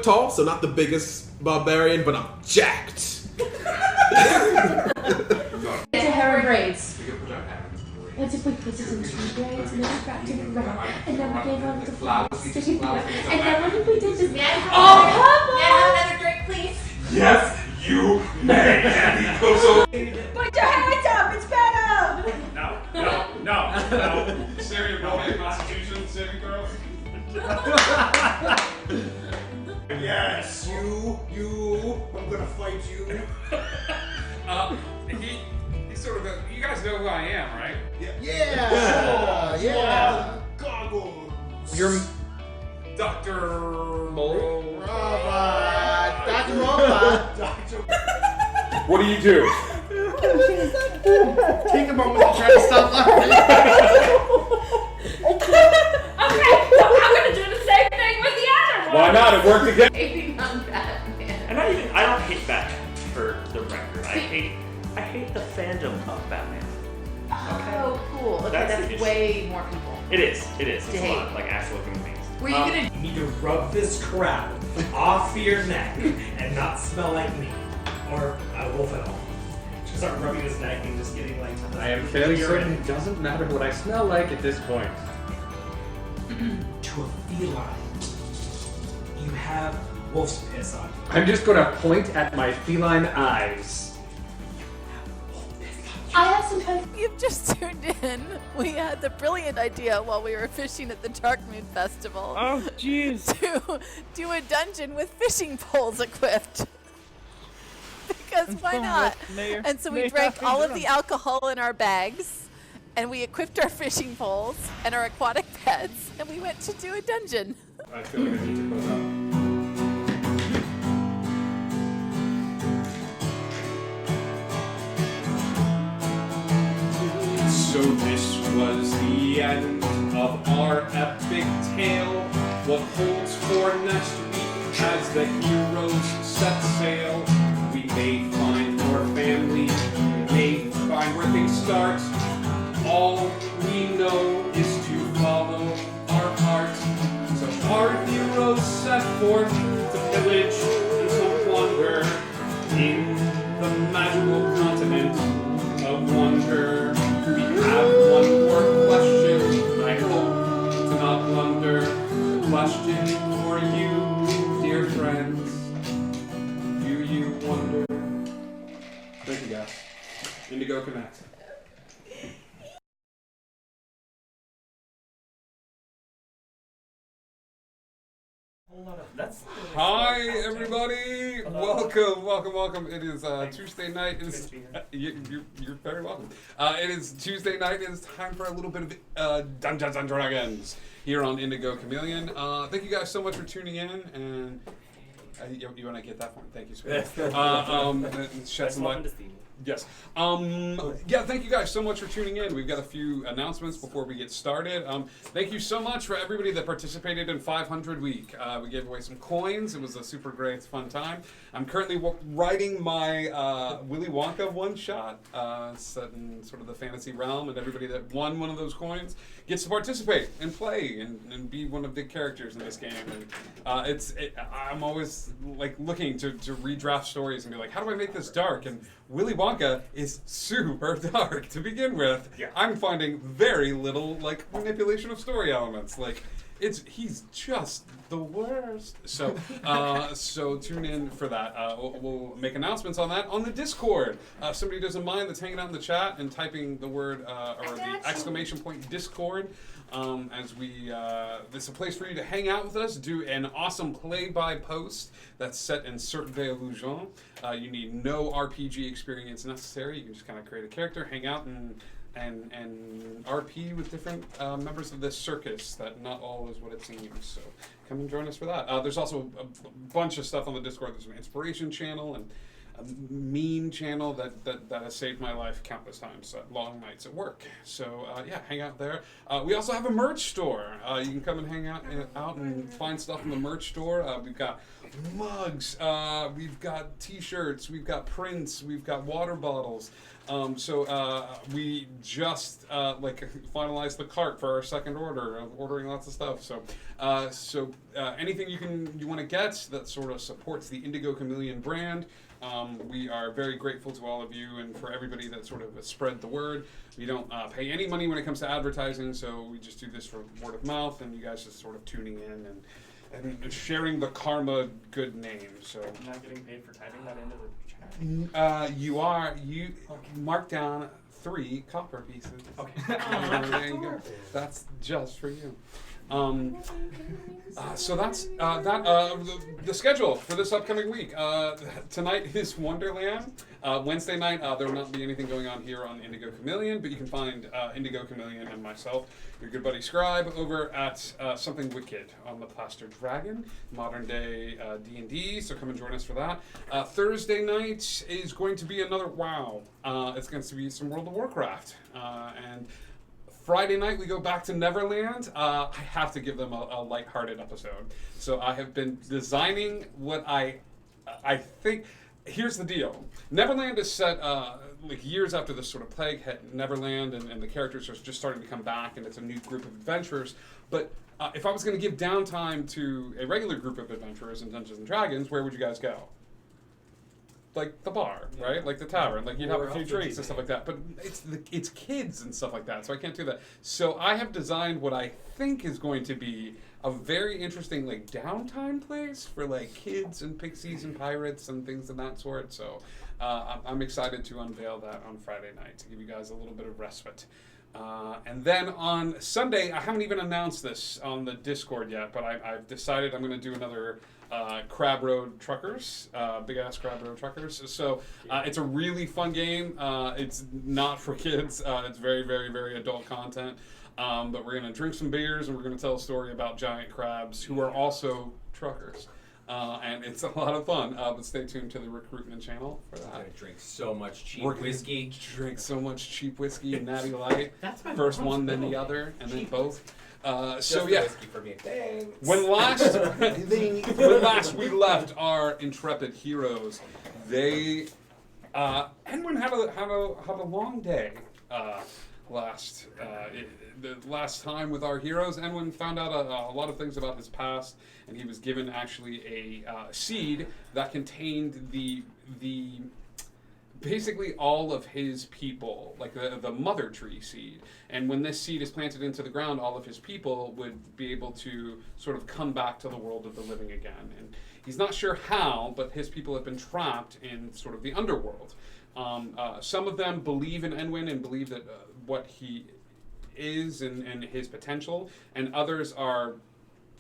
tall, so not the biggest barbarian, but I'm jacked. To her braids. What if we put it in 2 braids and then we wrapped it in red and then we gave her the flowers sticking together and then what if we did this? May I have another drink, please? Yes, you may. And he goes over. Put your hands up, it's better! No. Save your body constitution, saving throw. Yes, you. I'm gonna fight you. He's sort of you guys know who I am, right? Yeah. Goggles. You're Dr. Mole. Robot. Dr. Robot. What do you do? Take a moment to try to stop laughing. Okay, so I'm gonna do the same thing with the other one! Why not? It worked again. Hating on Batman. And I don't hate Batman, for the record. I hate the fandom of Batman. Oh, cool. Okay, That's the that's issue. way more people. It is. It's To a hate. lot, like actual human beings. Were you gonna... You need to rub this crap off your neck and not smell like me. Or Wolf at all. Just start rubbing his neck and just getting like... I am fairly certain it doesn't matter what I smell like at this point. To a feline. You have wolf's piss on you. I'm just gonna point at my feline eyes. I have some kind of... You've just tuned in. We had the brilliant idea while we were fishing at the Dark Moon Festival. Oh, jeez. To do a dungeon with fishing poles equipped. Because why not? And so we drank all of the alcohol in our bags, and we equipped our fishing poles and our aquatic pets, and we went to do a dungeon. I feel like I need to close out. So this was the end of our epic tale. What holds for next week as the heroes set sail? We may find your family, we may find where things start. All we know is to follow our heart. So our heroes set forth to pillage and to wander in the magical continent of wonder. We have one more question. I hope to not blunder. The question for you, dear friends. Do you wonder? Thank you, guys. Indigo Connect. Hi, everybody. Welcome. It is Tuesday night. You're very welcome. It is Tuesday night. It is time for a little bit of Dungeons and Dragons here on Indigo Chameleon. Thank you guys so much for tuning in. And you want to get that one? Thank you, sweetheart. Shed some light. Yes. Thank you guys so much for tuning in. We've got a few announcements before we get started. Thank you so much for everybody that participated in 500 Week. We gave away some coins. It was a super great, fun time. I'm currently writing my Willy Wonka one-shot set in sort of the fantasy realm, and everybody that won one of those coins gets to participate and play and be one of the characters in this game. And I'm always like looking to redraft stories and be like, how do I make this dark? And Willy Wonka is super dark to begin with. Yeah. I'm finding very little like manipulation of story elements. Like he's just the worst. So so tune in for that. We'll make announcements on that on the Discord. If somebody doesn't mind that's hanging out in the chat and typing the word or the exclamation point Discord. As we, this is a place for you to hang out with us, do an awesome play-by post that's set in Cercle d'Illusion. You need no RPG experience necessary. You can just kind of create a character, hang out, and RP with different members of this circus that not all is what it seems. So come and join us for that. There's also a bunch of stuff on the Discord. There's an inspiration channel and meme channel that has saved my life countless times at long nights at work. So yeah, hang out there. We also have a merch store. You can come and hang out and find stuff in the merch store. We've got mugs, we've got t-shirts, we've got prints, we've got water bottles. So we just finalized the cart for our second order of ordering lots of stuff. So anything you want to get that sort of supports the Indigo Chameleon brand. We are very grateful to all of you and for everybody that sort of spread the word. We don't pay any money when it comes to advertising, so we just do this for word of mouth, and you guys just sort of tuning in and sharing the Karma good name. So I'm not getting paid for typing that into the chat. You mark down 3 copper pieces. Okay. There you go. That's just for you. So that's the schedule for this upcoming week. Tonight is Wonderland. Wednesday night, there will not be anything going on here on Indigo Chameleon, but you can find Indigo Chameleon and myself, your good buddy Scribe, over at Something Wicked on the Plaster Dragon, modern day D&D, so come and join us for that. Thursday night is going to be another WoW. It's going to be some World of Warcraft. And Friday night, we go back to Neverland. I have to give them a lighthearted episode. So I have been designing what I think. Here's the deal. Neverland is set years after this sort of plague hit Neverland, and the characters are just starting to come back, and it's a new group of adventurers. But if I was going to give downtime to a regular group of adventurers in Dungeons & Dragons, where would you guys go? Like the bar, right? Like the tavern. Like you'd have a few drinks and stuff like that. But it's kids and stuff like that, so I can't do that. So I have designed what I think is going to be a very interesting downtime place for kids and pixies and pirates and things of that sort. So I'm excited to unveil that on Friday night to give you guys a little bit of respite. And then on Sunday, I haven't even announced this on the Discord yet, but I've decided I'm going to do another Crab Road Truckers, big ass Crab Road Truckers. So it's a really fun game. It's not for kids. It's very, very, very adult content. But we're going to drink some beers and we're going to tell a story about giant crabs who are also truckers. And it's a lot of fun. But stay tuned to the recruitment channel for that. We're going to drink so much cheap whiskey. Drink so much cheap whiskey and Natty Light. First one, then the other, and then both. So yeah, whiskey for me. Thanks. When last we left our intrepid heroes, they Enwin had a long day. The last time with our heroes, Enwin found out a lot of things about his past, and he was given actually a seed that contained the basically all of his people, like the mother tree seed. And when this seed is planted into the ground, all of his people would be able to sort of come back to the world of the living again. And he's not sure how, but his people have been trapped in sort of the underworld. Some of them believe in Enwin and believe that what he is and his potential, and others are,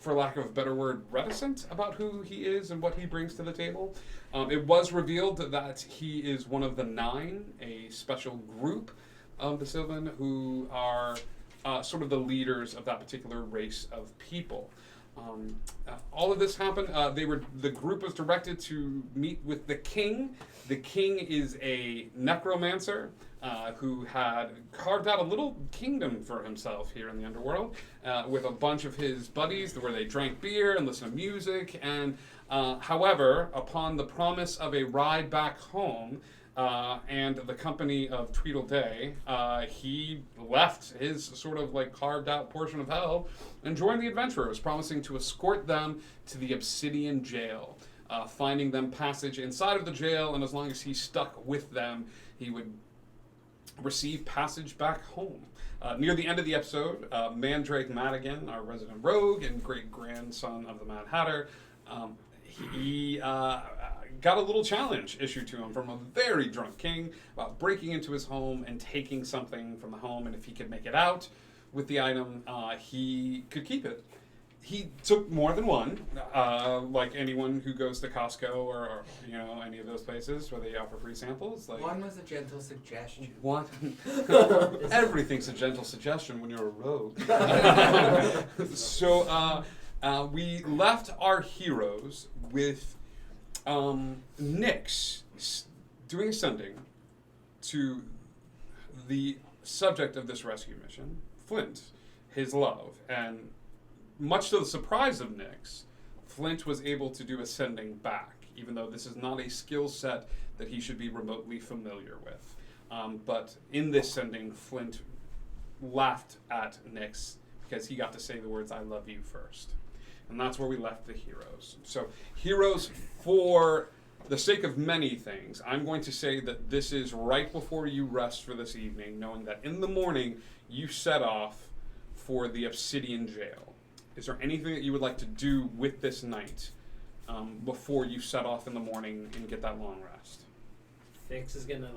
for lack of a better word, reticent about who he is and what he brings to the table. It was revealed that he is one of the 9, a special group of the Sylvan who are sort of the leaders of that particular race of people. All of this happened. The group was directed to meet with the king. The king is a necromancer who had carved out a little kingdom for himself here in the underworld with a bunch of his buddies where they drank beer and listened to music. And however, upon the promise of a ride back home and the company of Tweedleday, he left his sort of carved out portion of hell and joined the adventurers, promising to escort them to the Obsidian Jail, finding them passage inside of the jail, and as long as he stuck with them, he would receive passage back home. Near the end of the episode, Mandrake Madigan, our resident rogue and great-grandson of the Mad Hatter, he got a little challenge issued to him from a very drunk king about breaking into his home and taking something from the home, and if he could make it out with the item, he could keep it. He took more than one, like anyone who goes to Costco or any of those places where they offer free samples. One was a gentle suggestion. One, everything's a gentle suggestion when you're a rogue. So we left our heroes with Nyx, doing ascending to the subject of this rescue mission, Flint, his love, and much to the surprise of Nyx, Flint was able to do ascending back, even though this is not a skill set that he should be remotely familiar with. But in this sending, Flint laughed at Nyx because he got to say the words, "I love you" first. And that's where we left the heroes. So, heroes, for the sake of many things, I'm going to say that this is right before you rest for this evening, knowing that in the morning you set off for the Obsidian Jail. Is there anything that you would like to do with this night before you set off in the morning and get that long rest? Fix is gonna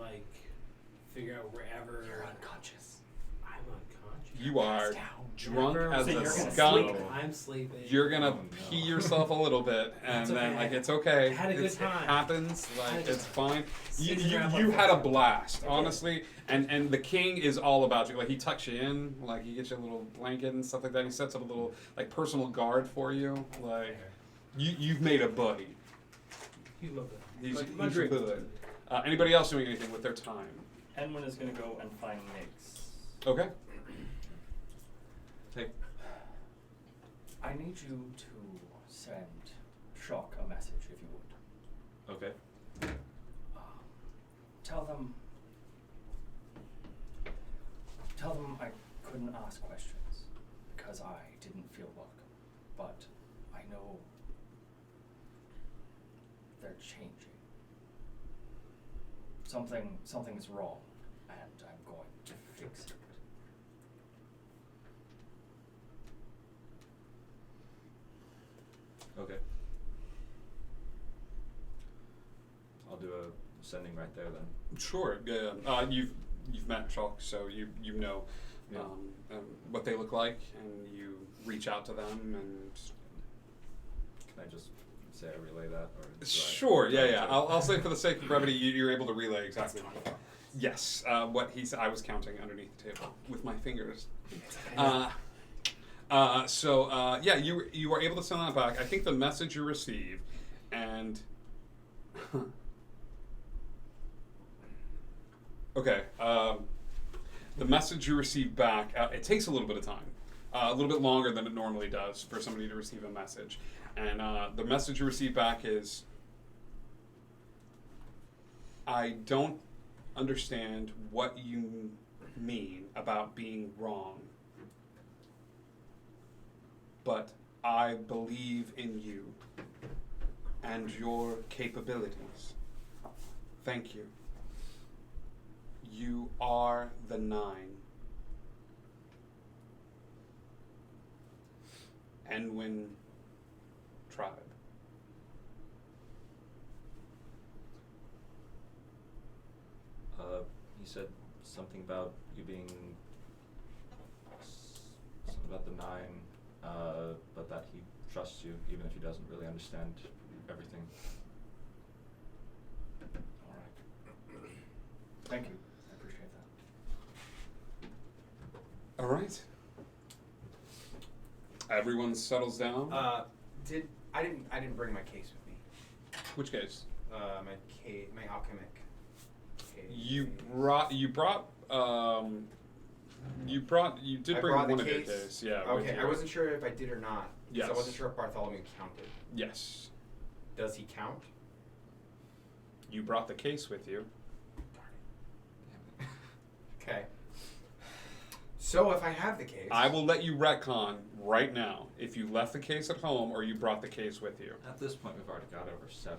figure out wherever. You're unconscious. I'm unconscious. You are drunk Wherever- as so a you're gonna skunk. sleep. I'm sleeping. You're gonna pee yourself a little bit, and That's then okay. it's okay. I had a good time. It happens. I had a good It's fine. You Six around you my had a phone. blast, I did. honestly. And the king is all about you. He tucks you in. He gets you a little blanket and stuff like that. He sets up a little personal guard for you. You've made a buddy. You love it. He's My a drink. bud. Anybody else doing anything with their time? Edwin is gonna go and find Nyx. Okay. I need you to send Shock a message, if you would. Okay. Tell them I couldn't ask questions because I didn't feel welcome, but I know they're changing. Something's wrong, and I'm going to fix it. Okay. I'll do a sending right there then. Sure. Yeah. You've met Chalk, so you know Yeah. what they look like, and you reach out to them and. Can I just say I relay that? Or do I- Sure. Yeah. I'll say for the sake of brevity, you're able to relay exactly. Yes. What he said. I was counting underneath the table with my fingers. You were able to send that back. I think the message you received, and okay, the message you received back. It takes a little bit of time, a little bit longer than it normally does for somebody to receive a message, and the message you received back is, "I don't understand what you mean about being wrong. But I believe in you and your capabilities. Thank you. You are the 9. Enwin Tribe." He said something about you being something about the 9, but that he trusts you even if he doesn't really understand everything. All right. Thank you. I appreciate that. All right. Everyone settles down. I didn't bring my case with me. Which case? My alchemic case. You did I bring brought one the of your case? case, yeah. with Okay, you. I wasn't sure if I did or not. Yes. I wasn't sure if Bartholomew counted. Yes. Does he count? You brought the case with you. Okay. So if I have the case, I will let you retcon right now if you left the case at home or you brought the case with you. At this point, we've already got over 7.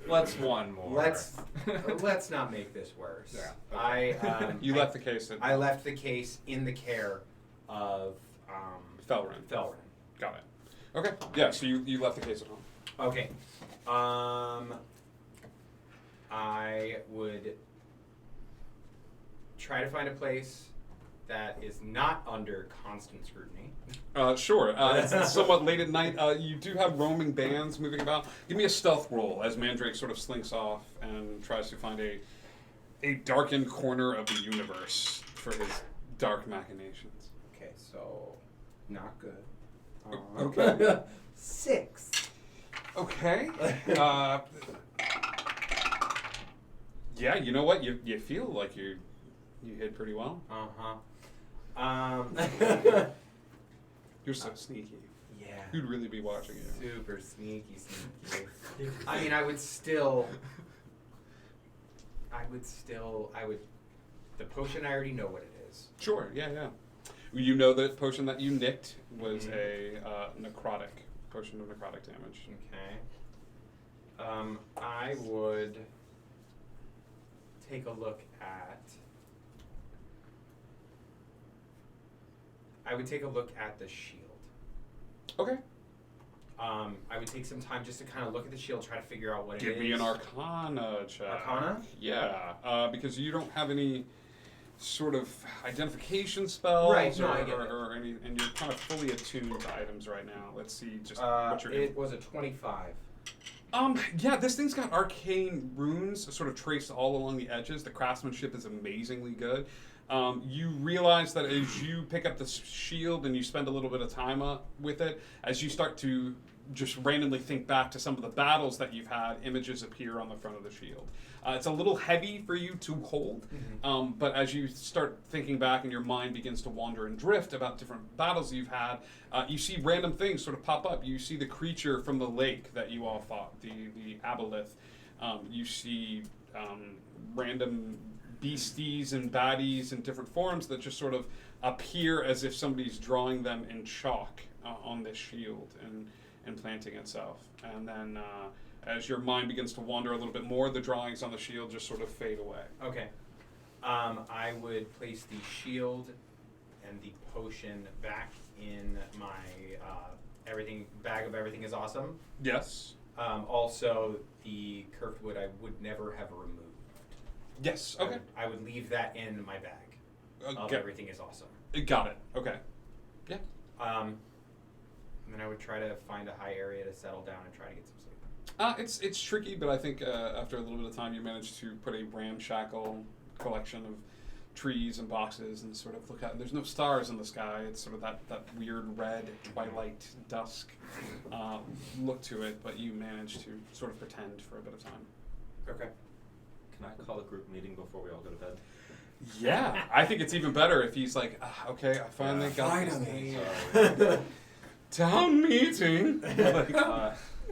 Let's one more. Let's not make this worse. Yeah. You left the case at I left the case in the care of Felrin. Felrin. Got it. Okay. Yeah, so you left the case at home. Okay. I would try to find a place that is not under constant scrutiny. Sure. It's somewhat late at night. You do have roaming bands moving about. Give me a stealth roll as Mandrake sort of slinks off and tries to find a darkened corner of the universe for his dark machinations. Okay, so not good. Okay. 6. Okay. Yeah, you know what? You feel like you hid pretty well. You're so sneaky. Yeah. Who'd really be watching you? Super sneaky. I mean, I would. The potion, I already know what it is. Sure. Yeah. You know that potion that you nicked was a necrotic potion of necrotic damage. Okay. I would take a look at. The shield. Okay. I would take some time just to kind of look at the shield, try to figure out what it is. Give me an Arcana check. Arcana? Yeah, because you don't have any sort of identification spells right, no, I get or any, and you're kind of fully attuned to items right now. Let's see just what you're doing. It was a 25. Yeah, this thing's got arcane runes sort of traced all along the edges. The craftsmanship is amazingly good. You realize that as you pick up the shield and you spend a little bit of time with it, as you start to just randomly think back to some of the battles that you've had, images appear on the front of the shield. It's a little heavy for you to hold, but as you start thinking back and your mind begins to wander and drift about different battles you've had, you see random things sort of pop up. You see the creature from the lake that you all fought, the aboleth. You see random beasties and baddies in different forms that just sort of appear as if somebody's drawing them in chalk on this shield and planting itself. And then as your mind begins to wander a little bit more, the drawings on the shield just sort of fade away. Okay. I would place the shield and the potion back in my bag of everything is awesome. Yes. Also, the curved wood I would never have removed. Yes. Okay. I would leave that in my bag. Of everything is awesome. Got it. Okay. Yeah. And then I would try to find a high area to settle down and try to get some sleep. It's tricky, but I think after a little bit of time, you manage to put a ramshackle collection of trees and boxes and sort of look out. There's no stars in the sky. It's sort of that weird red twilight dusk look to it, but you manage to sort of pretend for a bit of time. Okay. Can I call a group meeting before we all go to bed? Yeah, I think it's even better if he's like, okay, I finally got this. Town meeting. Like,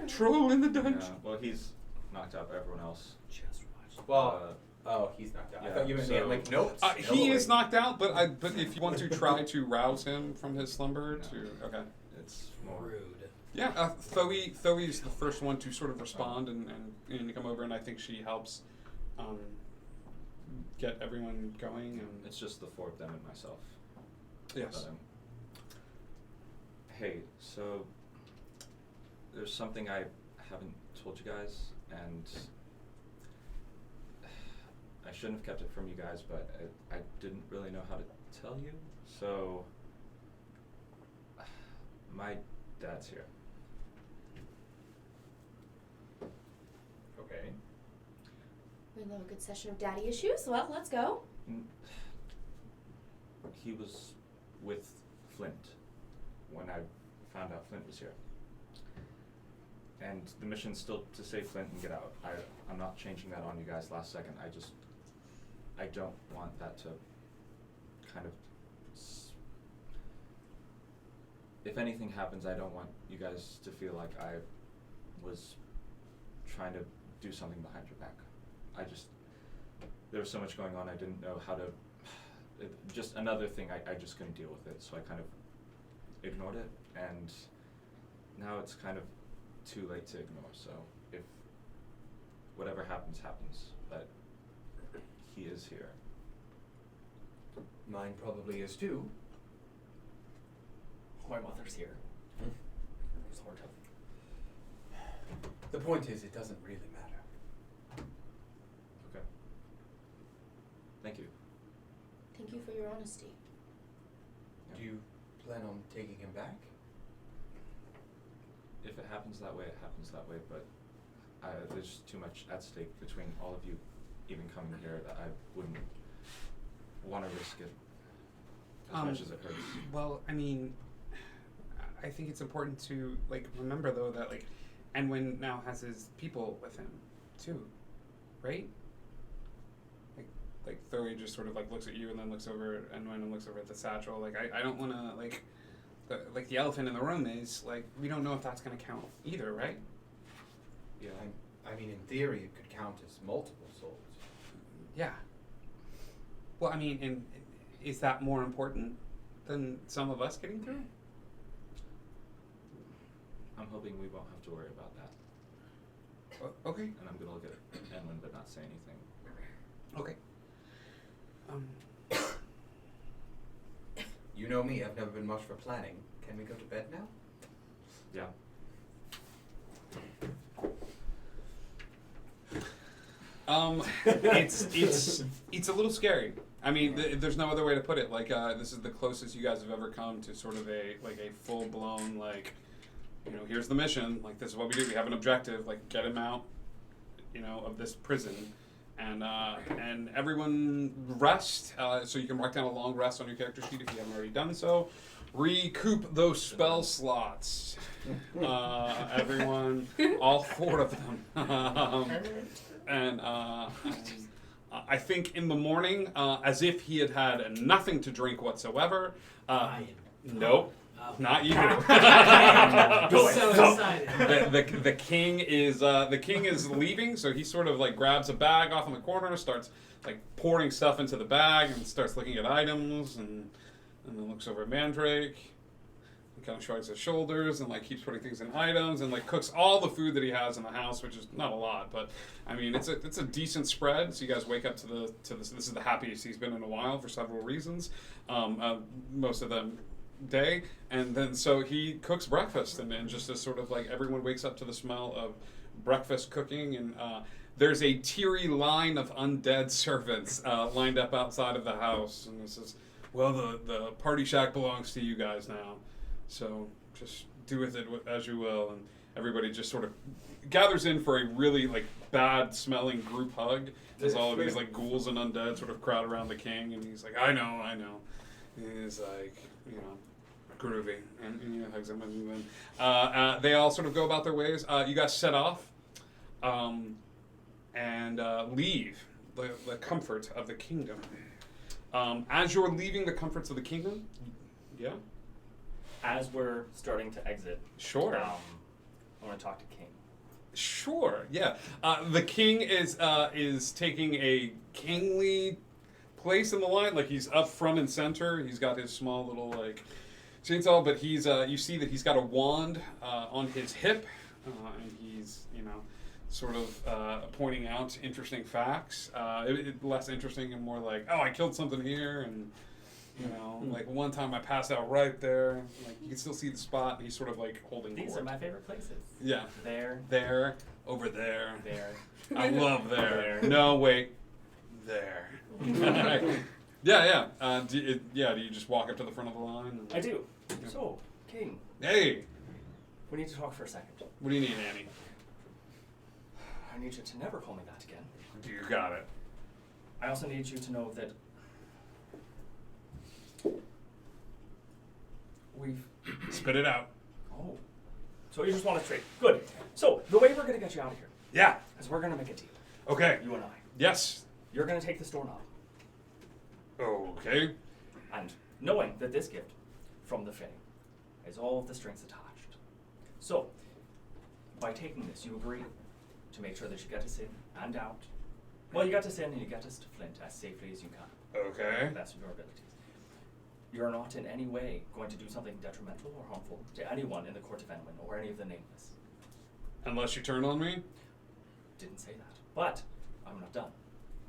troll in the dungeon. Yeah, well, he's knocked out by everyone else. Well, he's knocked out. Yeah, I thought you meant like nope. He is knocked out, but if you want to try to rouse him from his slumber, okay, it's more rude. Yeah, Thoe is the first one to sort of respond and come over, and I think she helps get everyone going. And it's just the four of them and myself. Yes. Hey, so there's something I haven't told you guys, and I shouldn't have kept it from you guys, but I didn't really know how to tell you. So my dad's here. Okay. We love a good session of daddy issues. Well, let's go. He was with Flint when I found out Flint was here. And the mission's still to save Flint and get out. I'm not changing that on you guys last second. I don't want that to kind of... If anything happens, I don't want you guys to feel like I was trying to do something behind your back. There was so much going on, I didn't know how to... just another thing, I just couldn't deal with it, so I kind of ignored it, and now it's kind of too late to ignore, so if whatever happens, happens, but he is here. Mine probably is too. My mother's here. Sort of. The point is, it doesn't really matter. Okay. Thank you. Thank you for your honesty. Do you plan on taking him back? If it happens that way, it happens that way, but there's just too much at stake between all of you even coming here that I wouldn't want to risk it as much as it hurts. Well, I mean, I think it's important to remember though that Enwin now has his people with him too, right? like Thory just sort of like looks at you and then looks over at Enwyn and looks over at the satchel. Like I don't want to like the elephant in the room is like we don't know if that's gonna count either, right? Yeah. I mean, in theory, it could count as multiple souls. Yeah. Well, I mean, and is that more important than some of us getting through? I'm hoping we won't have to worry about that. Okay. And I'm gonna look at Enwyn but not say anything. Okay. You know me, I've never been much for planning. Can we go to bed now? Yeah. It's a little scary. I mean, there's no other way to put it. Like, this is the closest you guys have ever come to sort of a full blown like, you know, here's the mission. Like, this is what we do. We have an objective. Like, get him out, you know, of this prison, and everyone rest. So you can mark down a long rest on your character sheet if you haven't already done so. Recoup those spell slots. Everyone, all 4 of them. And I think in the morning, as if he had had nothing to drink whatsoever. Nope, not you. So excited. The king is leaving, so he sort of like grabs a bag off in the corner, starts like pouring stuff into the bag, and starts looking at items, and then looks over at Mandrake. Kind of shrugs his shoulders and like keeps putting things in items and like cooks all the food that he has in the house, which is not a lot, but I mean it's a decent spread. So you guys wake up to this. This is the happiest he's been in a while for several reasons. Most of them day, and then so he cooks breakfast and just as sort of like everyone wakes up to the smell of breakfast cooking, and there's a teary line of undead servants lined up outside of the house, and this is, well, the party shack belongs to you guys now. So just do with it as you will, and everybody just sort of gathers in for a really like bad smelling group hug as all of these like ghouls and undead sort of crowd around the king, and he's like, I know. He's like, you know, groovy, and you know, hugs him, and then they all sort of go about their ways. You guys set off and leave the comfort of the kingdom. As you're leaving the comforts of the kingdom, yeah. As we're starting to exit, Sure. I want to talk to King. Sure, yeah. The king is taking a kingly place in the line. Like, he's up front and center. He's got his small little like chainsaw, but he's you see that he's got a wand on his hip, and he's, you know, sort of pointing out interesting facts. Less interesting and more like, oh, I killed something here, and you know, like one time I passed out right there. Like, you can still see the spot, and he's sort of like holding These court. are my favorite places. Yeah. There. Over there. There. I love there. No, wait. There. Yeah. Do you just walk up to the front of the line? And, I do. Yeah. So, King. Hey. We need to talk for a second. What do you need, Annie? I need you to never call me that again. You got it. I also need you to know that we've... Spit it out. Oh. So you just want to trade. Good. So, the way we're going to get you out of here Yeah. is we're going to make a deal. Okay. You and I. Yes. You're going to take this doorknob. Okay. And knowing that this gift from the Fae is all of the strings attached. So, by taking this, you agree to make sure that you get us in and out. Well, you get us in and you get us to Flint as safely as you can. Okay. To the best of your abilities. You're not in any way going to do something detrimental or harmful to anyone in the court of Enwyn or any of the nameless. Unless you turn on me? Didn't say that. But I'm not done.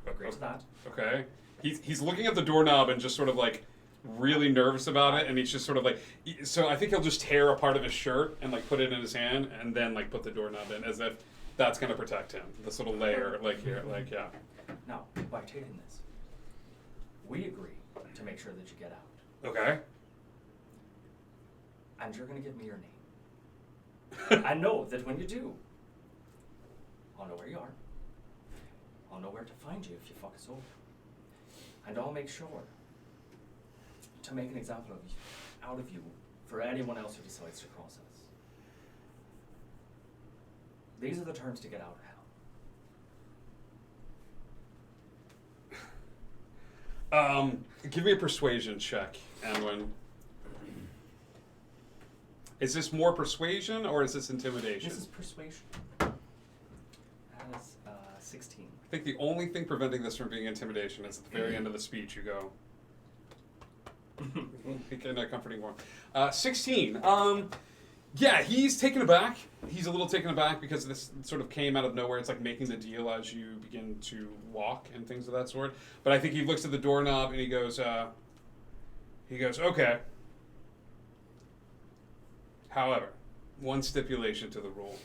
Agree to that? Okay. He's looking at the doorknob and just sort of like really nervous about it, and he's just sort of like, so I think he'll just tear a part of his shirt and like put it in his hand and then like put the doorknob in as if that's going to protect him. This little layer like here, like, yeah. Now, by taking this, we agree to make sure that you get out. Okay. And you're going to give me your name. I know that when you do, I'll know where you are. I'll know where to find you if you fuck us over. And I'll make sure to make an example of you, out of you for anyone else who decides to cross us. These are the terms to get out of Give me a persuasion check, Anwin. Is this more persuasion or is this intimidation? This is persuasion. That is 16. I think the only thing preventing this from being intimidation is at the very end of the speech you go. In a comforting warmth. 16. Yeah, he's taken aback. He's a little taken aback because this sort of came out of nowhere. It's like making the deal as you begin to walk and things of that sort. But I think he looks at the doorknob and he goes, okay. However, one stipulation to the rule.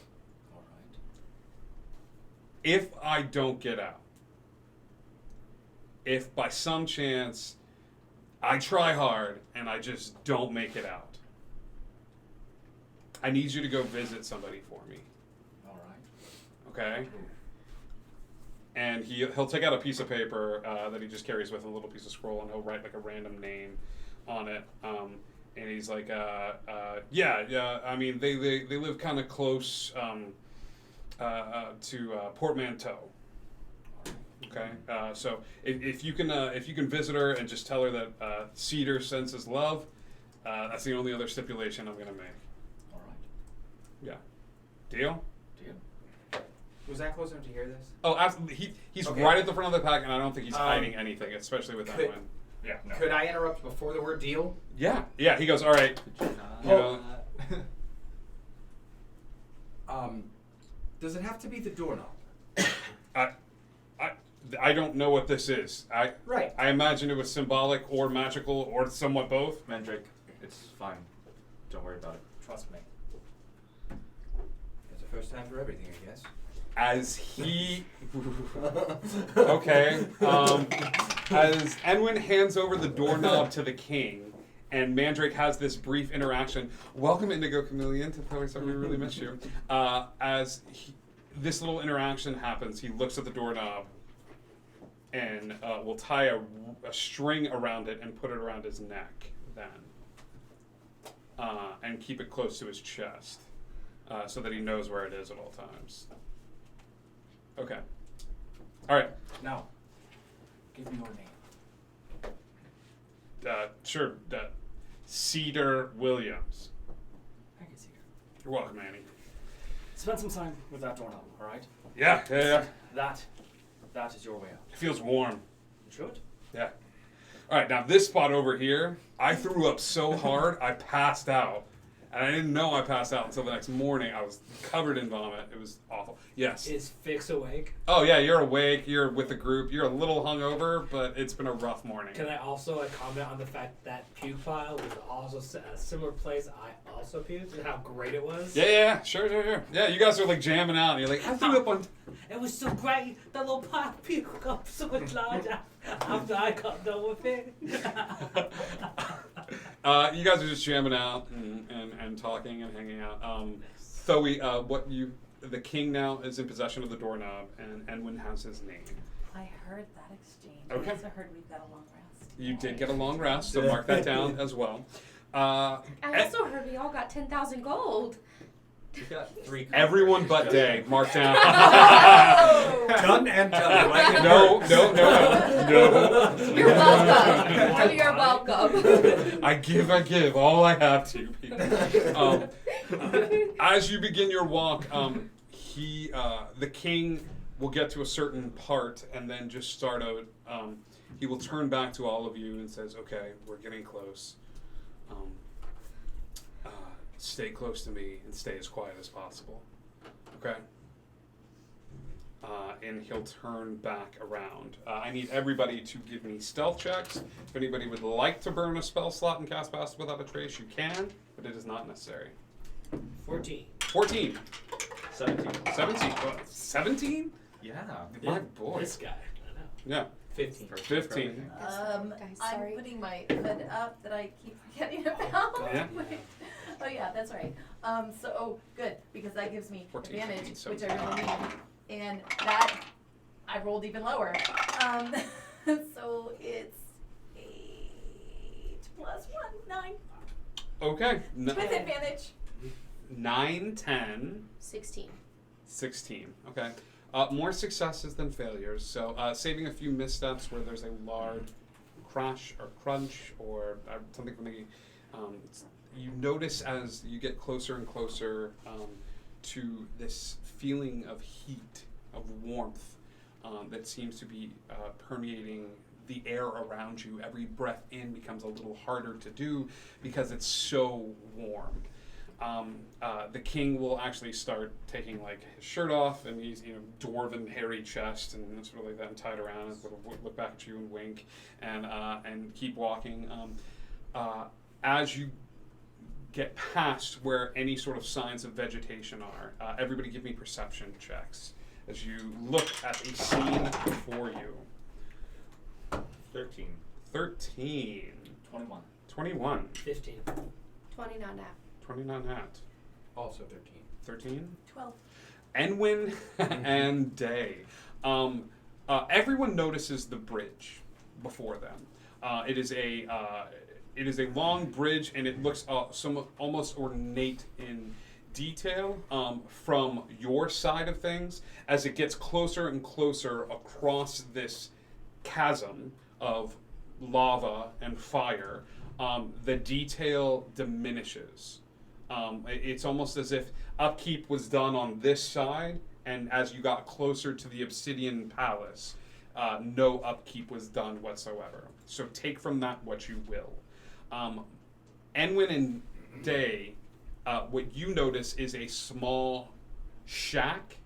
All right. If I don't get out, if by some chance I try hard and I just don't make it out, I need you to go visit somebody for me. All right. Okay? And he'll take out a piece of paper that he just carries with a little piece of scroll, and he'll write like a random name on it. And he's like, yeah. I mean, they live kind of close to Portmanteau. Okay, so if you can visit her and just tell her that Cedar sends his love, that's the only other stipulation I'm gonna make. All right. Yeah, deal. Deal. Was that close enough to hear this? Oh, absolutely. He's Okay. right at the front of the pack, and I don't think he's hiding anything, especially with that could- one. Yeah. No. Could I interrupt before the word deal? Yeah. Yeah. He goes, all right. You know, Does it have to be the doorknob? I don't know what this is. Right. I imagine it was symbolic or magical or somewhat both. Mandrake, it's fine. Don't worry about it. Trust me. It's the first time for everything, I guess. As he, okay, as Enwin hands over the doorknob to the king, and Mandrake has this brief interaction. Welcome, Indigo Chameleon, to Tell Me Something We Really Miss You. This little interaction happens, he looks at the doorknob and will tie a string around it and put it around his neck then, and keep it close to his chest so that he knows where it is at all times. Okay. All right. Now, give me your name. Sure. Cedar Williams. Thank you, Cedar. You're welcome, Annie. Spend some time with that doorknob, all right? Yeah. That is your way out. It feels warm. It should. Yeah. All right. Now this spot over here, I threw up so hard I passed out, and I didn't know I passed out until the next morning. I was covered in vomit. It was awful. Yes. Is Fix awake? Oh yeah, you're awake. You're with the group. You're a little hungover, but it's been a rough morning. Can I also comment on the fact that puke pile was also a similar place I also puked and how great it was? Yeah. Sure. Yeah, you guys are like jamming out, and you're like, I threw up on. It was so great. The little pile of puke got so much larger after I got done with it. You guys are just jamming out and talking and hanging out. Thoe, the king now is in possession of the doorknob, and Enwin has his name. I heard that exchange. Okay. I also heard we've got a long rest. You did get a long rest, so mark that down as well. I also heard we all got 10,000 gold. You got 3. Everyone but Day, mark down. Done and done. Like it No. You're welcome. You're welcome. I give all I have to. As you begin your walk, the king will get to a certain part and then just start out. He will turn back to all of you and says, "Okay, we're getting close. Stay close to me and stay as quiet as possible." Okay. And he'll turn back around. I need everybody to give me stealth checks. If anybody would like to burn a spell slot and cast Pass Without a Trace, you can, but it is not necessary. 14. 14. 17. 17. 17? Yeah. My boy. This guy. I know. Yeah. 15. 15. I'm sorry. putting my hood up that I keep forgetting about. Yeah. Oh yeah, that's right. So good, because that gives me 14, advantage, 15, which I really need. And that, I rolled even lower. So it's 8 plus 1, 9. Okay. With advantage. 9, 10, 16. 16. Okay. More successes than failures. So saving a few missteps where there's a large crash or crunch or something from the. You notice as you get closer and closer to this feeling of heat, of warmth that seems to be permeating the air around you. Every breath in becomes a little harder to do because it's so warm. The king will actually start taking like his shirt off, and he's dwarven hairy chest and sort of like that tied around, and sort of look back at you and wink, and keep walking. As you get past where any sort of signs of vegetation are, everybody give me perception checks as you look at the scene before you. 13. 13. 21. 21. 15. 20 not nap. 29 hat. Also 13. 13. 12. Enwyn and Day. Everyone notices the bridge before them. It is a long bridge, and it looks almost ornate in detail from your side of things. As it gets closer and closer across this chasm of lava and fire, the detail diminishes. It's almost as if upkeep was done on this side, and as you got closer to the Obsidian Palace, no upkeep was done whatsoever. So take from that what you will. Enwyn and Day, what you notice is a small shack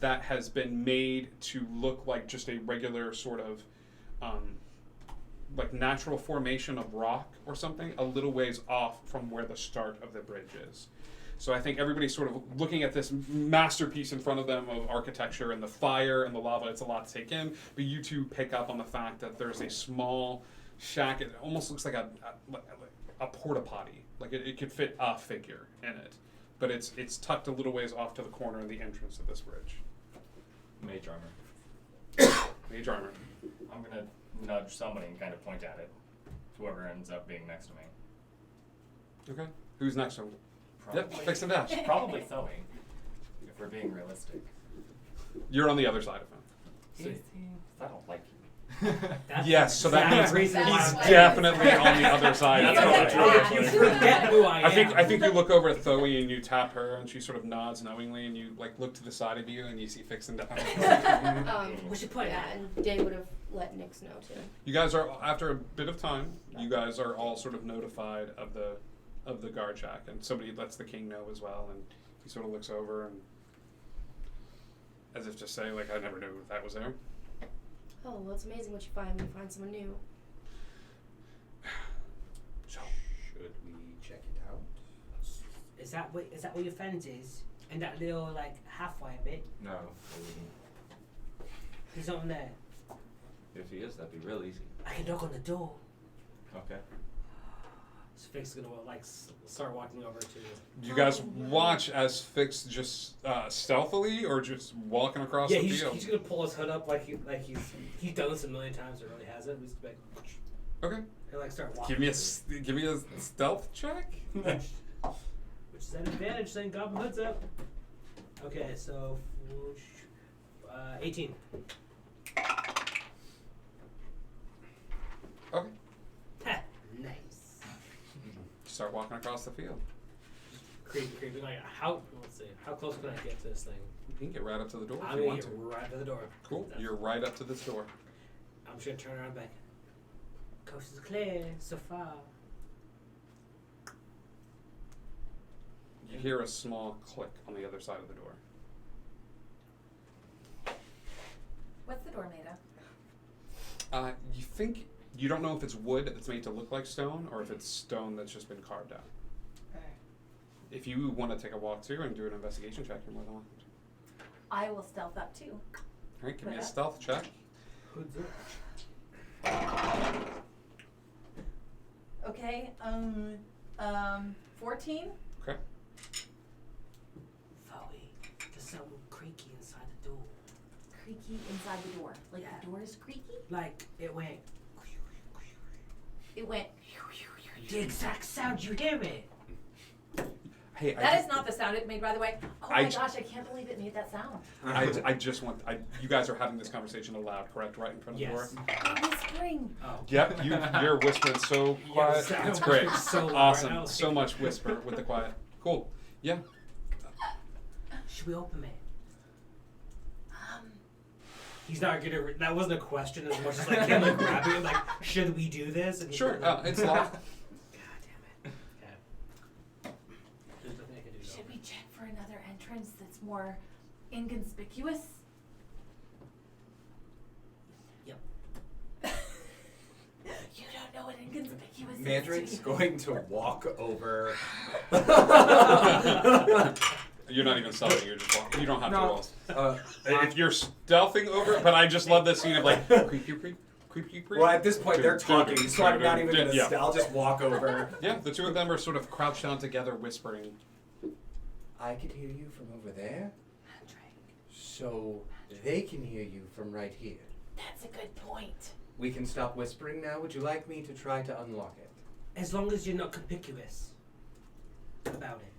that has been made to look like just a regular sort of like natural formation of rock or something, a little ways off from where the start of the bridge is. So I think everybody's sort of looking at this masterpiece in front of them of architecture and the fire and the lava. It's a lot to take in, but you two pick up on the fact that there's a small shack. It almost looks like a porta potty. Like it could fit a figure in it, but it's tucked a little ways off to the corner in the entrance of this bridge. Mage armor. Mage armor. I'm gonna nudge somebody and kind of point at it. Whoever ends up being next to me. Okay. Who's next to him? Yep, Probably- fix and dash. Probably Zoe, if we're being realistic. You're on the other side of him. I don't like you. Yes, so that means reason why he's I'm definitely on the other side. That's That's what what I You forget who I am. I think you look over at Zoe and you tap her, and she sort of nods knowingly, and you like look to the side of you, and you see Fix and Dash. We should put yeah, and Day would have let Nix know too. You guys are, after a bit of time, you guys are all sort of notified of the guard shack, and somebody lets the king know as well, and he sort of looks over and as if to say, like, I never knew that was there. Oh, well, it's amazing what you find when you find someone new. So, should we check it out? Is that where your fence is? And that little like halfway bit? No, it wouldn't. He's not in there. If he is, that'd be real easy. I can knock on the door. Okay. So Fix is gonna like start walking over to. you guys watch as Fix just stealthily or just walking across the field? He's gonna pull his hood up like he's done this a million times or really hasn't. He's like, Okay. and like start walking. Give me a stealth check. Which is an advantage saying Goblin Hood's up. Okay, so 18. Okay. Ha, nice. Start walking across the field. Creeping. Like let's see, how close can I get to this thing? You can get right up to the door if I'm you gonna want get to. right to the door. Cool. You're right up to this door. I'm just gonna turn around back. Coast is clear so far. You hear a small click on the other side of the door. What's the door made of? You don't know if it's wood that's made to look like stone or if it's stone that's just been carved out. Alright. If you want to take a walk through and do an investigation check, you're more than welcome to. I will stealth up too. Alright, give me a Okay. stealth check. Hood's up. Okay, 14? Okay. Zoe, there's something creaky inside the door. Creaky inside the door. Like the door is creaky? Like it went. It went. The exact sound, you hear it? Hey, That is not the sound it made, by the way. Oh I my j- gosh, I can't believe it made that sound. I just want. You guys are having this conversation aloud, correct? Right in front of the door. I'm whispering. Oh. Yep, you're whispering so quiet. Yes, It's great. so loud Awesome. right now. So much whisper with the quiet. Cool. Yeah. Should we open it? He's not gonna. That wasn't a question as much as like him like grabbing it, like, should we do this? And he's Sure. like, It's locked. God damn it. Okay. There's nothing I can do. Should we check for another entrance that's more inconspicuous? Yep. You don't know what inconspicuous Mandrake's is. going to walk over. You're not even stealthing. You're just walking. You don't have to No. roll. If you're stealthing over it, but I just love this scene of like creep. Well, at this point, they're talking, so I'm not even going to Yeah. I'll just walk over. Yeah, the two of them are sort of crouched down together, whispering. I could hear you from over there, so they can hear you from right here. That's a good point. We can stop whispering now. Would you like me to try to unlock it? As long as you're not conspicuous about it.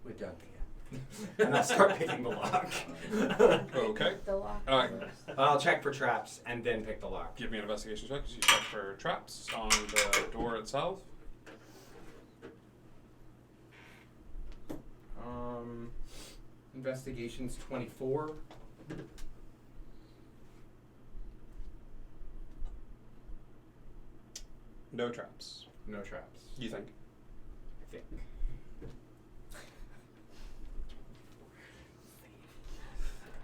We're done here. And I'll start picking the lock. Okay. The lock. All right. I'll check for traps and then pick the lock. Give me an investigation check. So you check for traps on the door itself. Investigation's 24. No traps. No traps. You think? I think.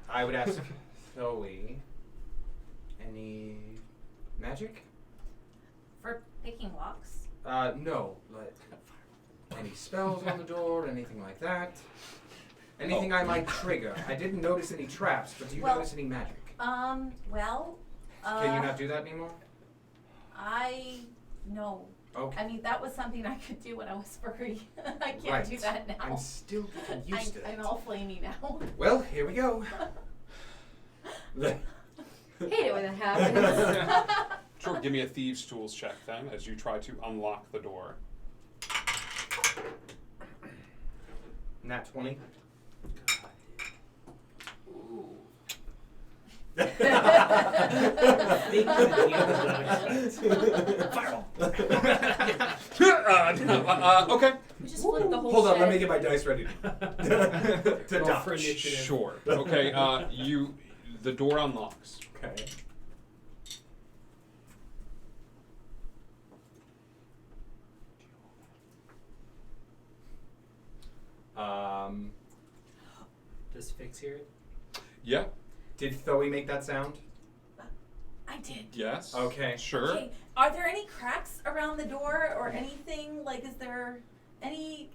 I would ask Zoe, any magic? For picking locks? No. Like, any spells on the door, anything like that? Anything I might trigger? I didn't notice any traps, but do you Well, notice any magic? Well, Can you not do that anymore? No. Okay. I mean, that was something I could do when I was furry. I can't Right. do that now. I'm still getting used to it. I'm all flamey now. Well, here we go. Hate it when that happens. Sure. Give me a thieves' tools check then, as you try to unlock the door. Nat 20. Fireball. Okay. We just flipped the whole Hold on, shit. let me get my dice ready to Roll for dodge. initiative. Sure. Okay. The door unlocks. Okay. Does Fix hear it? Yeah. Did Zoe make that sound? I did. Yes. Okay. Sure. Okay, are there any cracks around the door or anything? Like, is there any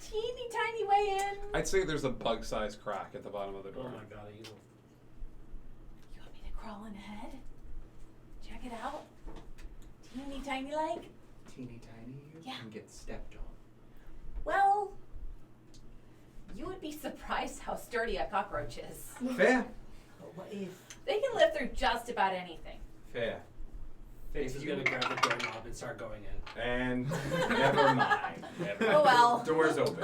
teeny tiny way in? I'd say there's a bug-sized crack at the bottom of the door. Oh my god, you You want me to crawl in ahead? Check it out? Teeny tiny like? Teeny tiny, you Yeah. can get stepped on. Well, you would be surprised how sturdy a cockroach is. Fair. What if They can live through just about anything. Fair. Fix If is you- gonna grab the doorknob and start going in? And never mind. Oh well. Door's open.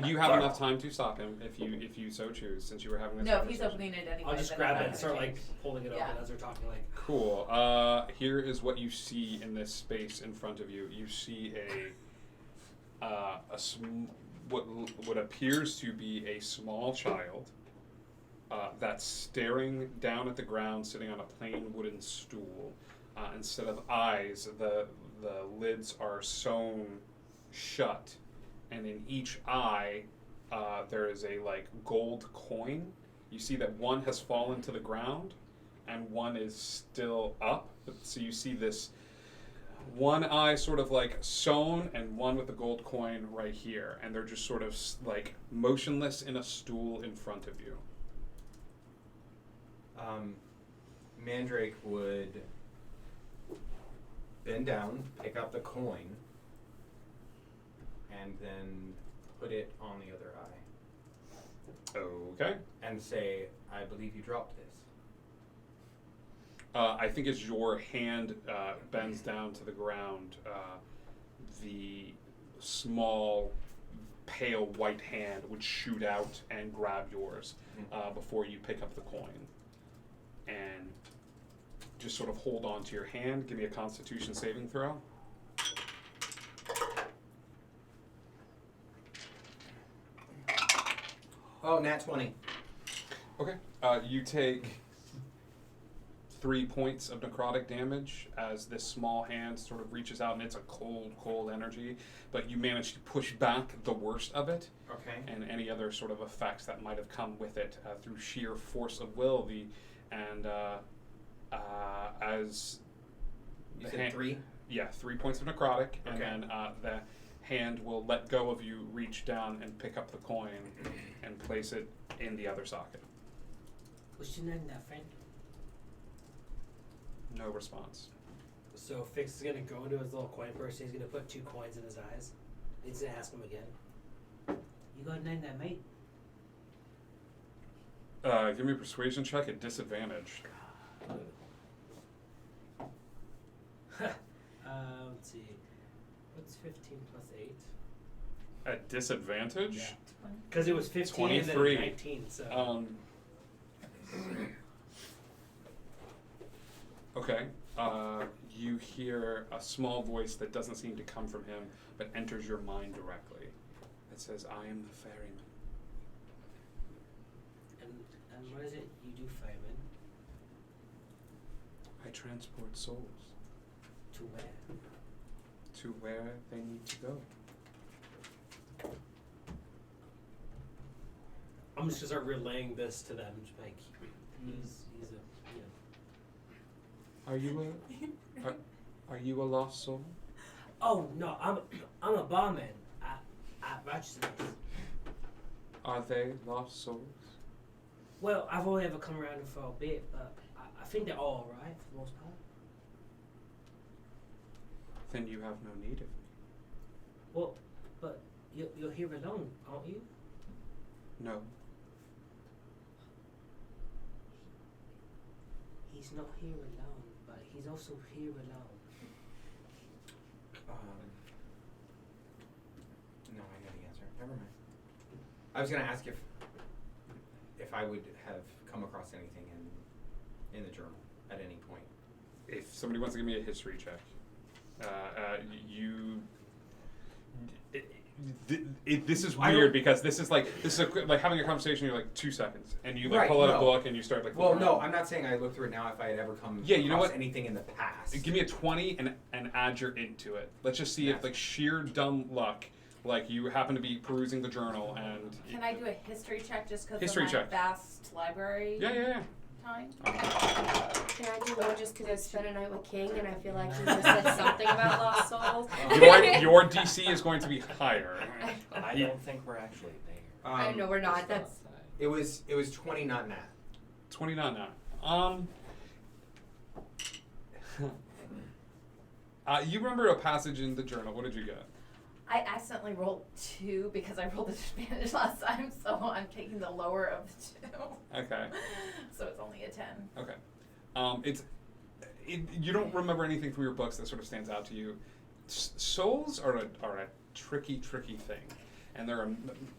You have enough time to stop him if you so choose, since you were having this No, if he's conversation. opening it anyway. I'll just then grab I'm it not and start gonna like change. pulling it Yeah. open as we're talking. Like, Cool. Here is what you see in this space in front of you. You see what appears to be a small child that's staring down at the ground, sitting on a plain wooden stool. Instead of eyes, the lids are sewn shut, and in each eye there is a gold coin. You see that one has fallen to the ground and one is still up. So you see this one eye sort of sewn and one with the gold coin right here, and they're just sort of motionless in a stool in front of you. Mandrake would bend down, pick up the coin, and then put it on the other eye. Okay. And say, I believe you dropped this. I think as your hand bends down to the ground, the small, pale white hand would shoot out and grab yours before you pick up the coin. And just sort of hold on to your hand. Give me a Constitution saving throw. Oh, nat 20. Okay. You take 3 points of necrotic damage as this small hand sort of reaches out, and it's a cold, cold energy, but you manage to push back the worst of it. Okay. And any other sort of effects that might have come with it through sheer force of will. As you said 3? Yeah, 3 points of necrotic, and Okay. then the hand will let go of you, reach down and pick up the coin and place it in the other socket. What's your name, that friend? No response. So Fix is gonna go into his little coin purse. He's gonna put 2 coins in his eyes. He's gonna ask him again. You got a name that mate? Give me a persuasion check at disadvantage. Let's see. What's 15 plus 8? At disadvantage? Yeah. Because it was 15 and then 23. 19, so. Okay. You hear a small voice that doesn't seem to come from him, but enters your mind directly. It says, "I am the ferryman." And what is it you do, Fireman? I transport souls To where? to where they need to go. I'm just gonna start relaying this to them. Just like, he's a, Are you a lost soul? Oh no, I'm a barman at Rochester's. Are they lost souls? Well, I've only ever come around for a bit, but I think they're all alright for the most part. Then you have no need of me. Well, but you're here alone, aren't you? No. He's not here alone, but he's also here alone. No, I know the answer. Never mind. I was going to ask if I would have come across anything in the journal at any point. If somebody wants to give me a history check, this is weird because this is like having a conversation. You're like 2 seconds, and you like pull out a book and you start like. Well, no, I'm not saying I look through it now. If I had ever come across anything in the past, give me a 20 and add your into it. Let's just see if like sheer dumb luck, like you happen to be perusing the journal and. Can I do a history check just because History of my check. vast library? Yeah. Time. Can I do one just because I spent a night with King and I feel like he just said something about lost souls? Your DC is going to be higher. I don't think we're actually there. I know we're not. That's. It was 20, not nat. 20, not nat. You remember a passage in the journal. What did you get? I accidentally rolled 2 because I rolled disadvantage last time, so I'm taking the lower of the 2. Okay. So it's only a 10. Okay. You don't remember anything from your books that sort of stands out to you. Souls are a tricky thing. And there are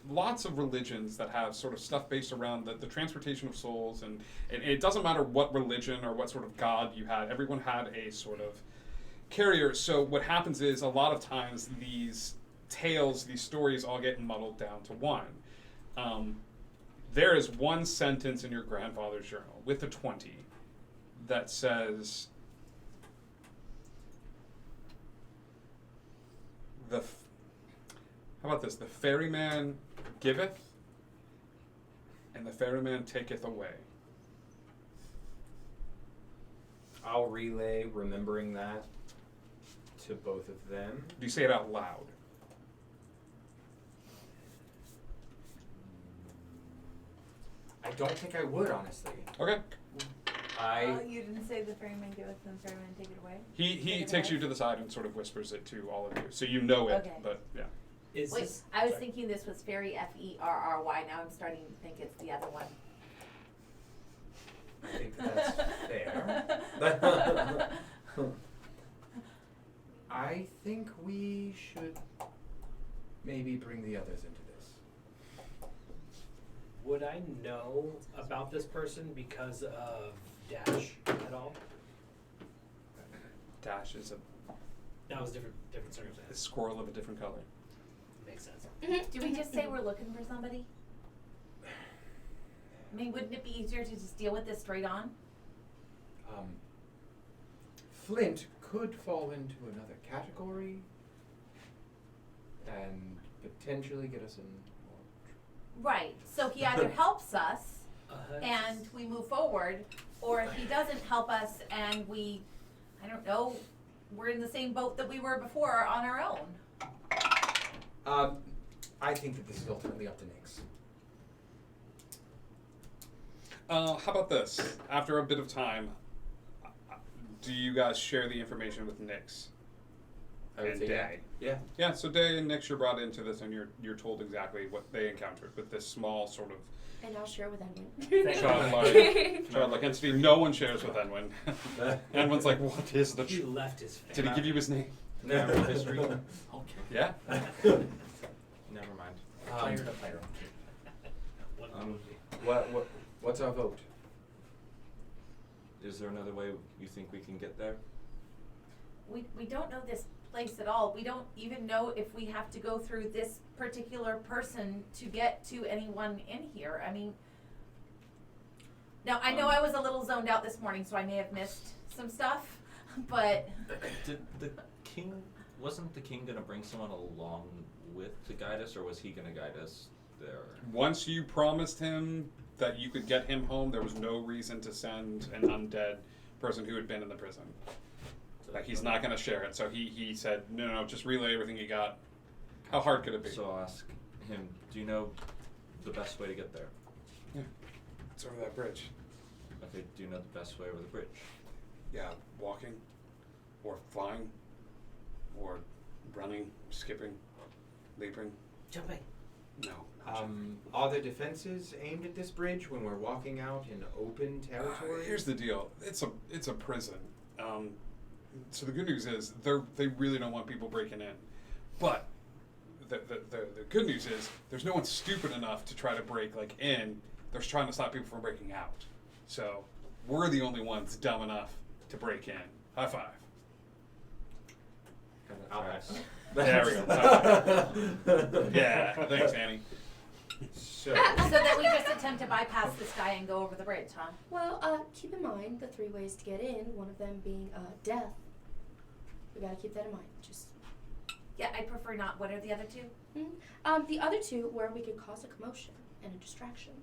lots of religions that have sort of stuff based around the transportation of souls. And it doesn't matter what religion or what sort of god you had. Everyone had a sort of carrier. So what happens is a lot of times these tales, these stories all get muddled down to one. There is one sentence in your grandfather's journal with a 20 that says how about this? The ferryman giveth and the ferryman taketh away. I'll relay remembering that to both of them. Do you say it out loud? I don't think I would, honestly. Okay. You didn't say the ferryman giveth and the ferryman take it away? He takes you to the side and sort of whispers it to all of you. So you know it, Okay. but yeah. Wait, I was thinking this was Ferry Ferry. Now I'm starting to think it's the other one. I think that's fair. I think we should maybe bring the others into this. Would I know about this person because of Dash at all? Dash is That was different a circumstance. squirrel of a different color. Makes sense. Do we just say we're looking for somebody? I mean, wouldn't it be easier to just deal with this straight on? Flint could fall into another category and potentially get us in more Right. So he either helps us and we move forward, or if he doesn't help us and we, I don't know, we're in the same boat that we were before on our own. I think that this is ultimately up to Nyx. How about this? After a bit of time, do you guys share the information with Nyx? I would And say Day? yeah. Yeah, so Day and Nyx, you're brought into this and you're told exactly what they encountered with this small sort of And I'll share with Edwin. childlike entity no one shares with Edwin. Edwin's like, what is the He left his face. Did he give you his name? Never history. Okay. Yeah? Never mind. Player to player. What's our vote? Is there another way you think we can get there? We don't know this place at all. We don't even know if we have to go through this particular person to get to anyone in here. I mean, now I know I was a little zoned out this morning, so I may have missed some stuff, but Did the king, wasn't the king gonna bring someone along with to guide us, or was he gonna guide us there? Once you promised him that you could get him home, there was no reason to send an undead person who had been in the prison. Like, he's not going to share it. So he said, no, just relay everything you got. How hard could it be? So I'll ask him, do you know the best way to get there? Yeah, it's over that bridge. Okay, do you know the best way over the bridge? Yeah, walking, or flying, or running, skipping, leaping. Jumping. No. Are there defenses aimed at this bridge when we're walking out in open territory? Here's the deal. It's a prison. So the good news is they really don't want people breaking in. But the good news is there's no one stupid enough to try to break in. They're trying to stop people from breaking out. So we're the only ones dumb enough to break in. High five. I'll pass. There we go. Yeah, thanks, Annie. So that we just attempt to bypass this guy and go over the bridge, huh? Well, keep in mind the 3 ways to get in, one of them being death. We gotta keep that in mind. Just Yeah, I prefer not. What are the other two? the other 2 where we could cause a commotion and a distraction.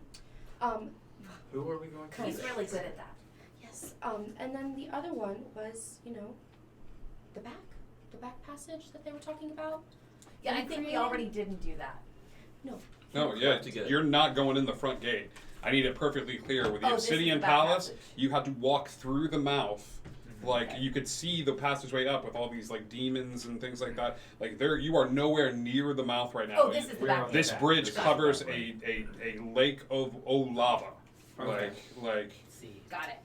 who are we going to? He's really good at that. Yes. And then the other one was, the back passage that they were talking about. Yeah, I think we already didn't do that. No. No, yeah, you're not going in the front gate. I need it perfectly clear. With the Oh, this is Obsidian the back Palace, passage. you had to walk through the mouth. Like, Okay. you could see the passageway up with all these, demons and things like that. Like, you are nowhere near the mouth right now. Oh, this is the back This gate. bridge This is covers the back a lake of lava. Okay. Like, See. Got it.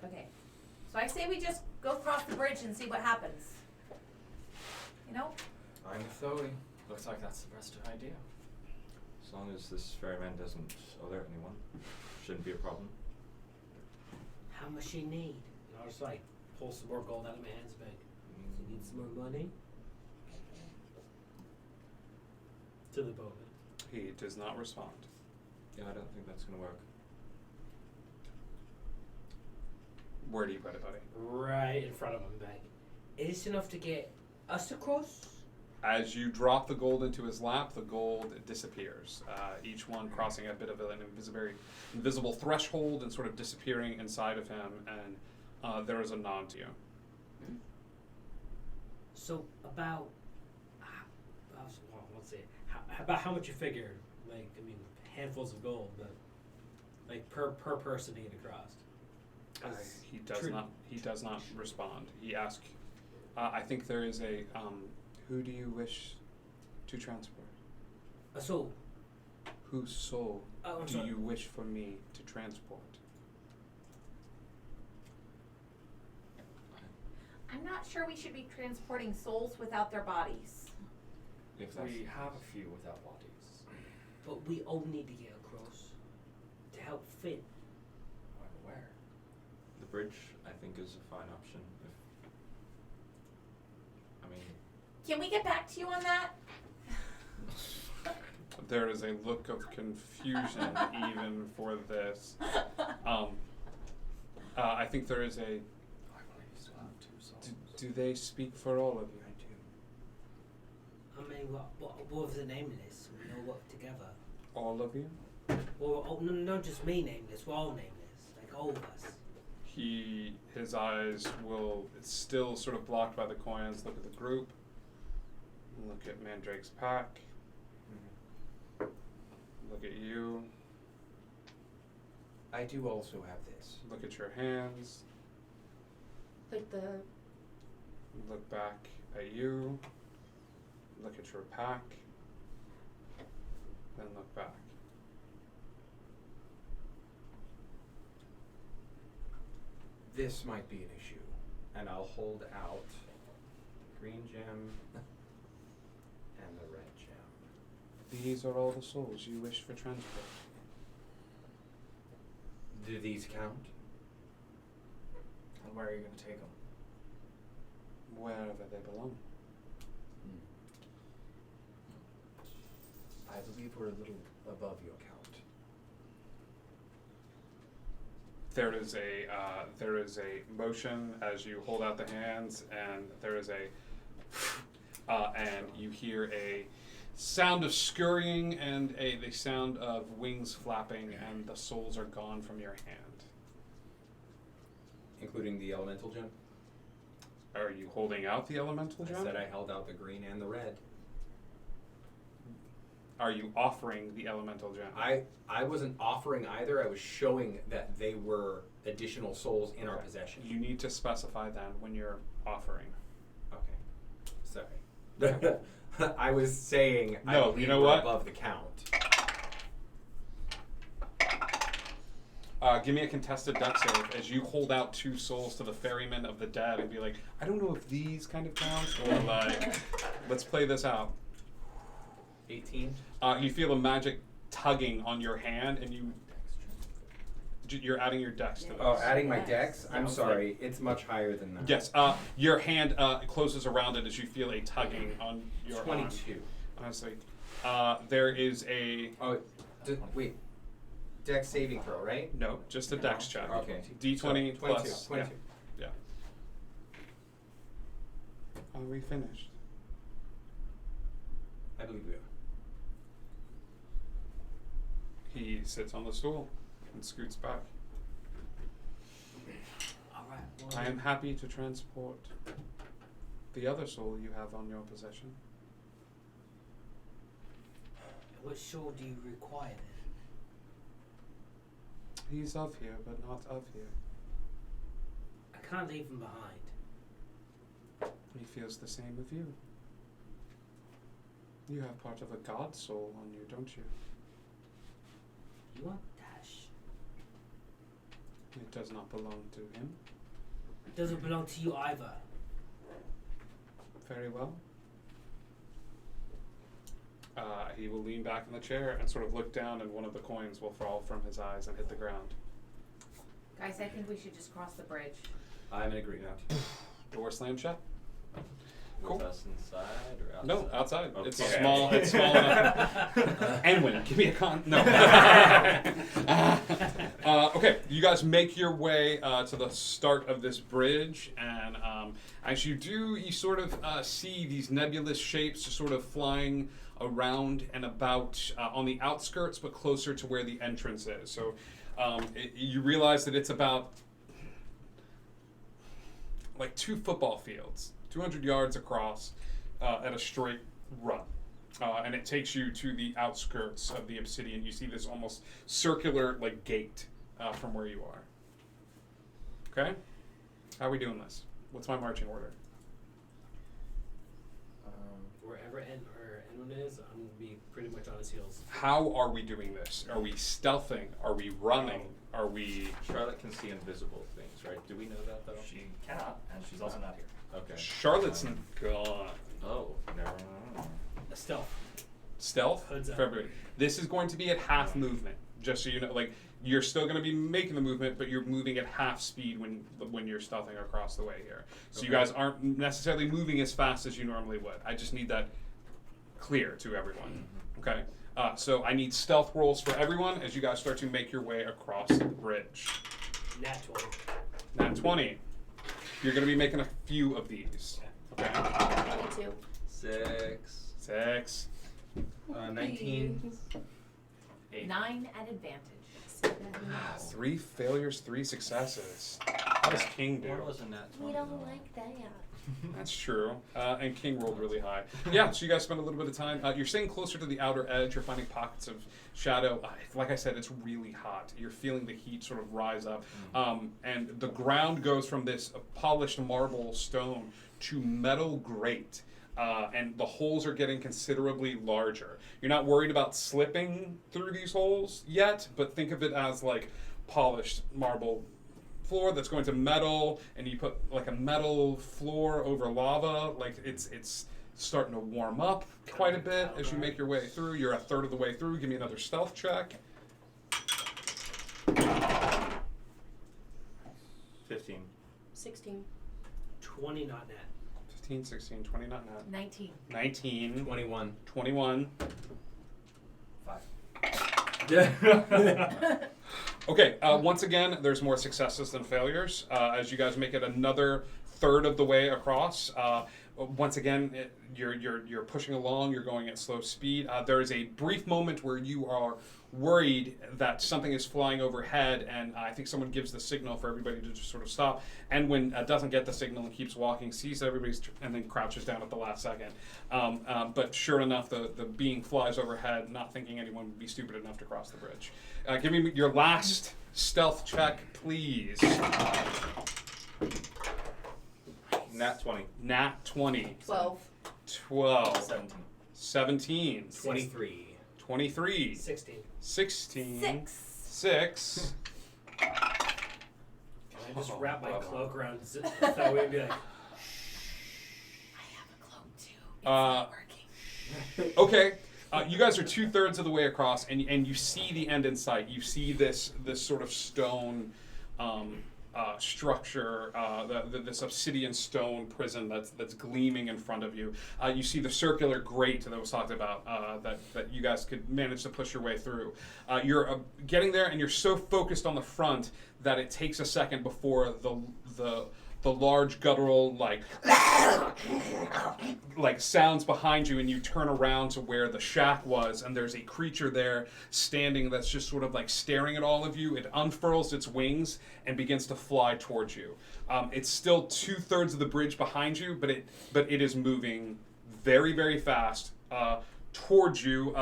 Okay. So I say we just go across the bridge and see what happens. I'm Zoe. Looks like that's the best idea. As long as this ferryman doesn't alert anyone, shouldn't be a problem. How much she need? And I'll just pull some more gold out of my hands bag. You need some more money? To the bowman. he does not respond. Yeah, I don't think that's gonna work. Where do you put it, buddy? Right in front of him, bag. Is this enough to get us across? As you drop the gold into his lap, the gold disappears. Each one crossing a bit of an invisible threshold and sort of disappearing inside of him, and there is a nod to you. So about, let's see, about how much you figured? Handfuls of gold, but per person to get across. He does not respond. He asks, I think there is a, who do you wish to transport? A soul. Whose soul I'm do sorry. you wish for me to transport? I'm not sure we should be transporting souls without their bodies. If We have a few without bodies. But we all need to get across to help Finn. Where? The bridge, I think, is a fine option. Can we get back to you on that? There is a look of confusion even for this. I think there is a. I believe you still have 2 souls. Do they speak for all of you? I mean, what if they're nameless? We all work together. All of you? Well, oh, no, not just me nameless. We're all nameless. Like all of us. His eyes will. It's still sort of blocked by the coins. Look at the group. Look at Mandrake's pack. Look at you. I do also have this. Look at your hands. Like the. Look back at you. Look at your pack. Then look back. This might be an issue. And I'll hold out green gem and the red gem. These are all the souls you wish for transport. Do these count? And where are you going to take them? Wherever they belong. I believe we're a little above your count. There is a motion as you hold out the hands, and there is and you hear a sound of scurrying and the sound of wings flapping, and the souls are gone from your hand. Including the elemental gem? Are you holding out the elemental gem? I said I held out the green and the red. Are you offering the elemental gem? I wasn't offering either. I was showing that they were additional souls in our possession. You need to specify then when you're offering. Okay. Sorry. I was saying I No, believe you know we're what? above the count. Give me a contested dex save as you hold out 2 souls to the ferryman of the dead and be like, I don't know if these kind of count, or like, let's play this out. 18. You feel a magic tugging on your hand, and you're adding your dex to this. Oh, adding my dex? I'm sorry. It's much higher than that. Yes. Your hand closes around it as you feel a tugging on your 22. Honestly, there is a. Oh, wait. Dex saving throw, right? No, just a dex check. Okay. D20 so, 22, plus. 22. Yeah. Are we finished? I believe we are. He sits on the stool and scoots back. Alright. Well, I am happy to transport the other soul you have on your possession. what soul do you require then? He's of here, but not of here. I can't leave him behind. He feels the same of you. You have part of a god soul on you, don't you? You want Dash? It does not belong to him. It doesn't belong to you either. Very well. He will lean back in the chair and sort of look down, and one of the coins will fall from his eyes and hit the ground. Guys, I think we should just cross the bridge. I'm in agreement. Door slam shut. With us inside or outside? No, outside. Okay. It's small. It's small enough. Enwin, give me a con. No. Okay, you guys make your way to the start of this bridge, and as you do, you sort of see these nebulous shapes just sort of flying around and about on the outskirts, but closer to where the entrance is. So you realize that it's about like 2 football fields. 200 yards across at a straight run. And it takes you to the outskirts of the Obsidian. You see this almost circular like gate from where you are. Okay? How are we doing this? What's my marching order? Wherever Enwin is, I'm going to be pretty much on his heels. How are we doing this? Are we stealthing? Are we running? Are we... Charlotte can see invisible things, right? Do we know that, though? She cannot, and she's also not here. Okay. Charlotte's gone. Oh, never mind. Stealth Hoods up. for everybody. This is going to be at half movement, just so you know. Like you're still going to be making the movement, but you're moving at half speed when you're stealthing across the way here. So you guys aren't necessarily moving as fast as you normally would. I just need that clear to everyone. Okay. So I need stealth rolls for everyone as you guys start to make your way across the bridge. Nat 20. Nat 20. You're going to be making a few of these. Okay. 22. 6. 19. 9 at advantage. 3 failures, 3 successes. How does King do? What was a nat 20? We don't like that. That's true. And King rolled really high. Yeah, so you guys spend a little bit of time. You're staying closer to the outer edge. You're finding pockets of shadow. Like I said, it's really hot. You're feeling the heat sort of rise up. And the ground goes from this polished marble stone to metal grate. And the holes are getting considerably larger. You're not worried about slipping through these holes yet, but think of it as like polished marble floor that's going to metal, and you put like a metal floor over lava. Like it's starting to warm up quite a bit as you make your way through. You're a third of the way through. Give me another stealth check. 15. 16. 20 not net. 15, 16, 20, not net. 19. 19. 21. 21. 5. Okay, once again, there's more successes than failures. As you guys make it another third of the way across, once again, you're pushing along. You're going at slow speed. There is a brief moment where you are worried that something is flying overhead, and I think someone gives the signal for everybody to just sort of stop. And when doesn't get the signal and keeps walking, sees everybody's and then crouches down at the last second. But sure enough, the being flies overhead, not thinking anyone would be stupid enough to cross the bridge. Give me your last stealth check, please. Nat 20. Nat 20. 12. 12. 17. 23. 23. 16. 16. 6. 6. Can I just wrap my cloak around Zoe and be like, I have a cloak too. It's not working. Okay. You guys are 2/3 of the way across, and you see the end in sight. You see this sort of stone structure, this obsidian stone prison that's gleaming in front of you. You see the circular grate that was talked about that you guys could manage to push your way through. You're getting there, and you're so focused on the front that it takes a second before the large guttural like sounds behind you, and you turn around to where the shack was, and there's a creature there standing that's just sort of like staring at all of you. It unfurls its wings and begins to fly towards you. It's still 2/3 of the bridge behind you, but it is moving very, very fast towards you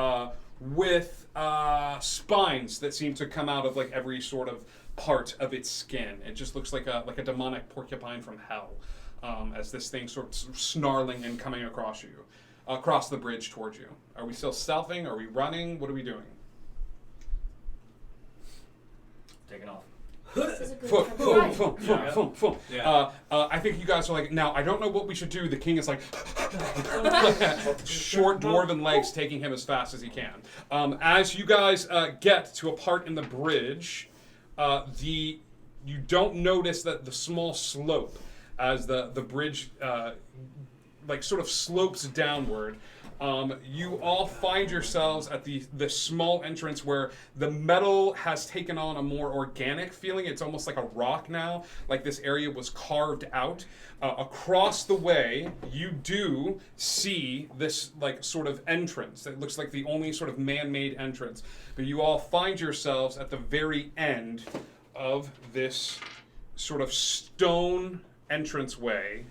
with spines that seem to come out of like every sort of part of its skin. It just looks like a demonic porcupine from hell, as this thing sort of snarling and coming across the bridge towards you. Are we still stealthing? Are we running? What are we doing? Taking off. This is a good time. I think you guys are like, now I don't know what we should do. The king is like short dwarven legs taking him as fast as he can. As you guys get to a part in the bridge, you don't notice that the small slope as the bridge like sort of slopes downward. You all find yourselves at the small entrance where the metal has taken on a more organic feeling. It's almost like a rock now, like this area was carved out. Across the way, you do see this like sort of entrance. It looks like the only sort of man-made entrance. But you all find yourselves at the very end of this sort of stone entranceway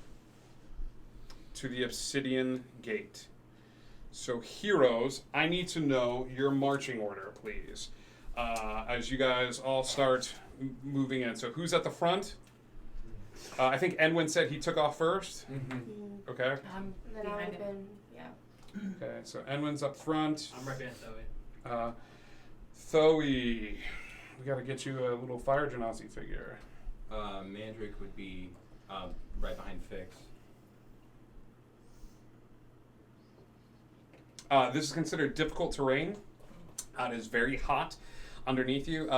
to the obsidian gate. So heroes, I need to know your marching order, please, as you guys all start moving in. So who's at the front? I think Enwin said he took off first. Mm-hmm. Okay. And then I would have been, yeah. Okay, so Enwin's up front. I'm right behind Thoe. Thoe, we gotta get you a little fire genasi figure. Mandrick would be right behind Fix. This is considered difficult terrain. It is very hot underneath you.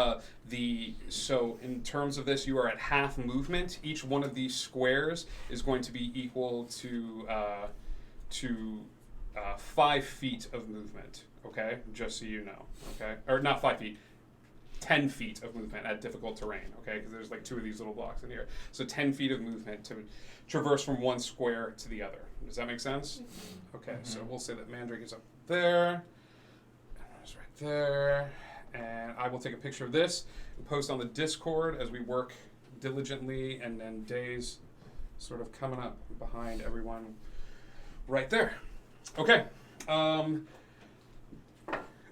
So in terms of this, you are at half movement. Each one of these squares is going to be equal to 5 feet of movement. Okay, just so you know. Okay, or not 5 feet. 10 feet of movement at difficult terrain, okay? Because there's like 2 of these little blocks in here. So 10 feet of movement to traverse from one square to the other. Does that make sense? Okay, so we'll say that Mandrake is up there. It's right there. And I will take a picture of this and post on the Discord as we work diligently, and then Days sort of coming up behind everyone right there. Okay.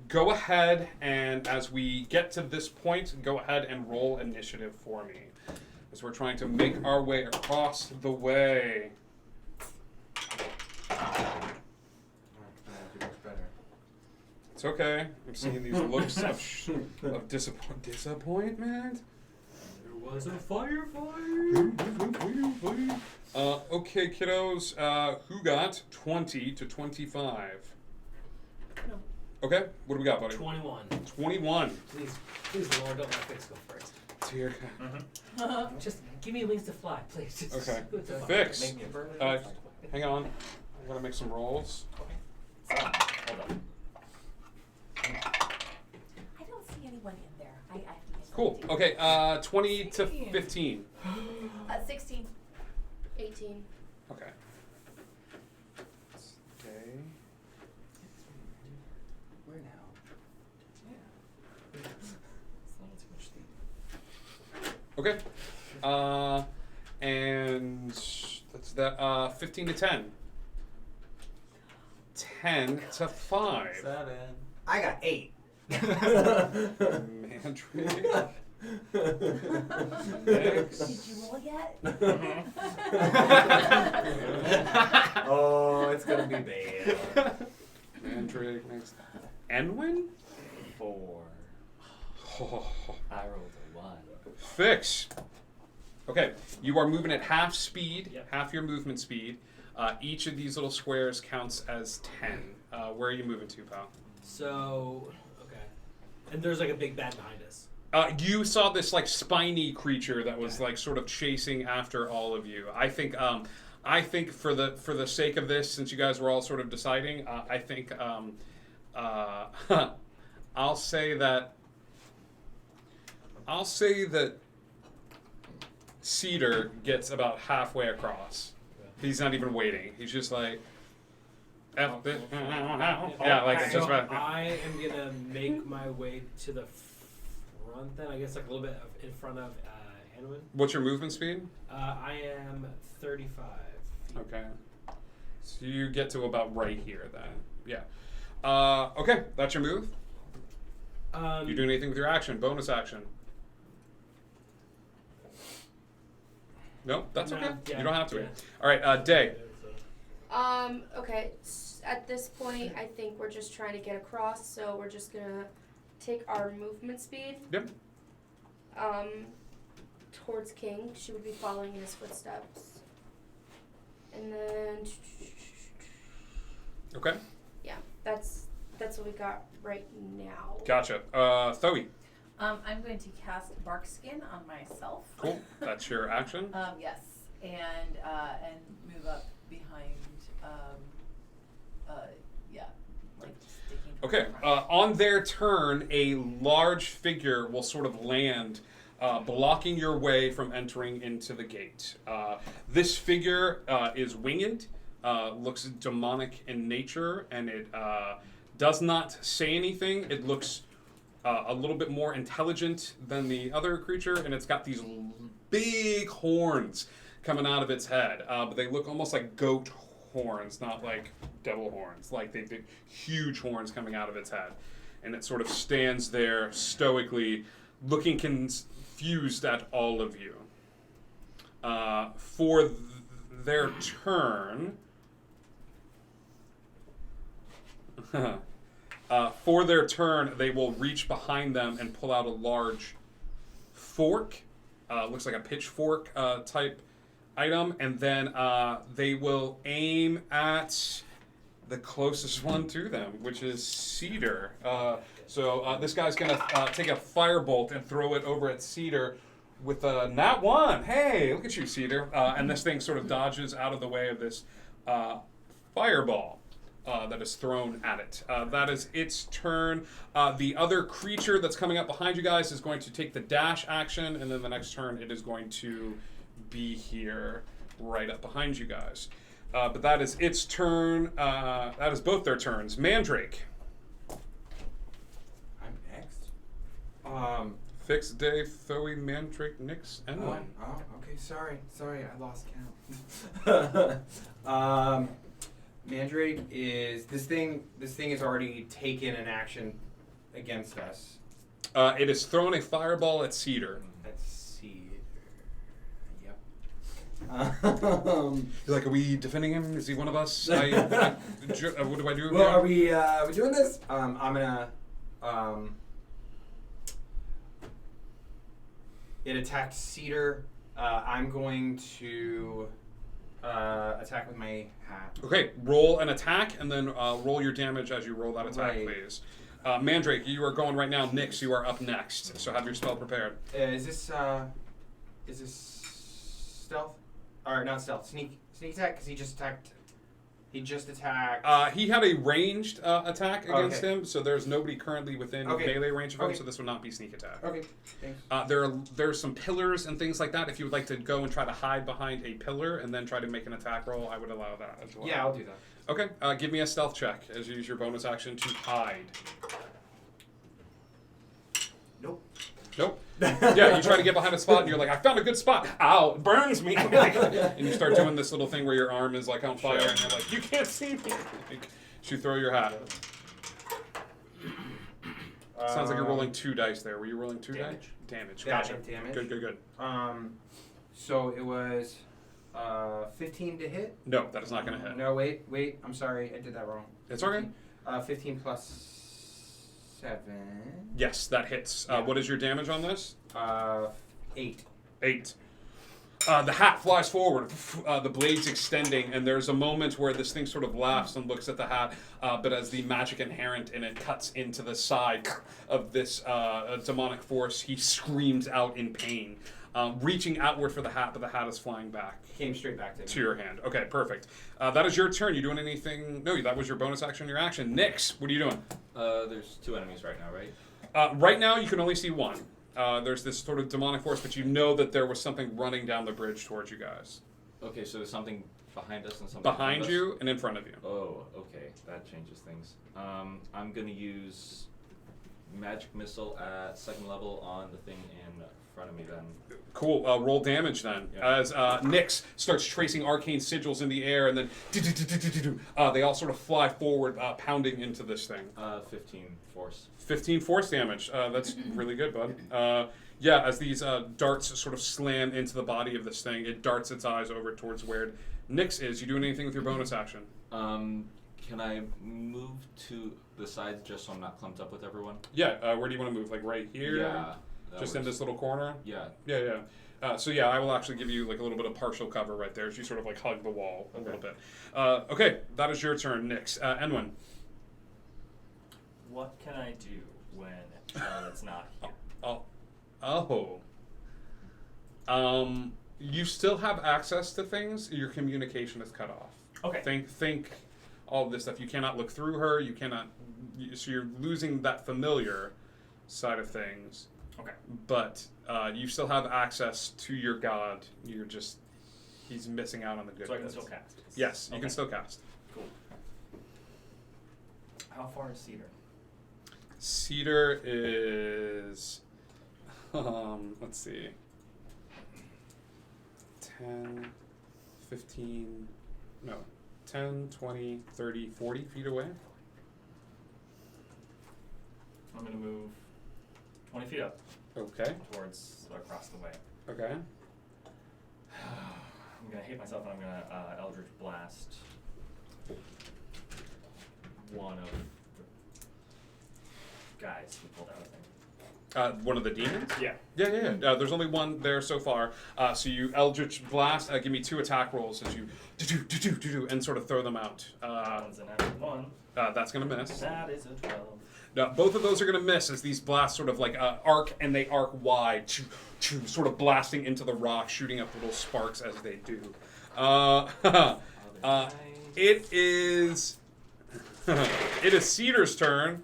Go ahead, and as we get to this point, go ahead and roll initiative for me, as we're trying to make our way across the way. It's okay. I'm seeing these looks of disappointment. There was a firefight. Okay, kiddos. Who got 20 to 25? Okay, what do we got, buddy? 21. 21. Please, Lord, don't let Fix go first. Dear God. Just give me wings to fly, please. Just Okay. go to Fix. Make me a bird. Hang on. I'm gonna make some rolls. Okay. Hold on. I don't see anyone in there. I have to get Cool. Okay, 20 to 15. 16. 18. Okay. Okay. Where now? Okay. And that's that. 15 to 10. 10 to 5. 7. I got 8. Mandrake. Next. Did you roll yet? Oh, it's gonna be bad. Mandrake next. Enwin? 4. I rolled a 1. Fix. Okay, you are moving at half speed, half your movement speed. Each of these little squares counts as 10. Where are you moving to, pal? So, okay. And there's like a big bad behind us. You saw this like spiny creature that was like sort of chasing after all of you. I think for the sake of this, since you guys were all sort of deciding, I think I'll say that Cedar gets about halfway across. He's not even waiting. He's just like, yeah, like it's just about. I am gonna make my way to the front. Then I guess like a little bit in front of Anwin. What's your movement speed? I am 35. Okay, so you get to about right here then. Yeah. Okay, that's your move. You doing anything with your action? Bonus action? No, that's okay. Yeah, you don't have to. yeah. All right, Day. Okay. At this point, I think we're just trying to get across, so we're just gonna take our movement speed. Yep. Towards King. She would be following in his footsteps. And then. Okay. Yeah, that's what we got right now. Gotcha. Thoe. I'm going to cast Bark Skin on myself. Cool. That's your action. Yes, and move up behind. Yeah, like sticking. Okay. On their turn, a large figure will sort of land, blocking your way from entering into the gate. This figure is winged, looks demonic in nature, and it does not say anything. It looks a little bit more intelligent than the other creature, and it's got these big horns coming out of its head. But they look almost like goat horns, not like devil horns. Like they've huge horns coming out of its head. And it sort of stands there stoically, looking confused at all of you. For their turn... for their turn, they will reach behind them and pull out a large fork. Looks like a pitchfork type item. And then they will aim at the closest one to them, which is Cedar. So this guy's gonna take a firebolt and throw it over at Cedar with a nat 1. Hey, look at you, Cedar. And this thing sort of dodges out of the way of this fireball that is thrown at it. That is its turn. The other creature that's coming up behind you guys is going to take the dash action, and then the next turn it is going to be here right up behind you guys. But that is its turn. That is both their turns. Mandrake. I'm next. Fix, Dave, Thoey, Mandrake, Nyx, and one. Oh, okay. Sorry, I lost count. Mandrake is this thing. This thing has already taken an action against us. It has thrown a fireball at Cedar. At Cedar. Yep. You're like, are we defending him? Is he one of us? What do I do? Well, here? are we doing this? I'm gonna it attacked Cedar. I'm going to attack with my hat. Okay, roll an attack and then roll your damage as you roll that attack, Right. please. Mandrake, you are going right now. Nyx, you are up next. So have your spell prepared. Is this stealth? Or not stealth? Sneak attack? Because he just attacked. He had a ranged attack against Okay. him, so there's nobody currently within Okay. melee range of him, Okay. so this will not be sneak attack. Okay, thanks. There's some pillars and things like that. If you would like to go and try to hide behind a pillar and then try to make an attack roll, I would allow that as well. Yeah, I'll do that. Okay, give me a stealth check as you use your bonus action to hide. Nope. Yeah, you try to get behind a spot and you're like, I found a good spot. Ow, it burns me. And you start doing this little thing where your arm is like on fire and you're like, you can't see me. You throw your hat. Sounds like you're rolling 2 dice there. Were you rolling 2 Damage. dice? Damage. Yeah, Gotcha. damage. Good. So it was 15 to hit? No, that is not going to hit. No, wait. I'm sorry. I did that wrong. It's okay. 15 plus 7. Yes, that hits. Yeah. What is your damage on this? 8. 8. The hat flies forward, the blades extending, and there's a moment where this thing sort of laughs and looks at the hat, but as the magic inherent in it cuts into the side of this demonic force, he screams out in pain, reaching outward for the hat, but the hat is flying back. Came straight back to me. To your hand. Okay, perfect. That is your turn. You doing anything? No, that was your bonus action, your action. Nyx, what are you doing? There's 2 enemies right now, right? Right now, you can only see one. There's this sort of demonic force, but you know that there was something running down the bridge towards you guys. Okay, so there's something behind us and something behind you and in front of you. Oh, okay, that changes things. I'm gonna use magic missile at 2nd level on the thing in front of me then. Cool. Roll damage then. Yeah. As Nyx starts tracing arcane sigils in the air, and then they all sort of fly forward, pounding into this thing. 15 force. 15 force damage. That's really good, bud. Yeah, as these darts sort of slam into the body of this thing, it darts its eyes over towards where Nyx is. You doing anything with your bonus action? Can I move to the side just so I'm not clumped up with everyone? Yeah. Where do you want to move? Like right here? Yeah. Just in this little corner? Yeah. Yeah. So yeah, I will actually give you like a little bit of partial cover right there as you sort of like hug the wall a little bit. Okay, that is your turn, Nyx. Enwin. What can I do when Charlotte's not here? You still have access to things. Your communication is cut off. Okay. Think all of this stuff. You cannot look through her. You cannot. So you're losing that familiar side of things. Okay. But you still have access to your god. He's missing out on the good So I can bits. still cast? Yes, you can still cast. Cool. How far is Cedar? Cedar is, let's see, 10, 15, no, 10, 20, 30, 40 feet away. I'm going to move 20 feet up. Okay. Towards across the way. Okay. I'm going to hate myself and I'm going to Eldritch Blast one of the guys who pulled out a thing. One of the demons? Yeah. Yeah. There's only one there so far. So you Eldritch Blast. Give me 2 attack rolls as you do and sort of throw them out. One's a natural 1. That's going to miss. That is a 12. Now, both of those are going to miss as these blasts sort of like arc, and they arc wide, sort of blasting into the rock, shooting up little sparks as they do. It is Cedar's turn,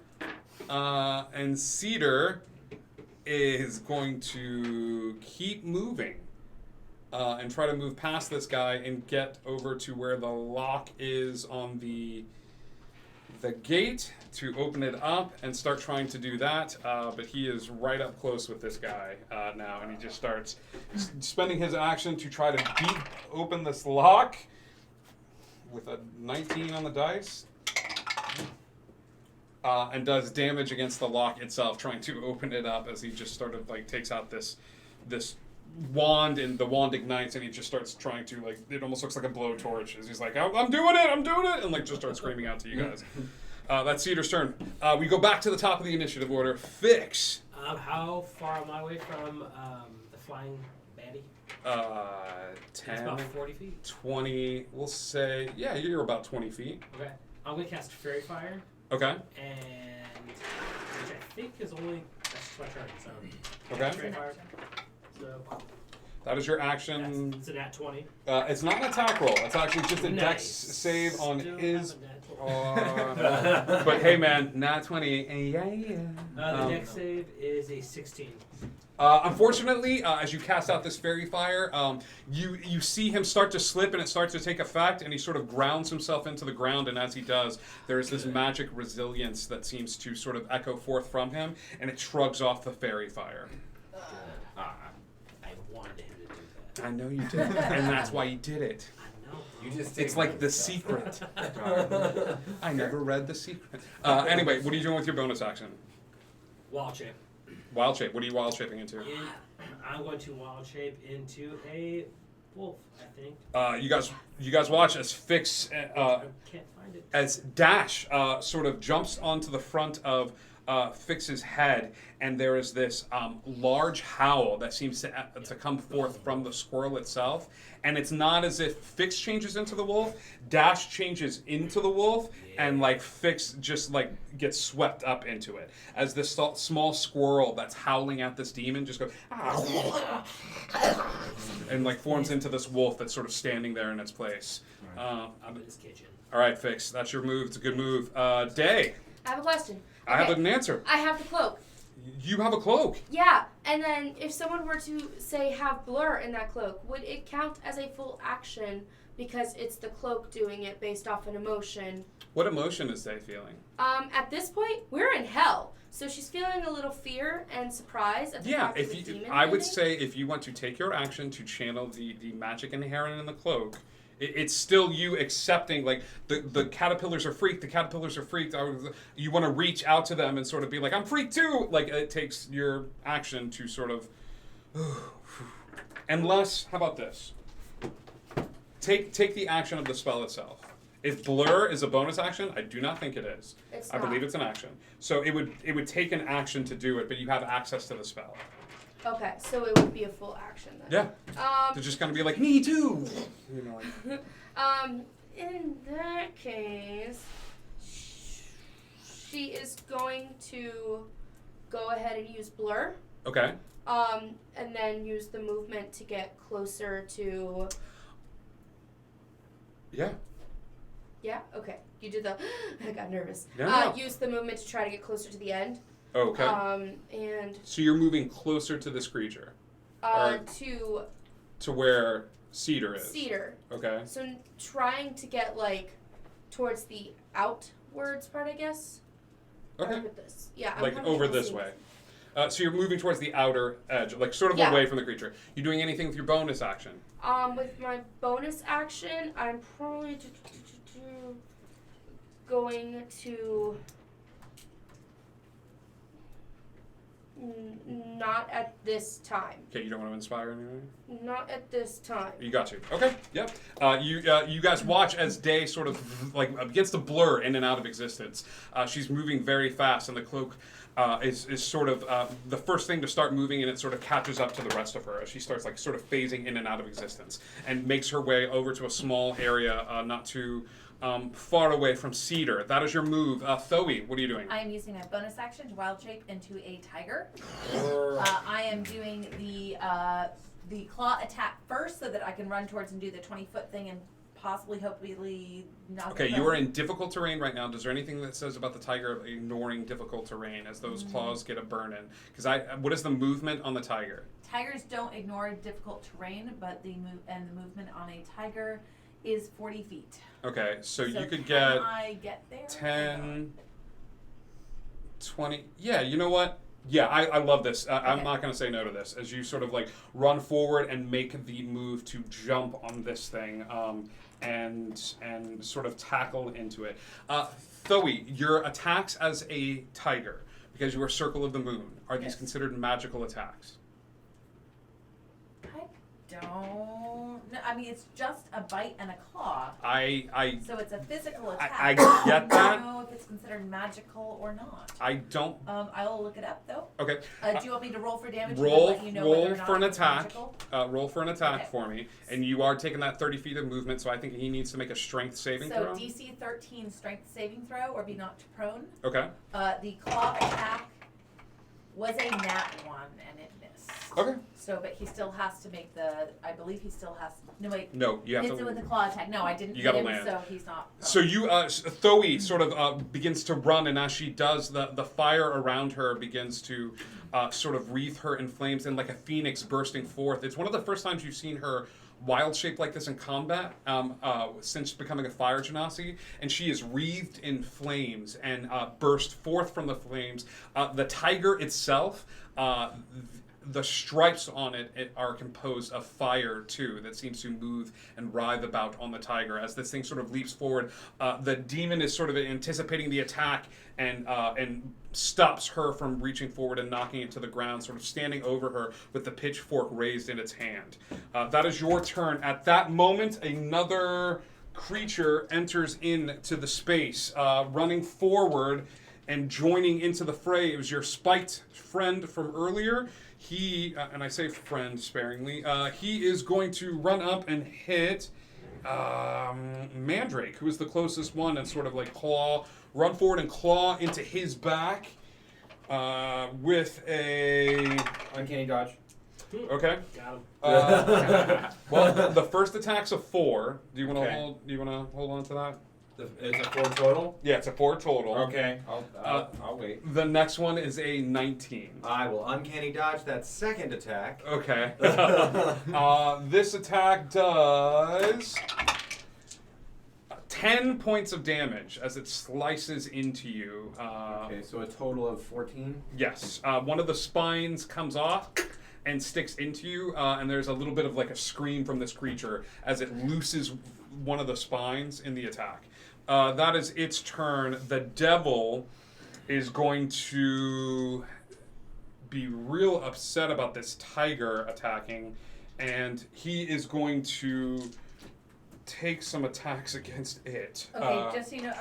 and Cedar is going to keep moving and try to move past this guy and get over to where the lock is on the gate to open it up and start trying to do that. But he is right up close with this guy now, and he just starts spending his action to try to beat open this lock with a 19 on the dice. And does damage against the lock itself, trying to open it up as he just sort of like takes out this wand, and the wand ignites, and he just starts trying to like, it almost looks like a blowtorch as he's like, I'm doing it, and like just starts screaming out to you guys. That's Cedar's turn. We go back to the top of the initiative order. Fix. How far am I away from the flying baddie? 10. It's about 40 feet. 20. We'll say, yeah, you're about 20 feet. Okay. I'm gonna cast Fairy Fire. Okay. And which I think is only that's my turn. So Okay. Fairy Fire. So That is your action. it's a nat 20. It's not an attack roll. It's actually just a Nice. dex save on Still his. have a nat 20. But hey, man, nat 20. The dex save is a 16. Unfortunately, as you cast out this fairy fire, you see him start to slip, and it starts to take effect, and he sort of grounds himself into the ground, and as he does, there is this magic resilience that seems to sort of echo forth from him, and it shrugs off the fairy fire. I wanted him to do that. I know you did, and that's why you did it. I know. You just It's like The Secret. I never read The Secret. Anyway, what are you doing with your bonus action? Wild shape. Wild shape. What are you wild shaping into? I'm going to wild shape into a wolf, I think. You guys watch as Fix I can't find it. as Dash sort of jumps onto the front of Fix's head, and there is this large howl that seems to come forth from the squirrel itself. And it's not as if Fix changes into the wolf, Dash changes into the wolf, and like Fix just like gets swept up into it. As this small squirrel that's howling at this demon just goes, and like forms into this wolf that's sort of standing there in its place. I'm in his kitchen. All right, Fix, that's your move. It's a good move. Day. I have a question. I have an answer. I have the cloak. You have a cloak. Yeah, and then if someone were to, say, have blur in that cloak, would it count as a full action because it's the cloak doing it based off an emotion? What emotion is Day feeling? At this point, we're in hell. So she's feeling a little fear and surprise at the fact of the demon I would leaving. say if you want to take your action to channel the magic inherent in the cloak, it's still you accepting, like, the caterpillars are freaked, you want to reach out to them and sort of be like, I'm freaked too! Like, it takes your action to sort of, unless, how about this? Take the action of the spell itself. If blur is a bonus action, I do not think it is. It's I believe not. it's an action. So it would take an action to do it, but you have access to the spell. Okay, so it would be a full action then. Yeah. To just kind of be like, me too! You know, like, In that case, she is going to go ahead and use blur. okay. And then use the movement to get closer to. Yeah. Yeah. Okay. You did the. I got nervous. No. Use the movement to try to get closer to the end. Okay. And. So you're moving closer to this creature. To where Cedar is. Cedar. Okay. So trying to get like towards the outwards part, I guess. Okay. Or with this. Yeah. I'm Like having over trouble this seeing way. So you're moving towards the outer edge, like sort of Yeah. away from the creature. You doing anything with your bonus action? With my bonus action, I'm probably going to Not at this time. Okay, you don't want to inspire anyone? Not at this time. You got you. Okay, yep. You guys watch as Day sort of like begins to blur in and out of existence. She's moving very fast, and the cloak is sort of the first thing to start moving, and it sort of catches up to the rest of her as she starts like sort of phasing in and out of existence, and makes her way over to a small area not too far away from Cedar. That is your move. Thoe, what are you doing? I am using my bonus action to wild shape into a tiger. I am doing the claw attack first so that I can run towards and do the 20-foot thing and possibly, hopefully, not. Okay, you are in difficult terrain right now. Is there anything that says about the tiger ignoring difficult terrain as those claws get a burn in? Because what is the movement on the tiger? Tigers don't ignore difficult terrain, but the movement on a tiger is 40 feet. Okay, so you could can I get there? 10, 20. Yeah, you know what? Yeah, I love this. I'm not going to say no to this. As you sort of like run forward and make the move to jump on this thing and sort of tackle into it. Thoe, your attacks as a tiger, because you are Circle of the Moon, are these considered magical attacks? Don't. No, I mean, it's just a bite and a claw. So it's a physical attack. I get that. I don't know if it's considered magical or not. I don't. I'll look it up though. Okay. Do you want me to roll for damage? Roll, and let you know whether or roll not for an it's attack. magical? Roll for an attack for me, and you are taking that 30 feet of movement. So I think he needs to make a strength saving throw. So DC 13 strength saving throw or be knocked prone. Okay. The claw attack was a nat 1 and it missed. Okay. So, but he still has to make the. I believe he still has. No wait. No, you have hits to. it with the claw attack. No, I didn't. You hit gotta him, land. So he's not. So you, Thoe sort of begins to run, and as she does, the fire around her begins to sort of wreath her in flames, and like a phoenix bursting forth. It's one of the first times you've seen her wild shape like this in combat since becoming a fire genasi, and she is wreathed in flames and burst forth from the flames. The tiger itself, the stripes on it are composed of fire too, that seems to move and writhe about on the tiger as this thing sort of leaps forward. The demon is sort of anticipating the attack and stops her from reaching forward and knocking it to the ground, sort of standing over her with the pitchfork raised in its hand. That is your turn. At that moment, another creature enters into the space, running forward and joining into the fray. It was your spiked friend from earlier. He, and I say friend sparingly, he is going to run up and hit Mandrake, who is the closest one, and sort of like run forward and claw into his back with a uncanny dodge. Okay. Got him. Well, the first attack's a 4. Do you want to hold? Do you want to hold on to that? It's a 4 total? Yeah, it's a 4 total. Okay, I'll wait. The next one is a 19. I will uncanny dodge that second attack. Okay. This attack does 10 points of damage as it slices into you. Okay, so a total of 14? Yes. One of the spines comes off and sticks into you, and there's a little bit of like a scream from this creature as it looses one of the spines in the attack. That is its turn. The devil is going to be real upset about this tiger attacking, and he is going to take some attacks against it. Okay, just so you know,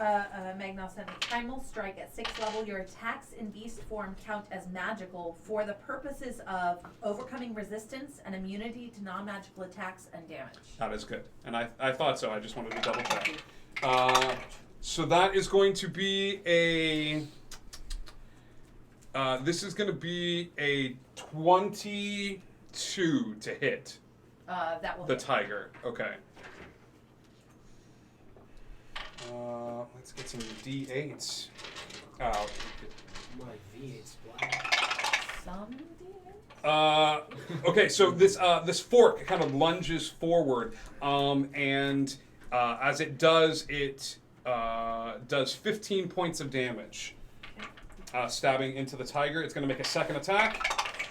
Magnos sent me Primal Strike at 6th level. Your attacks in beast form count as magical for the purposes of overcoming resistance and immunity to non-magical attacks and damage. That is good. And I thought so. I just wanted to double check. So that is going to be a... this is going to be a 22 to hit. That will the hit. tiger. Okay. Let's get some D8s out. My V8's black. Some Okay, so this fork kind of lunges forward, and as it does 15 points of damage, stabbing into the tiger. It's going to make a second attack.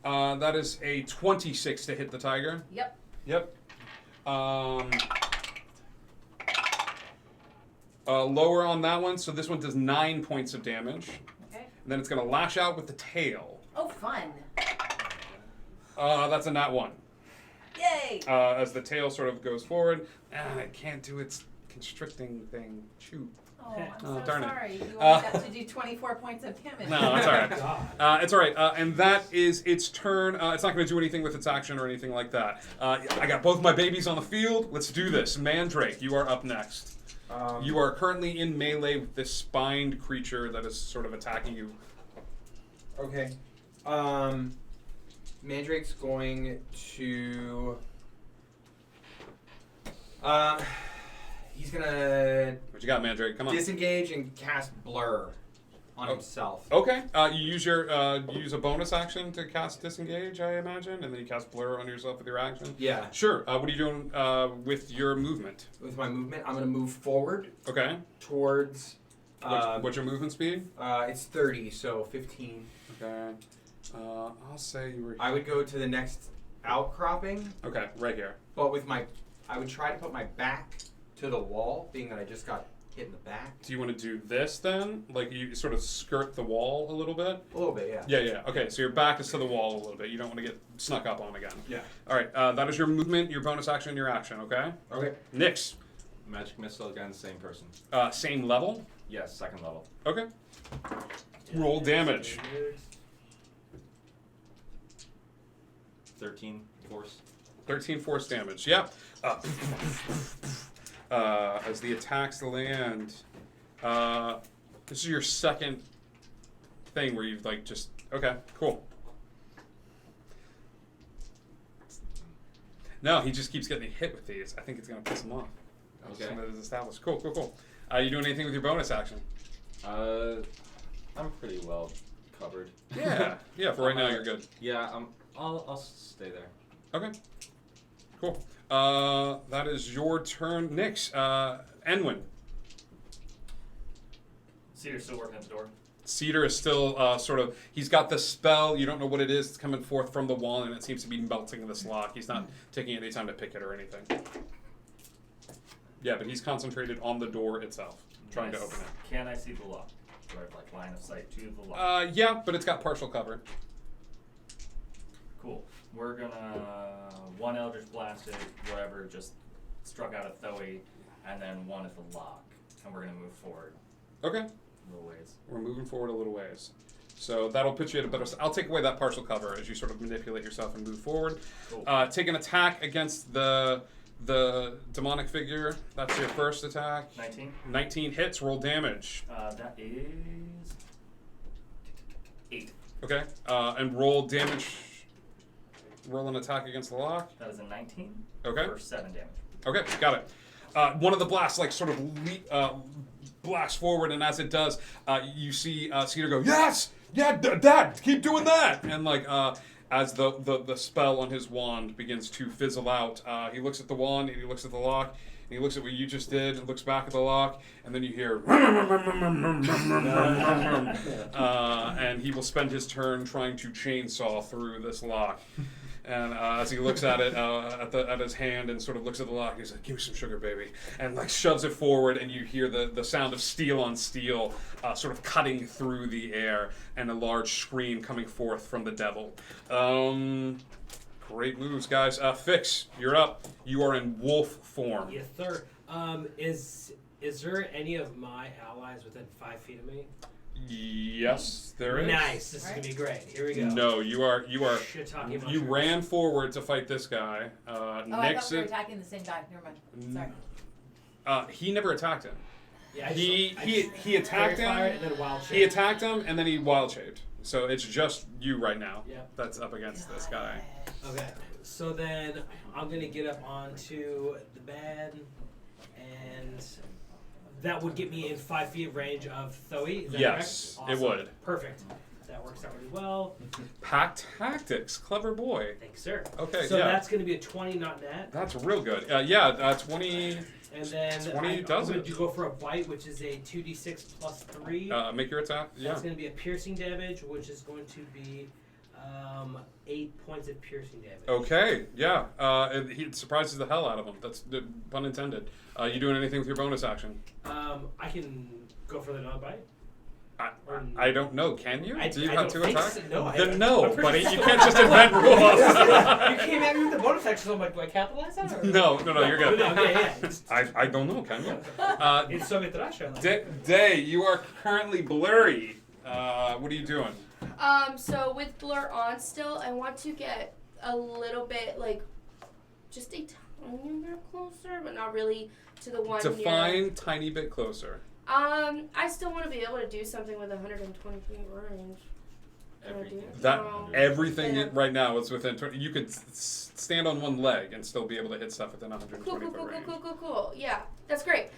That is a 26 to hit the tiger. Yep. Yep. Lower on that one, so this one does 9 points of damage. Okay. And then it's going to lash out with the tail. Oh, fun. That's a nat 1. Yay! As the tail sort of goes forward, it can't do its constricting thing. Shoot. Oh, I'm so darn it. sorry. You only got to do 24 points of damage. No, it's all right. It's all right. And that is its turn. It's not going to do anything with its action or anything like that. I got both my babies on the field. Let's do this. Mandrake, you are up next. You are currently in melee with this spined creature that is sort of attacking you. Okay. Mandrake's going to... he's gonna... What you got, Mandrake? Come on. Disengage and cast Blur on himself. Okay. You use a bonus action to cast Disengage, I imagine, and then you cast Blur on yourself with your action? Yeah. Sure. What are you doing with your movement? With my movement, I'm gonna move forward. Okay. Towards... what's your movement speed? It's 30, so 15. Okay. I'll say you were... I would go to the next outcropping. Okay, right here. But with my... I would try to put my back to the wall, being that I just got hit in the back. Do you want to do this then? Like you sort of skirt the wall a little bit? A little bit, yeah. Yeah. Okay, so your back is to the wall a little bit. You don't want to get snuck up on again. Yeah. All right, that is your movement, your bonus action, and your action, okay? Okay. Nyx. Magic missile again, same person. Same level? Yes, second level. Okay. Roll damage. 13 force. 13 force damage. Yeah. As the attacks land, this is your second thing where you've like just okay, cool. No, he just keeps getting hit with these. I think it's gonna piss him off. Okay. That is established. Cool. You doing anything with your bonus action? I'm pretty well covered. Yeah. For right now, you're good. Yeah. I'll stay there. Okay. Cool. That is your turn. Nyx. Enwin. Cedar's still working at the door. Cedar is still sort of, he's got the spell, you don't know what it is, it's coming forth from the wall, and it seems to be melting this lock. He's not taking any time to pick it or anything. Yeah, but he's concentrated on the door itself, trying to open it. Can I see the lock? Do I have like line of sight to the lock? Yeah, but it's got partial cover. Cool. We're gonna one Eldritch Blasted, whatever, just struck out at Thoe, and then one at the lock, and we're gonna move forward. Okay. A little ways. We're moving forward a little ways. So that'll put you at a better... I'll take away that partial cover as you sort of manipulate yourself and move forward. Cool. Take an attack against the demonic figure. That's your first attack. 19. 19 hits. Roll damage. That is 8. Okay. And roll damage. Roll an attack against the lock. That is a 19. Okay. For 7 damage. Okay, got it. One of the blasts like sort of blasts forward, and as it does, you see Cedar go, "Yes, yeah, Dad, keep doing that!" And like as the spell on his wand begins to fizzle out, he looks at the wand and he looks at the lock. And he looks at what you just did and looks back at the lock, and then you hear, and he will spend his turn trying to chainsaw through this lock. And as he looks at it, at his hand, and sort of looks at the lock, he's like, "Give me some sugar, baby," and like shoves it forward, and you hear the sound of steel on steel, sort of cutting through the air, and a large scream coming forth from the devil. Great moves, guys. Fix, you're up. You are in wolf form. Yes, sir. Is there any of my allies within 5 feet of me? Yes, there is. Nice. This is gonna be great. Here we go. No, you are. Shit-talking You mushrooms. ran forward to fight this guy. I thought we were attacking the same guy. Never mind. Sorry. He never attacked him. Yeah, He attacked him. And then wild He attacked him, and then he wild shaped. So it's just you right now. Yeah. That's up against this guy. Okay. So then I'm gonna get up onto the bed, and that would get me in 5 feet of range of Thoe. Is that Yes, correct? it Awesome. would. Perfect. That works out really well. Pack tactics, clever boy. Thanks, sir. Okay, So yeah. that's going to be a 20, not net. That's real good. 20. And then 20 I'm does going it. to go for a bite, which is a 2d6 plus 3. Make your attack. Yeah. That's going to be a piercing damage, which is going to be 8 points of piercing damage. Okay, yeah. It surprises the hell out of him. That's pun intended. You doing anything with your bonus action? I can go for another bite. I don't know. Can you? Do you I have don't 2 think attacks? so. No, Then I'm pretty buddy. sure. You can't just invent rules. You came at me with the bonus action, so I'm like, do I capitalize that? Or? No, you're good. Okay, yeah. I don't know. Can you? It's Soviet Russia. Day, you are currently blurry. What are you doing? So with blur on still, I want to get a little bit just a tiny bit closer, but not really to the one Define tiny bit closer. I still want to be able to do something with 120 feet range. Everything right now is within. You could stand on one leg and still be able to hit stuff within 120 foot range. Cool. Yeah, that's great.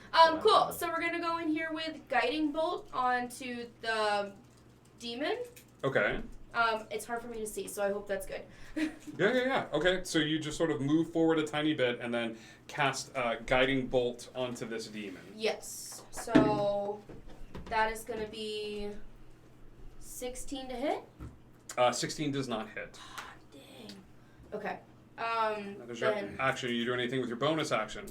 Cool. So we're gonna go in here with guiding bolt onto the demon. Okay. It's hard for me to see, so I hope that's good. Yeah. Okay, so you just sort of move forward a tiny bit and then cast guiding bolt onto this demon. Yes. So that is gonna be 16 to hit. 16 does not hit. Dang. Okay. That is your action. You do anything with your bonus action?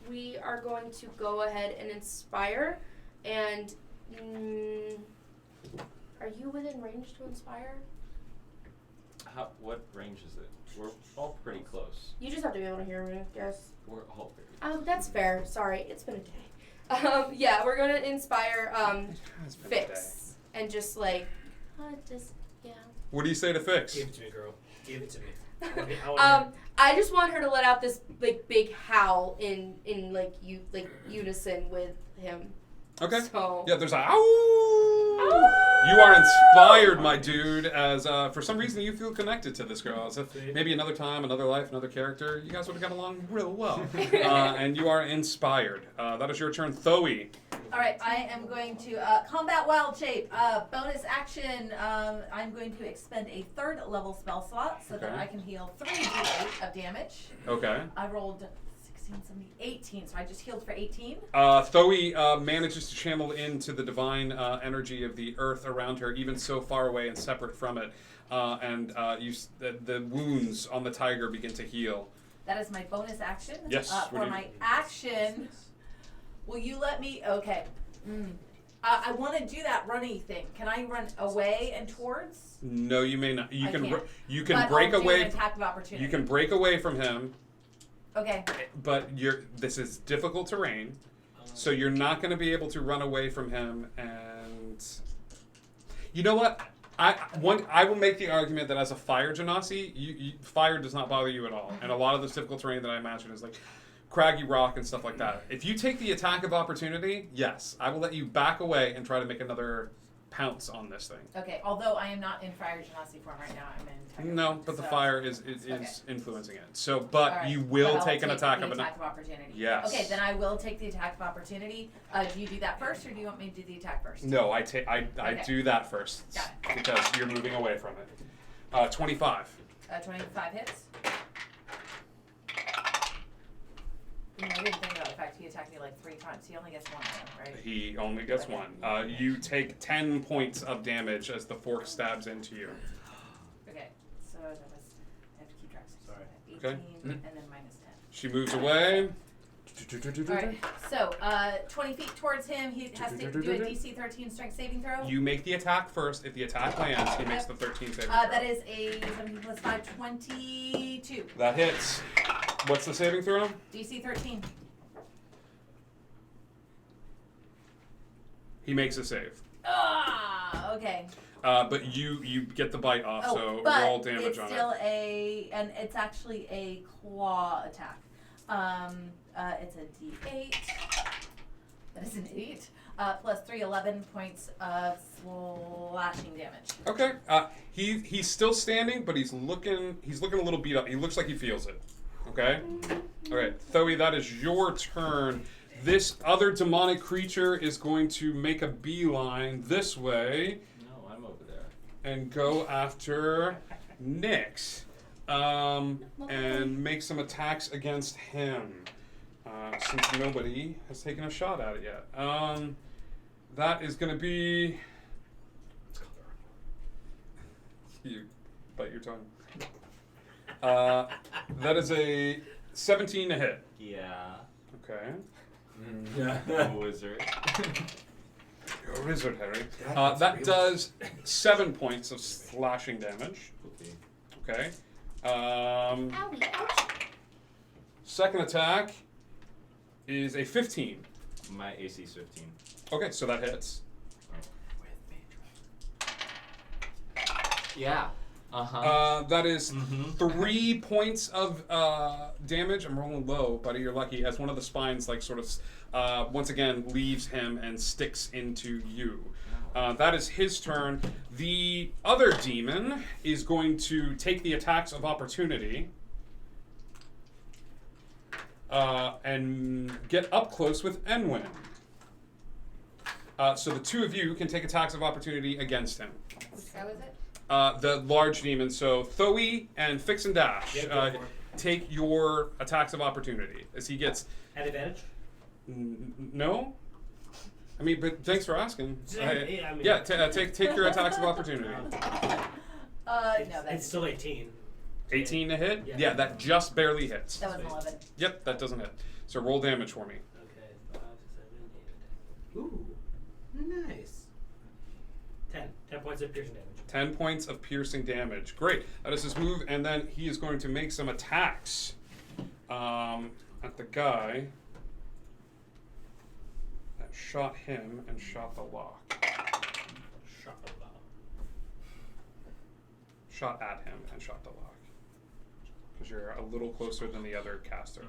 We are going to go ahead and inspire, and are you within range to inspire? What range is it? We're all pretty close. You just have to be able to hear me, yes. We're all very That's fair. Sorry, it's been a day. Yeah, we're gonna inspire Fix and just yeah. What do you say to Fix? Give it to me, girl. Give it to me. I just want her to let out this big howl in unison with him. Okay. So yeah, there's a ow. You are inspired, my dude, as for some reason you feel connected to this girl. As if maybe another time, another life, another character, you guys would have got along real well. And you are inspired. That is your turn, Thoe. All right, I am going to combat wild shape. Bonus action. I'm going to expend a 3rd level spell slot so that I can heal 3d8 of damage. Okay. I rolled 16, 17, 18, so I just healed for 18. Thoe manages to channel into the divine energy of the earth around her, even so far away and separate from it. The wounds on the tiger begin to heal. That is my bonus action. Yes. For my action, will you let me? Okay. I want to do that runny thing. Can I run away and towards? No, you may not. You can but break I'll do away. an attack of opportunity. You can break away from him. Okay. But this is difficult terrain, so you're not going to be able to run away from him. And you know what? I will make the argument that as a fire genasi, fire does not bother you at all. And a lot of this difficult terrain that I imagine is like craggy rock and stuff like that. If you take the attack of opportunity, yes, I will let you back away and try to make another pounce on this thing. Okay. Although I am not in fire genasi form right now, I'm in. Tiger No, form, but the so- fire is influencing it. So, but All right, you will but I'll take an attack the of attack of opportunity. Yes. Okay, then I will take the attack of opportunity. Do you do that first, or do you want me to do the attack first? No, I Okay. do that first because you're moving away from it. 25. 25 hits. I didn't think about the fact he attacked me like 3 times. He only gets 1 though, right? He only gets 1. You take 10 points of damage as the fork stabs into you. Okay, so that was. I have to keep track. So 18 Okay. and then minus 10. She moves away. Alright, so 20 feet towards him. He has to do a DC 13 strength saving throw. You make the attack first. If the attack lands, he makes the 13 saving throw. That is a 17 plus 5, 22. That hits. What's the saving throw? DC 13. He makes a save. Okay. But you get the bite off, so roll damage it's on still it. and it's actually a claw attack. It's a D8. That is an 8. Plus 3, 11 points of slashing damage. Okay. He's still standing, but he's looking a little beat up. He looks like he feels it. Okay? Alright, Thoe, that is your turn. This other demonic creature is going to make a beeline this way. No, I'm over there. And go after Nyx. And make some attacks against him. Since nobody has taken a shot at it yet. That is going to be... You bite your tongue. That is a 17 to hit. Yeah. Okay. Yeah. I'm a wizard. You're Wizard Harry. That's That real. does 7 points of slashing damage. Okay. Owie, ouch. Second attack is a 15. My AC is 15. Okay, so that hits. Yeah. Uh-huh. That is 3 points of damage. I'm rolling low, buddy. You're lucky. As one of the spines, like, sort of, once again, leaves him and sticks into you. That is his turn. The other demon is going to take the attacks of opportunity and get up close with Enwin. So the two of you can take attacks of opportunity against him. Which guy was it? The large demon. So Thoe and Fix and Dash, Yeah, go for it. take your attacks of opportunity as he gets. At advantage? No. I mean, but thanks for asking. Yeah, I mean- yeah, take your attacks of opportunity. No, that It's still 18. 18 to hit. Yeah. Yeah, that just barely hits. was an 11. Yep, that doesn't hit. So roll damage for me. Okay, 5, 7, 8. Ooh, nice. 10. 10 points of piercing damage. 10 points of piercing damage. Great. That is his move, and then he is going to make some attacks at the guy that shot him and shot the lock. Shot at him and shot the lock. Because you're a little closer than the other caster.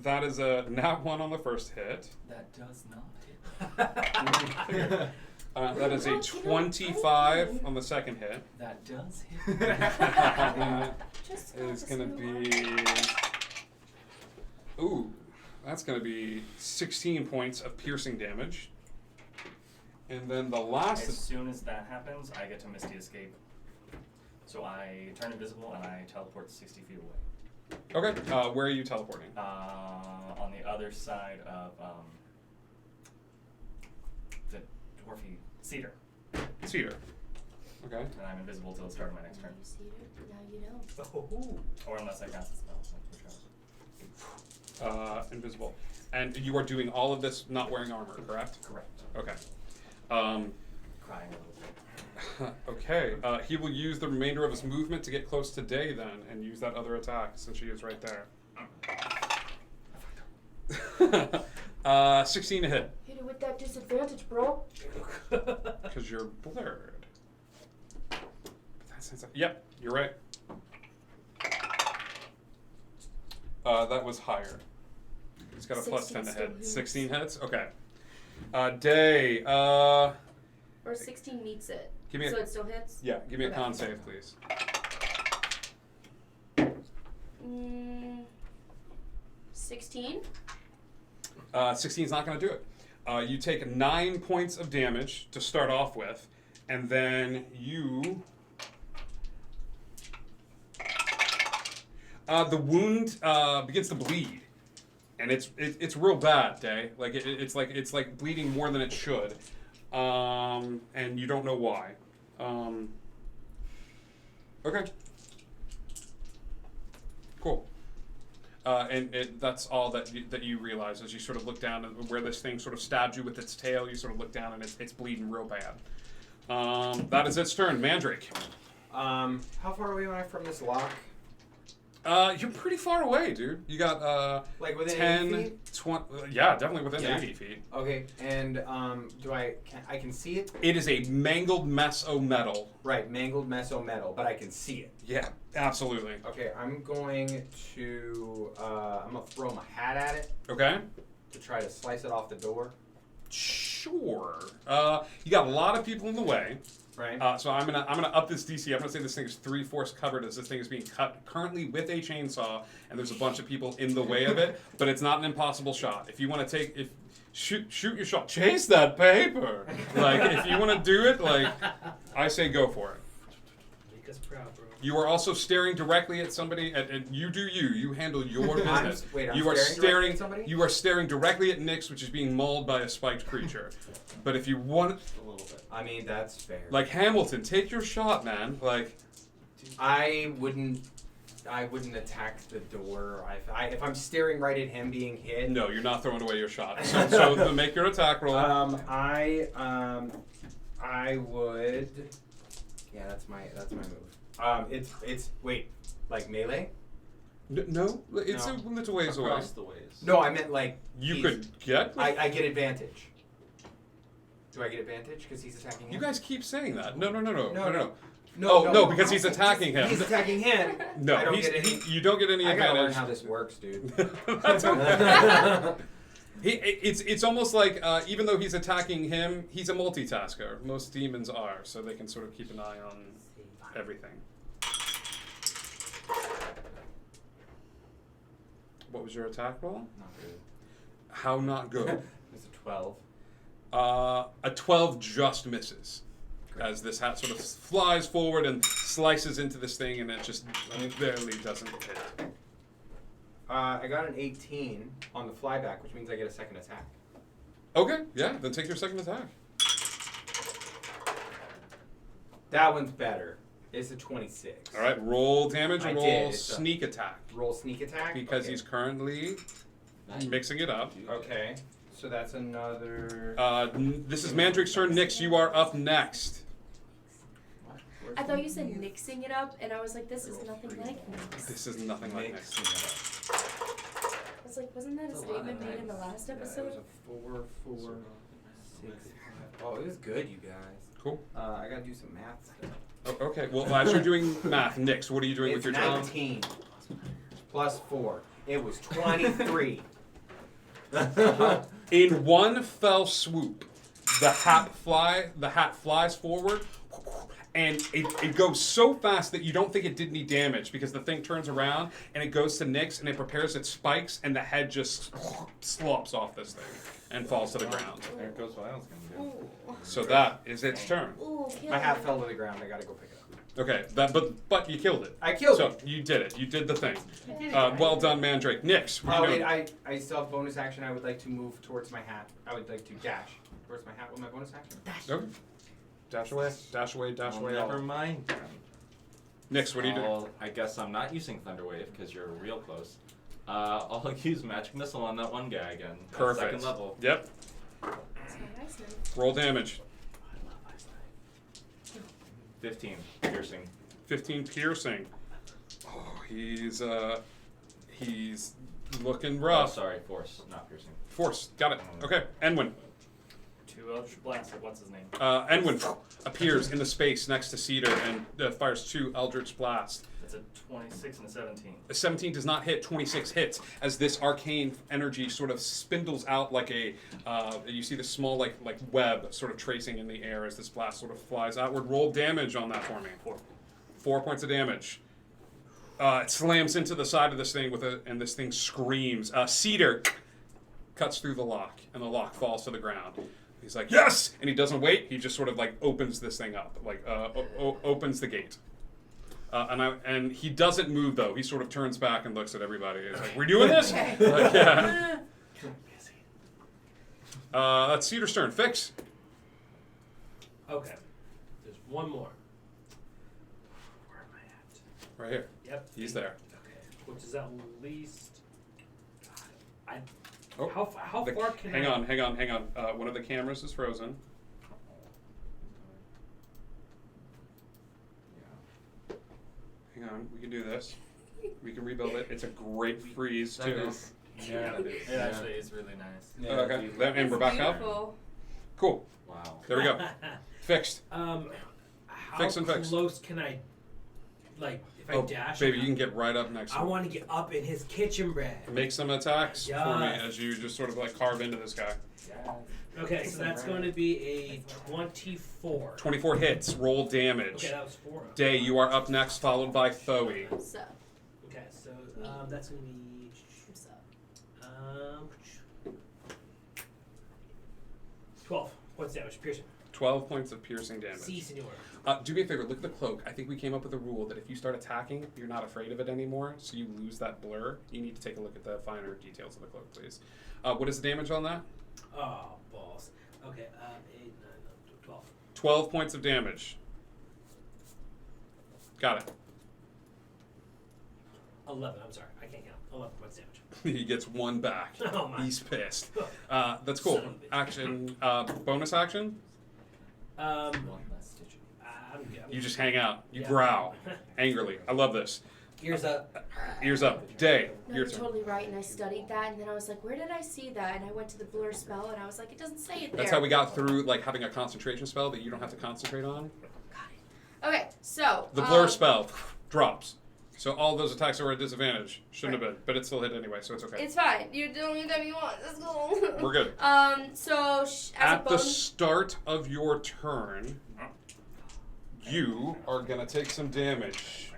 That is a nat 1 on the first hit. That does not hit. That is a 25 on the second hit. That does hit. Is gonna be. Ooh, that's gonna be 16 points of piercing damage. And then the last. As soon as that happens, I get to Misty Escape. So I turn invisible and I teleport 60 feet away. Okay, where are you teleporting? On the other side of the dwarfy cedar. Cedar. Okay. And I'm invisible till the start of my next turn. You see it? Now you know. Or unless I cast a spell. Whichever. Invisible. And you are doing all of this not wearing armor, correct? Correct. Okay. Crying a little bit. Okay. He will use the remainder of his movement to get close to Day then, and use that other attack since she is right there. 16 to hit. Hit it with that disadvantage, bro. Because you're blurred. But yep, you're right. That was higher. He's got a plus 10 to hit. still 16 hits? Okay. Day, Or 16 meets it. Give me so a- it still hits? yeah, give me a Okay. con save, please. 16? 16 is not going to do it. You take 9 points of damage to start off with, and then you. The wound begins to bleed, and it's real bad, Day. Like it's like bleeding more than it should, and you don't know why. Okay. Cool. And that's all that you realize as you sort of look down and where this thing sort of stabbed you with its tail. You sort of look down and it's bleeding real bad. That is its turn. Mandrake. How far away am I from this lock? You're pretty far away, dude. You got Like within 10, 80 feet? 20. Yeah, definitely within Yeah. 80 feet. Okay, and I can see it? It is a mangled mess of metal. Right, mangled meso metal, but I can see it. Yeah, absolutely. Okay, I'm going to I'm gonna throw my hat at it Okay. to try to slice it off the door. Sure. You got a lot of people in the way. Right. So I'm gonna up this DC. I'm gonna say this thing is 3/4 covered as this thing is being cut currently with a chainsaw, and there's a bunch of people in the way of it. But it's not an impossible shot. If you want to shoot your shot, chase that paper. Like if you want to do it, like I say go for it. Make us proud, bro. You are also staring directly at somebody, and you do you. You handle your business. I'm you are staring directly at somebody? You are staring directly at Nyx, which is being mauled by a spiked creature. But if you want, A little bit. I mean, that's fair. like Hamilton, take your shot, man. Like I wouldn't I wouldn't attack the door. If I'm staring right at him being hit. No, you're not throwing away your shot. So make your attack roll. I would. Yeah, that's my move. It's wait, like melee? No, it's a little ways away. Across the ways. No, I meant like you could get. I get advantage. Do I get advantage because he's attacking him? You guys keep saying that. No, because he's attacking him. He's attacking him. No, I don't get any. you don't get any I advantage. gotta learn how this works, dude. That's okay. It's almost like even though he's attacking him, he's a multitasker. Most demons are, so they can sort of keep an eye on everything. What was your attack roll? Not good. How not good? It's a 12. A 12 just misses. As this hat sort of flies forward and slices into this thing, and it just barely doesn't hit. I got an 18 on the flyback, which means I get a second attack. Okay, yeah, then take your second attack. That one's better. It's a 26. All right, roll damage and roll It's sneak attack. Roll sneak attack? Because Okay. he's currently mixing it up. Okay, so that's another... This is Mandrick's turn. Nix, you are up next. I thought you said mixing it up, and I was like, this is nothing like mix. This is nothing like Nix. I was like, wasn't that a statement made in the last episode? It was a 4, 4, 6, 5. Oh, it was good, you guys. Cool. I gotta do some math stuff. Oh, okay, well, as you're doing math, Nix, what are you doing with your turn? 19 plus 4. It was 23. In one fell swoop, the hat flies forward, and it goes so fast that you don't think it did any damage because the thing turns around and it goes to Nix and it prepares its spikes and the head just slops off this thing and falls to the ground. There goes what I was going to do. So that is its turn. Ooh, My hat fell to the ground. I gotta go pick it up. Okay, but you killed it. I killed so it. You did it. You did the thing. I did it, Well done, Mandrake. Nix, what are you doing? I still have bonus action. I would like to move towards my hat. I would like to dash towards my hat with my bonus action. Okay. Dash away, dash away, dash away. Never mind. Nix, what are you doing? I guess I'm not using Thunder Wave because you're real close. I'll use Magic Missile on that one guy again. At Perfect. Second level. Yep. Roll damage. 15 piercing. 15 piercing. Oh, he's looking rough. Oh, sorry, force, not piercing. Force, got it. Okay, Enwin. 2 Eldritch Blast. What's his name? Enwin appears in the space next to Cedar and fires 2 Eldritch Blast. That's a 26 and a 17. A 17 does not hit, 26 hits as this arcane energy sort of spindles out like a, you see this small like web sort of tracing in the air as this blast sort of flies outward. Roll damage on that for me. 4 points of damage. It slams into the side of this thing and this thing screams. Cedar cuts through the lock and the lock falls to the ground. He's like, yes! And he doesn't wait, he just sort of like opens this thing up, like opens the gate. And he doesn't move though. He sort of turns back and looks at everybody. He's like, "We're doing this." Like, yeah. That's Cedar's turn. Fix. Okay. There's one more. Where am I at? Right here. Yep. He's there. Okay. Which is at least. God, Oh, how far can hang I? on. One of the cameras is frozen. Hang on, we can do this. We can rebuild it. It's a great freeze That too. is. Yeah, that is. It actually is really nice. Yeah, Okay, and we're back up. Beautiful. Cool. Wow. There we go. Fixed. How Fix and fix. close can I, like, if I dash? Baby, you can get right up next to I him. want to get up in his kitchen bread. Make some attacks for me Yes. as you just sort of like carve into this guy. Okay, so that's going to be a 24. 24 hits. Roll damage. Okay, that was 4. Day, you are up next, followed by Thoe. So, Okay, so that's going to be. 12 points damage, piercing. 12 points of piercing damage. Si, senor. Do me a favor, look at the cloak. I think we came up with a rule that if you start attacking, you're not afraid of it anymore, so you lose that blur. You need to take a look at the finer details of the cloak, please. What is the damage on that? Oh, balls. Okay, 8, 9, 12. 12 points of damage. Got it. 11. I'm sorry, I can't count. 11 points damage. He gets 1 back. Oh my. He's pissed. That's cool. Son of a bitch. Action. Bonus action. I'm You just hang out. You Yeah. growl angrily. I love this. Ears up. Ears up. Day. No, Your you're turn. totally right, and I studied that, and then I was like, where did I see that? And I went to the blur spell, and I was like, it doesn't say it there. That's how we got through like having a concentration spell that you don't have to concentrate on. Okay, so The blur spell drops. So all those attacks are at disadvantage. Shouldn't have been, but it still hit anyway, so it's okay. It's fine. You do whatever you want. Let's go. We're good. So as At a the bonus, start of your turn, you are gonna take some damage.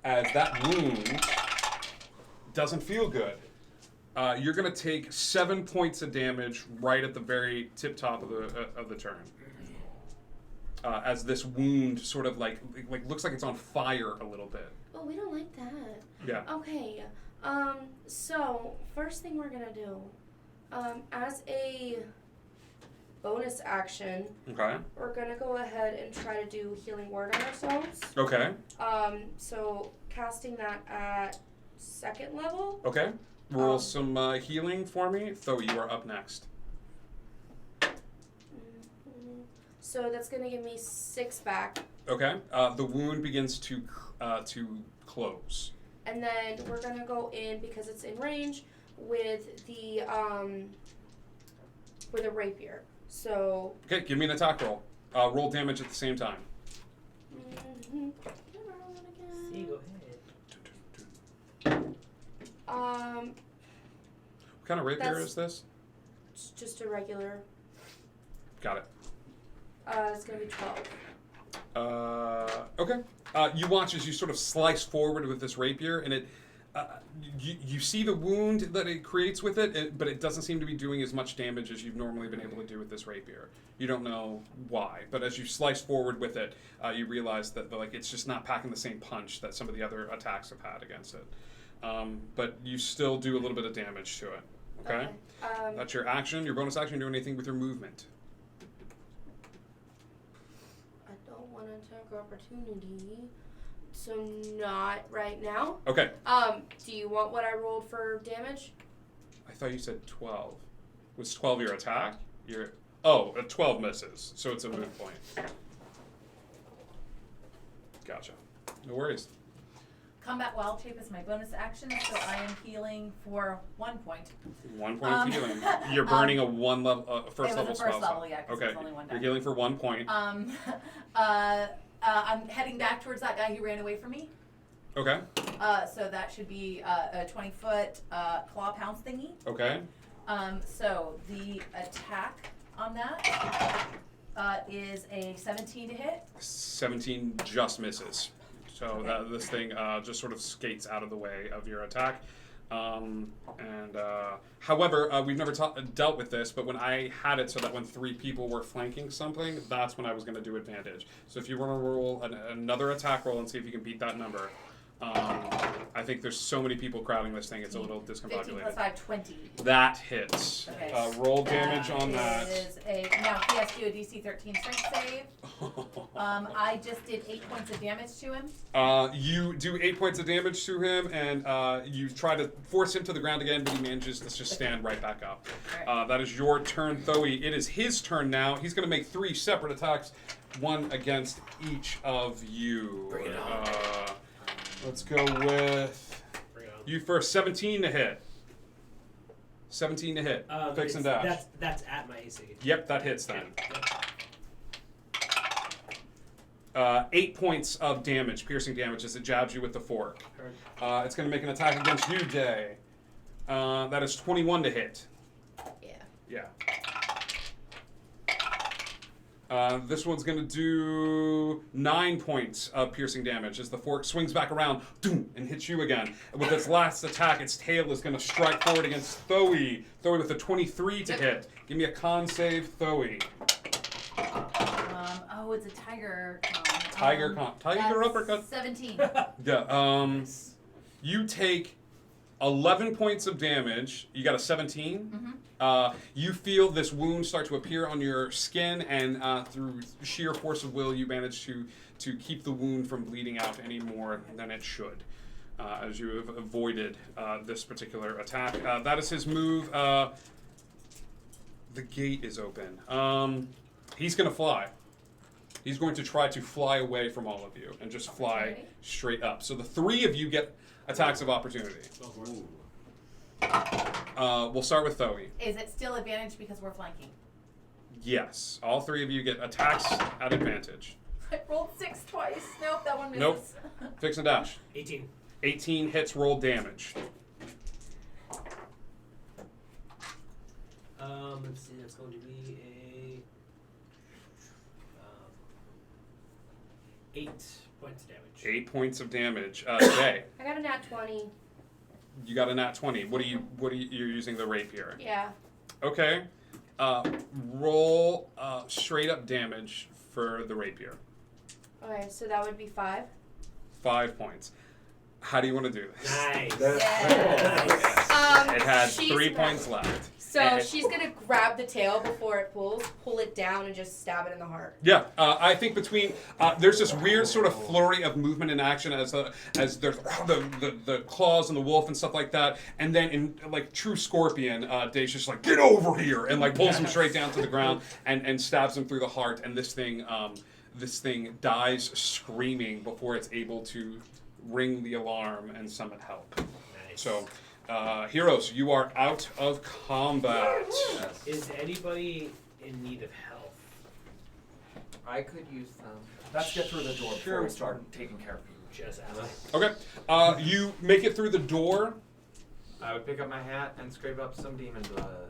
As that wound doesn't feel good. You're gonna take 7 points of damage right at the very tip top of the turn. As this wound sort of like looks like it's on fire a little bit. oh, we don't like that. Yeah. Okay. So first thing we're gonna do, as a bonus action, Okay. we're gonna go ahead and try to do healing word on ourselves. Okay. So casting that at 2nd level. Okay. Roll some healing for me. Though you are up next. So that's gonna give me 6 back, Okay. The wound begins to close. and then we're gonna go in because it's in range with the with a rapier. So. Okay. Give me an attack roll. Roll damage at the same time. See, go Um, What kind of rapier That's- is this? it's just a regular. Got it. It's gonna be 12. Okay. You watch as you sort of slice forward with this rapier, and it. You see the wound that it creates with it, but it doesn't seem to be doing as much damage as you've normally been able to do with this rapier. You don't know why, but as you slice forward with it, you realize that like it's just not packing the same punch that some of the other attacks have had against it. But you still do a little bit of damage to it. Okay. That's your action. Your bonus action. You do anything with your movement. I don't want to take opportunity, so not right now. Okay. Do you want what I rolled for damage? I thought you said 12. Was 12 your attack? A 12 misses, so it's a moot point. Gotcha. No worries. Combat Wild Shape is my bonus action, so I am healing for 1 point. 1 point of healing. You're burning a one level, first level spell. First level, yeah, 'cause Okay. it's only one die. You're healing for 1 point. I'm heading back towards that guy who ran away from me. Okay. So that should be a 20-foot claw pounce thingy. Okay. So the attack on that is a 17 to hit. 17 just misses. So this thing just sort of skates out of the way of your attack. However, we've never dealt with this, but when I had it so that when 3 people were flanking something, that's when I was going to do advantage. So if you want to roll another attack roll and see if you can beat that number, I think there's so many people crowding this thing, it's a little 15 discombobulated. plus 5, 20. That hits. Okay. Roll damage on that. Is now he has to do a DC 13 strength save. I just did 8 points of damage to him. You do 8 points of damage to him, and you try to force him to the ground again, but he manages to just stand right back up. That is your turn, Thoey. It is his turn now. He's going to make 3 separate attacks, one against each of you. Bring it on. Let's go with you first. 17 to hit. 17 to hit. Fix and dash. That's at my AC. Yep, that hits then. 8 points of damage, piercing damage, as it jabs you with the fork. It's going to make an attack against you, Day. That is 21 to hit. Yeah. This one's going to do 9 points of piercing damage as the fork swings back around and hits you again. And with its last attack, its tail is going to strike forward against Thoey. Thoey with a 23 to hit. Give me a con save, Thoey. Oh, it's a tiger. Tiger That's uppercut. 17. Yeah. You take 11 points of damage. You got a 17. You feel this wound start to appear on your skin, and through sheer force of will, you manage to keep the wound from bleeding out any more than it should. as you have avoided this particular attack. That is his move. The gate is open. He's going to fly. He's going to try to fly away from all of you and just fly straight up. So the three of you get attacks of opportunity. We'll start with Thoe. Is it still advantage because we're flanking? Yes. All three of you get attacks at advantage. I rolled 6 twice. Nope, that one misses. Nope. Fix and dash. 18. 18 hits, roll damage. Let's see, that's going to be a 8 points of damage. 8 points of damage. Jay, I got a nat 20. you got a nat 20. You're using the rapier. Yeah. Okay. Roll straight up damage for the rapier. Okay, so that would be 5. 5 points. How do you want to do this? Nice. It had she's 3 points left. So she's gonna grab the tail before it pull it down, and just stab it in the heart. Yeah, I think between there's this weird sort of flurry of movement and action as there's the claws and the wolf and stuff like that, and then in like true Scorpion, Dave's just like, get over here, and like pulls him straight down to the ground and stabs him through the heart, and this thing dies screaming before it's able to ring the alarm and summon help. Nice. So. Heroes, you are out of combat. Is anybody in need of help? I could use some. Let's get through the door before we start taking care of you. Just ask. Okay. You make it through the door. I would pick up my hat and scrape up some demon blood.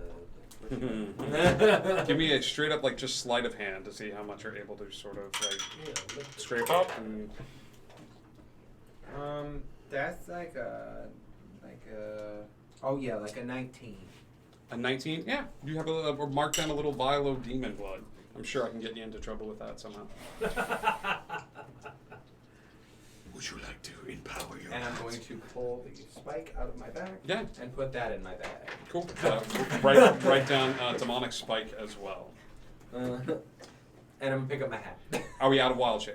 Give me a straight up, like, just sleight of hand to see how much you're able to sort of, like, scrape up. And That's like a like a 19. a 19? Yeah. You have a mark down a little vial of demon blood. I'm sure I can get you into trouble with that somehow. Would you like to empower your And I'm going to pull the spike out of my bag. Yeah. And put that in my bag. Cool. Write down demonic spike as well. And I'm gonna pick up my hat. Are we out of wild shape?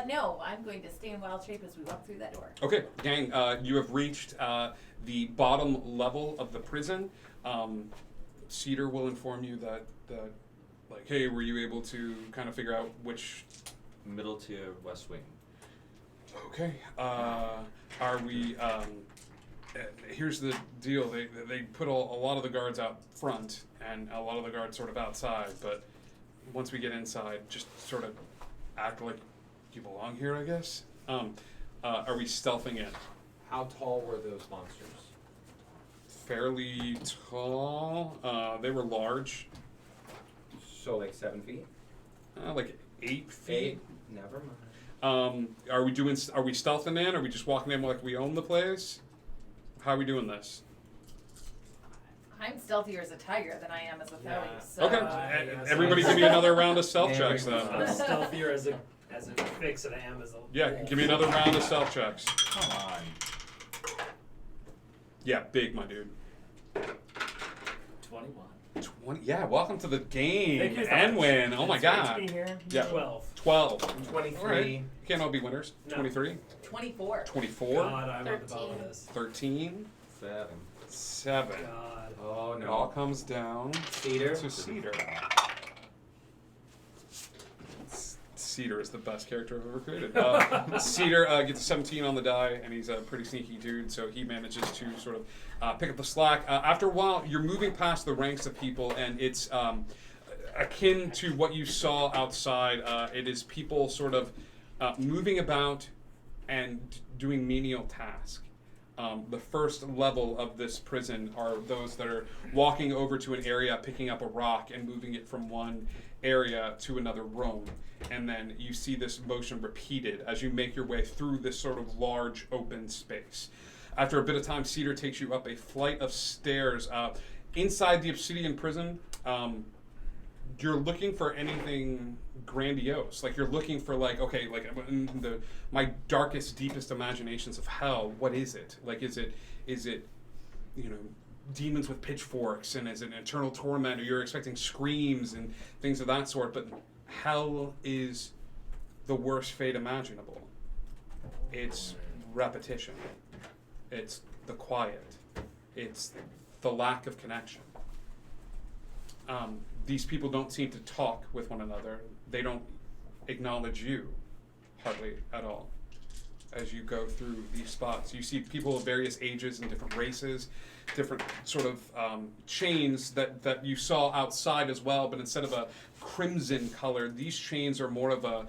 No, I'm going to stay in wild shape as we walk through that door. Okay, gang, you have reached the bottom level of the prison. Cedar will inform you that, like, hey, were you able to kind of figure out which... Middle tier, west wing. Okay, are we... here's the deal. They put a lot of the guards out front and a lot of the guards sort of outside, but once we get inside, just sort of act like you belong here, I guess. Are we stealthing in? How tall were those monsters? Fairly tall. They were large. So like 7 feet? Like 8 feet. 8? Never mind. Are we stealthing in? Are we just walking in like we own the place? How are we doing this? I'm stealthier as a tiger than I am as a Thoe. Yeah. So. Okay. Everybody give me another round of stealth Yeah, checks then. I'm stealthier as a fix than I am as a Yeah, wolf. give me another round of stealth checks. Come on. Yeah, big, my dude. 21. 20. Yeah, welcome to the game. Thank you so And much. win. Oh my It's great to god. be here. Yeah. 12. 12. 23. All right. You can't all be winners. No. 23. 24. 24. God, I'm at the bottom of this. 13. 7. 7. God. Oh It no. all comes down Cedar. to Cedar. Cedar is the best character I've ever created. Cedar gets a 17 on the die, and he's a pretty sneaky dude, so he manages to sort of pick up the slack. After a while, you're moving past the ranks of people, and it's akin to what you saw outside. It is people sort of moving about and doing menial tasks. The first level of this prison are those that are walking over to an area, picking up a rock, and moving it from one area to another room. And then you see this motion repeated as you make your way through this sort of large open space. After a bit of time, Cedar takes you up a flight of stairs. Inside the Obsidian prison, you're looking for anything grandiose. Like, you're looking for, like, okay, like, in my darkest, deepest imaginations of hell, what is it? Like, is it, you know, demons with pitchforks, and is it an eternal torment, or you're expecting screams and things of that sort, but hell is the worst fate imaginable. It's repetition. It's the quiet. It's the lack of connection. These people don't seem to talk with one another. They don't acknowledge you hardly at all. As you go through these spots, you see people of various ages and different races, different sort of chains that you saw outside as well, but instead of a crimson color, these chains are more of a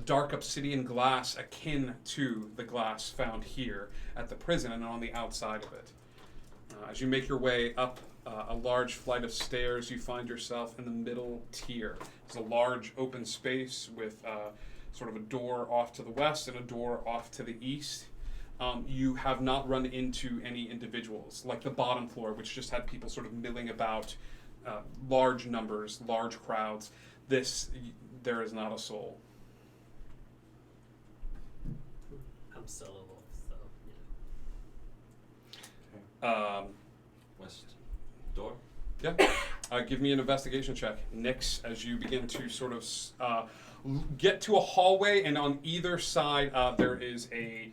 dark obsidian glass akin to the glass found here at the prison and on the outside of it. As you make your way up a large flight of stairs, you find yourself in the middle tier. It's a large open space with sort of a door off to the west and a door off to the east. You have not run into any individuals, like the bottom floor, which just had people sort of milling about, large numbers, large crowds. There is not a soul. I'm still a wolf, so West door? Yeah. Give me an investigation check. Nix, as you begin to sort of get to a hallway, and on either side there is a...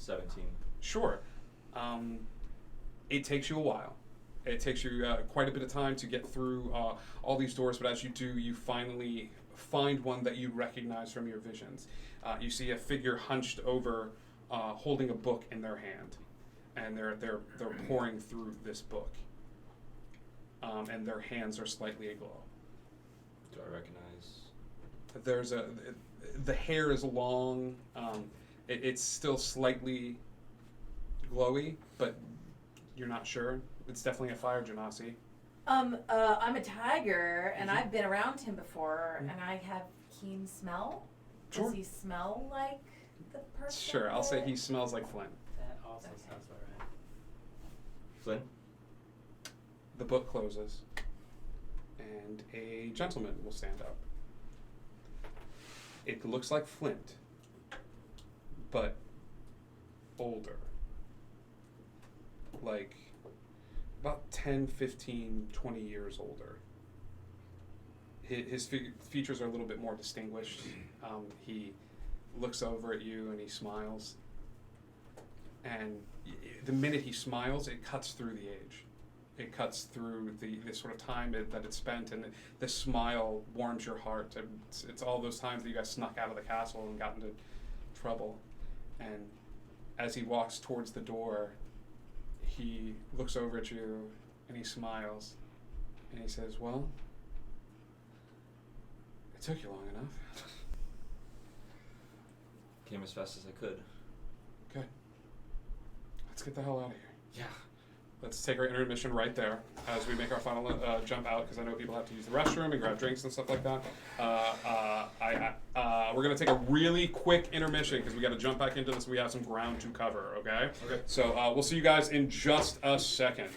17. Sure. It takes you a while. It takes you quite a bit of time to get through all these doors, but as you do, you finally find one that you recognize from your visions. You see a figure hunched over, holding a book in their hand, and they're pouring through this book, and their hands are slightly aglow. Do I recognize? There's the hair is long. It's still slightly glowy, but you're not sure. It's definitely a fire genasi. I'm a tiger, and I've been around him before, and I have keen smell. Sure. Does he smell like the person? Sure, I'll say he smells like Flynn. that also sounds about right. Flynn? The book closes, and a gentleman will stand up. It looks like Flint, but older. Like about 10, 15, 20 years older. His features are a little bit more distinguished. He looks over at you and he smiles. And the minute he smiles, it cuts through the age. It cuts through the sort of time that it's spent, and the smile warms your heart. It's all those times that you guys snuck out of the castle and got into trouble. And as he walks towards the door, he looks over at you and he smiles. And he says, "Well, it took you long enough." Came as fast as I could. Good. Let's get the hell out of here. Yeah. Let's take our intermission right there as we make our final jump out, because I know people have to use the restroom and grab drinks and stuff like that. We're going to take a really quick intermission because we got to jump back into this. We have some ground to cover, okay? Okay. So we'll see you guys in just a second.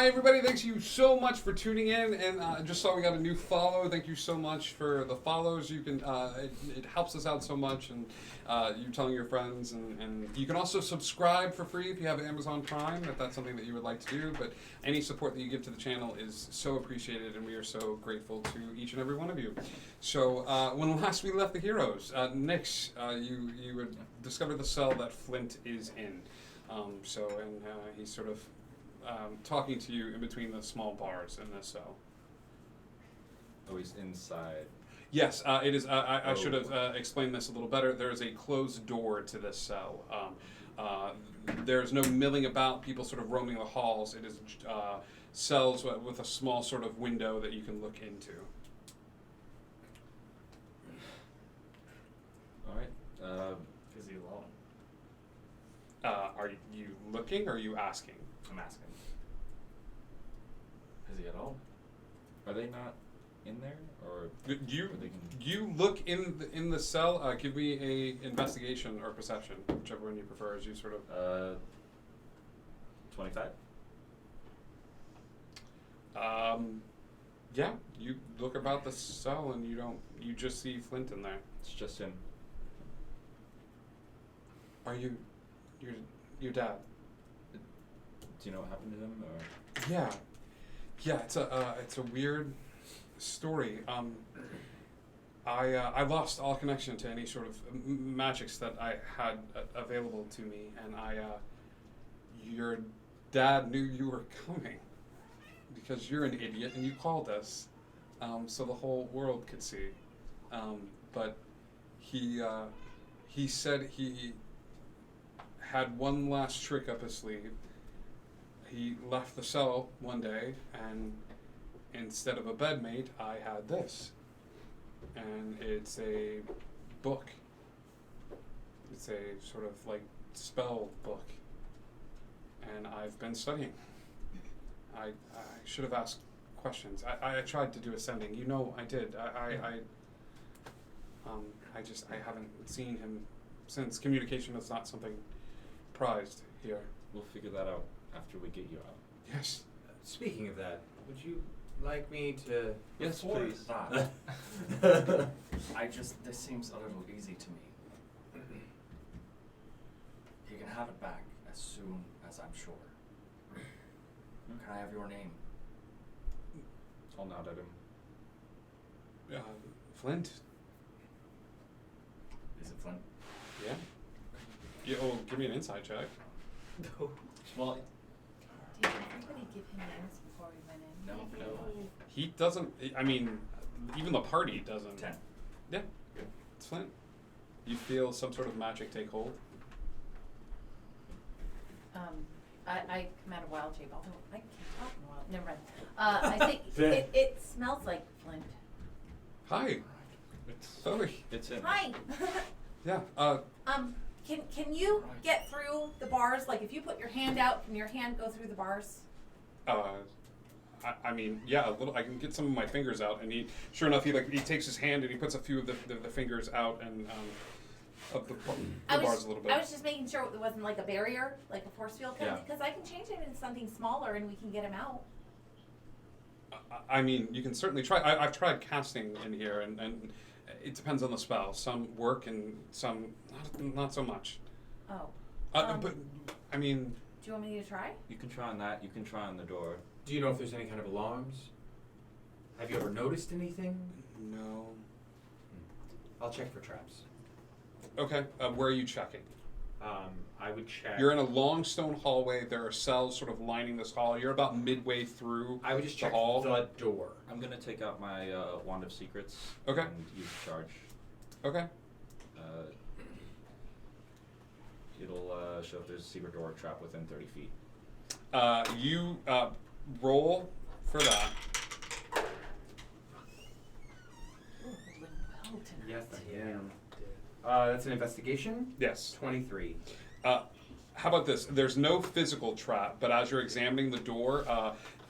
everybody. Thanks you so much for tuning in. And I just saw we got a new follow. Thank you so much for the follows. You can it helps us out so much, and you telling your friends, and you can also subscribe for free if you have Amazon Prime, if that's something that you would like to do. But any support that you give to the channel is so appreciated, and we are so grateful to each and every one of you. So when last we left the heroes, Nix, you had discovered the cell that Flint is in. He's sort of talking to you in between the small bars in this cell. Oh, he's inside. Yes, it is. I should have explained this a little better. There is a closed door to this cell. There's no milling about, people sort of roaming the halls. It is cells with a small sort of window that you can look into. All right. Is he alone? Are you looking or are you asking? I'm asking. Is he at home? Are they not in there, or you look in the cell? Give me a investigation or perception, whichever one you prefer. As you sort of 25. Yeah, you look about the cell and you just see Flint in there. It's just him. Are you your dad? Do you know what happened to him, or? Yeah, it's a weird story. I lost all connection to any sort of magics that I had available to me, and your dad knew you were coming because you're an idiot and you called us, so the whole world could see. But he said he had one last trick up his sleeve. He left the cell one day, and instead of a bedmate, I had this. And it's a book. It's a sort of like spell book. And I've been studying. I should have asked questions. I tried to do ascending. You know I did. I haven't seen him since. Communication is not something prized here. We'll figure that out after we get you out. Yes. Speaking of that, would you like me to... Yes, Before please. that, this seems a little easy to me. You can have it back as soon as I'm sure. Can I have your name? I'll nod at him. Flint. Is it Flint? Yeah. Give me an insight check. Well, Did everybody give him names before we went in? no. He doesn't. I mean, even the party doesn't. 10. Yeah. It's Flint. You feel some sort of magic take hold. I come out of wild shape, although I can't talk in wild. Never mind. I think it smells like Flint. Hi. Chloe. It's him. Hi. Yeah. Can you get through the bars? Like, if you put your hand out, can your hand go through the bars? I mean, yeah, a little. I can get some of my fingers out, and sure enough, he takes his hand and he puts a few of the fingers out and of the bars a little bit. I was just making sure it wasn't like a barrier, like a force field, Yeah. because I can change him into something smaller and we can get him out. I mean, you can certainly try. I've tried casting in here, and it depends on the spell. Some work and some not so much. Oh. But I mean, Do you want me to try? You can try on that. You can try on the door. Do you know if there's any kind of alarms? Have you ever noticed anything? no. I'll check for traps. Okay, where are you checking? I would check. You're in a long stone hallway. There are cells sort of lining this hall. You're about midway through. I would just the check hall. the door. I'm gonna take out my wand of secrets. Okay. And use charge. Okay. It'll show if there's a secret door or trap within 30 feet. You roll for that. Yes, I am. That's an investigation? Yes. 23. How about this? There's no physical trap, but as you're examining the door,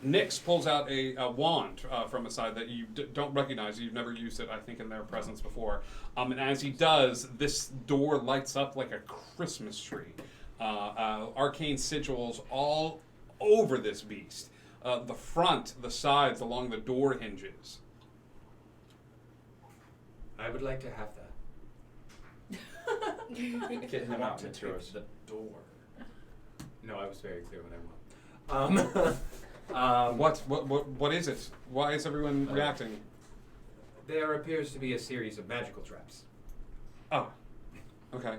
Nix pulls out a wand from a side that you don't recognize. You've never used it, I think, in their presence before. And as he does, this door lights up like a Christmas tree. Arcane sigils all over this beast. the front, the sides, along the door hinges. I would like to have that. Get him out to and take tours. the door. No, I was very clear when I won. What is it? Why is everyone reacting? There appears to be a series of magical traps. Oh, okay.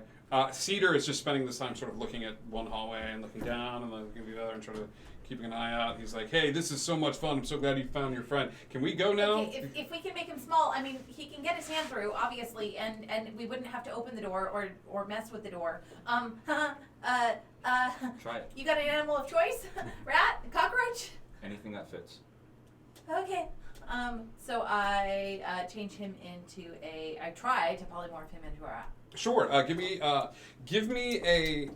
Cedar is just spending this time sort of looking at one hallway and looking down and then looking at the other and sort of keeping an eye out. He's like, hey, this is so much fun. I'm so glad you found your friend. Can we go now? Okay, if we can make him small, I mean, he can get his hand through, obviously, and we wouldn't have to open the door or mess with the door. Try it. You got an animal of choice? Rat? Cockroach? Anything that fits. Okay. So I change him into I try to polymorph him into a rat. Sure. Give me a.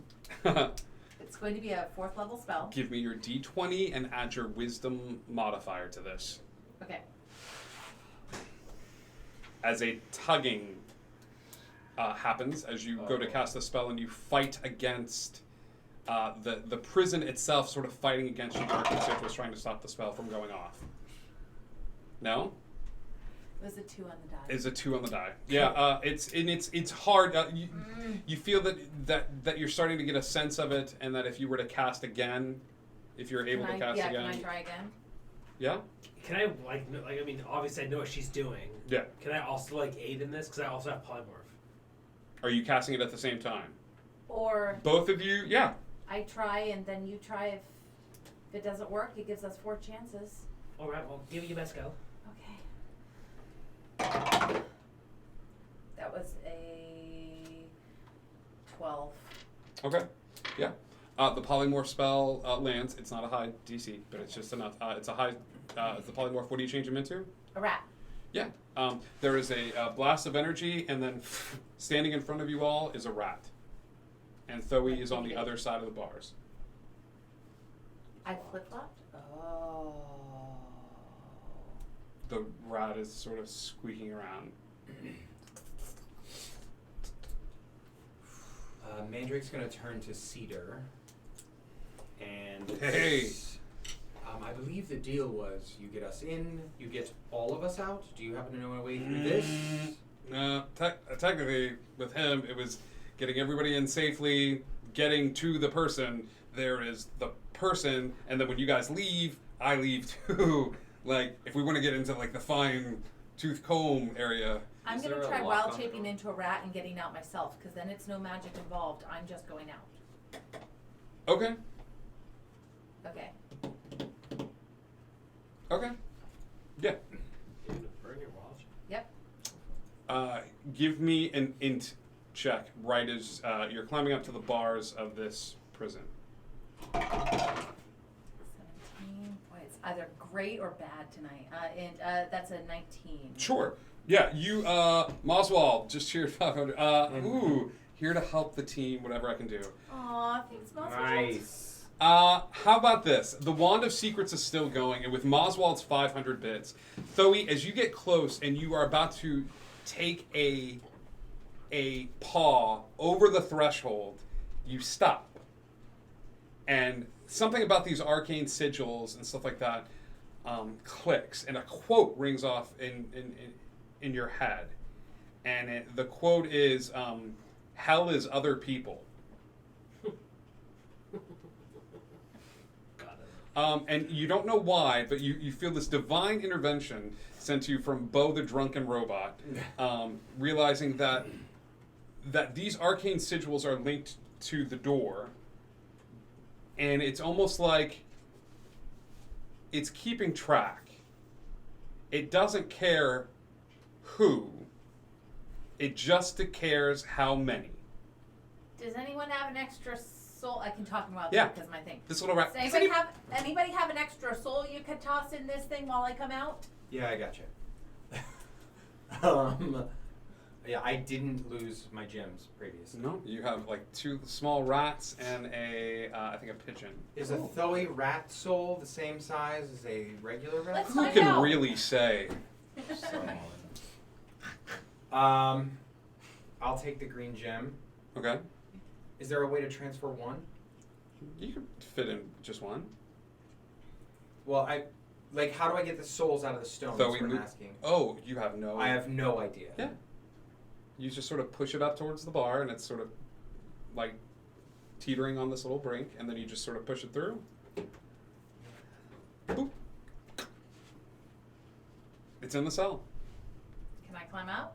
It's going to be a 4th level spell. Give me your D20 and add your wisdom modifier to this. Okay. As a tugging happens as you go to cast the spell and you fight against the prison itself, sort of fighting against you. Dark Sigil was trying to stop the spell from going off. No? It was a 2 on the die. Is a 2 on the die. Yeah, it's hard. You feel that you're starting to get a sense of it, and that if you were to cast again, if you're able to cast again. Can I try again? Yeah. Can I I mean, obviously I know what she's doing. Yeah. Can I also aid in this? Because I also have polymorph. Are you casting it at the same time? Or Both of you? Yeah. I try and then you try. If it doesn't work, it gives us 4 chances. All right, well, give it your best go. Okay. That was a 12. Okay. Yeah. The polymorph spell lands. It's not a high DC, but it's just enough. It's a high. The polymorph. What do you change him into? A rat. Yeah. There is a blast of energy, and then standing in front of you all is a rat. And Thoe is on the other side of the bars. I flip-flopped? Oh. The rat is sort of squeaking around. Mandrake's gonna turn to Cedar. And Hey! I believe the deal was you get us in, you get all of us out. Do you happen to know a way through this? Technically, with him, it was getting everybody in safely, getting to the person. There is the person, and then when you guys leave, I leave too. If we want to get into the fine tooth comb area. I'm going to try wild shaping into a rat and getting out myself, because then it's no magic involved. I'm just going out. Okay. Okay. Okay. Yeah. Yep. Give me an int check right as you're climbing up to the bars of this prison. 17. Boy, it's either great or bad tonight. And that's a 19. Sure. Yeah, you, Moswald, just cheered 500. Ooh, here to help the team, whatever I can do. Aw, thanks, Moswald. Nice. How about this? The Wand of Secrets is still going, and with Moswald's 500 bits, Thoe, as you get close and you are about to take a paw over the threshold, you stop. And something about these arcane sigils and stuff like that clicks, and a quote rings off in your head. And the quote is, hell is other people. And you don't know why, but you feel this divine intervention sent to you from Bo the drunken robot, realizing that these arcane sigils are linked to the door, and it's almost like it's keeping track. It doesn't care who, it just cares how many. Does anyone have an extra soul? I can talk about Yeah. that because my thing. This little rat. Does anybody have an extra soul you could toss in this thing while I come out? Yeah, I got you. Yeah, I didn't lose my gems previously. No, you have 2 small rats and I think a pigeon. Is a Thoe rat soul the same size as a regular rat? Let's Who find can out. really say? I'll take the green gem. Okay. Is there a way to transfer one? You could fit in just one. Well, how do I get the souls out of the stone? So That's we what I'm move- asking. Oh, you have no. I have no idea. Yeah. You just sort of push it up towards the bar, and it's sort of like teetering on this little brink, and then you just sort of push it through. Boop. It's in the cell. Can I climb out?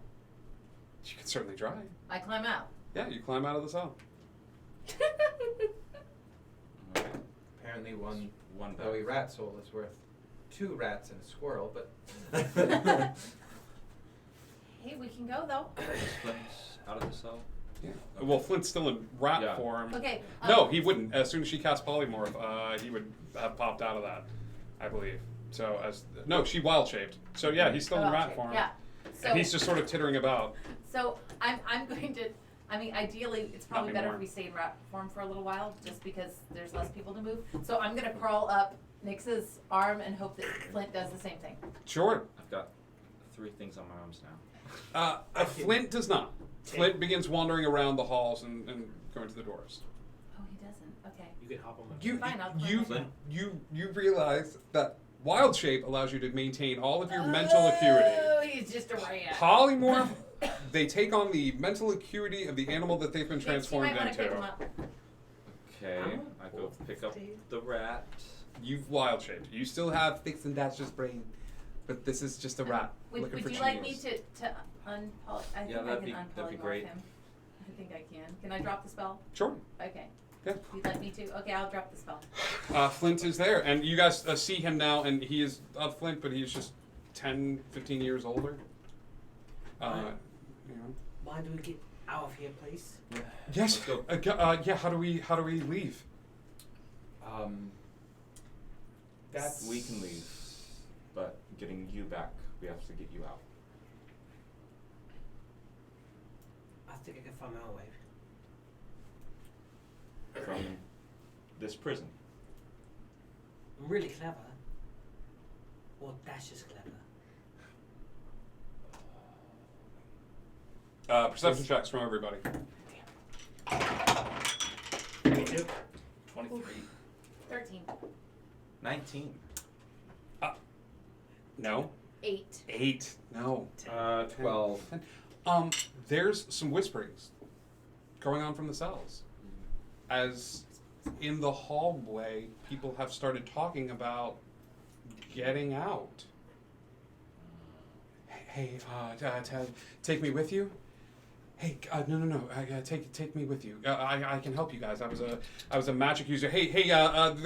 You can certainly try. I climb out. Yeah, you climb out of the cell. Apparently One Bowie rat soul is worth 2 rats and a squirrel, but Hey, we can go though. Flint's out of the cell. Yeah. Well, Flint's still in rat Yeah. form. Okay. No, he wouldn't. As soon as she cast polymorph, he would have popped out of that, I believe. So she wild shaped. So yeah, he's still in rat form. Yeah. So And he's just sort of tittering about. So I'm going to. I mean, ideally, it's probably Not better if anymore. we stay in rat form for a little while, just because there's less people to move. So I'm gonna crawl up Nix's arm and hope that Flint does the same thing. Sure. I've got 3 things on my arms now. Flint does not. Flint begins wandering around the halls and going to the doors. Oh, he doesn't. Okay. You can hop on my Fine, I'll climb up. You realize that wild shape allows you to maintain all of your mental acuity. Oh, he's just a rat. Polymorph, they take on the mental acuity of the animal that they've been transformed You might wanna pick him into. up. Okay, I go pick up the rat. You've wild shaped. You still have Fix and Dash's brain, but this is just a rat looking Would for you cheese. like me to unpoly? I think I that'd can be unpolymorph great. him. I think I can. Can I drop the spell? Sure. Okay. Yeah. You'd like me to? Okay, I'll drop the spell. Flint is there, and you guys see him now, and he is Flint, but he's just 10, 15 years older. You know. Why do we get out of here, please? Yes. Yeah. How do we leave? We can leave, but getting you back, we have to get you out. I think I can find my own way. From this prison. I'm really clever. Well, Dash is clever. Perception checks from everybody. 22. 23. 13. 19. No. 8. 8. No. 12. There's some whisperings going on from the cells. As in the hallway, people have started talking about getting out. Hey, take me with you. Hey, no. Take me with you. I can help you guys. I was a magic user. Hey,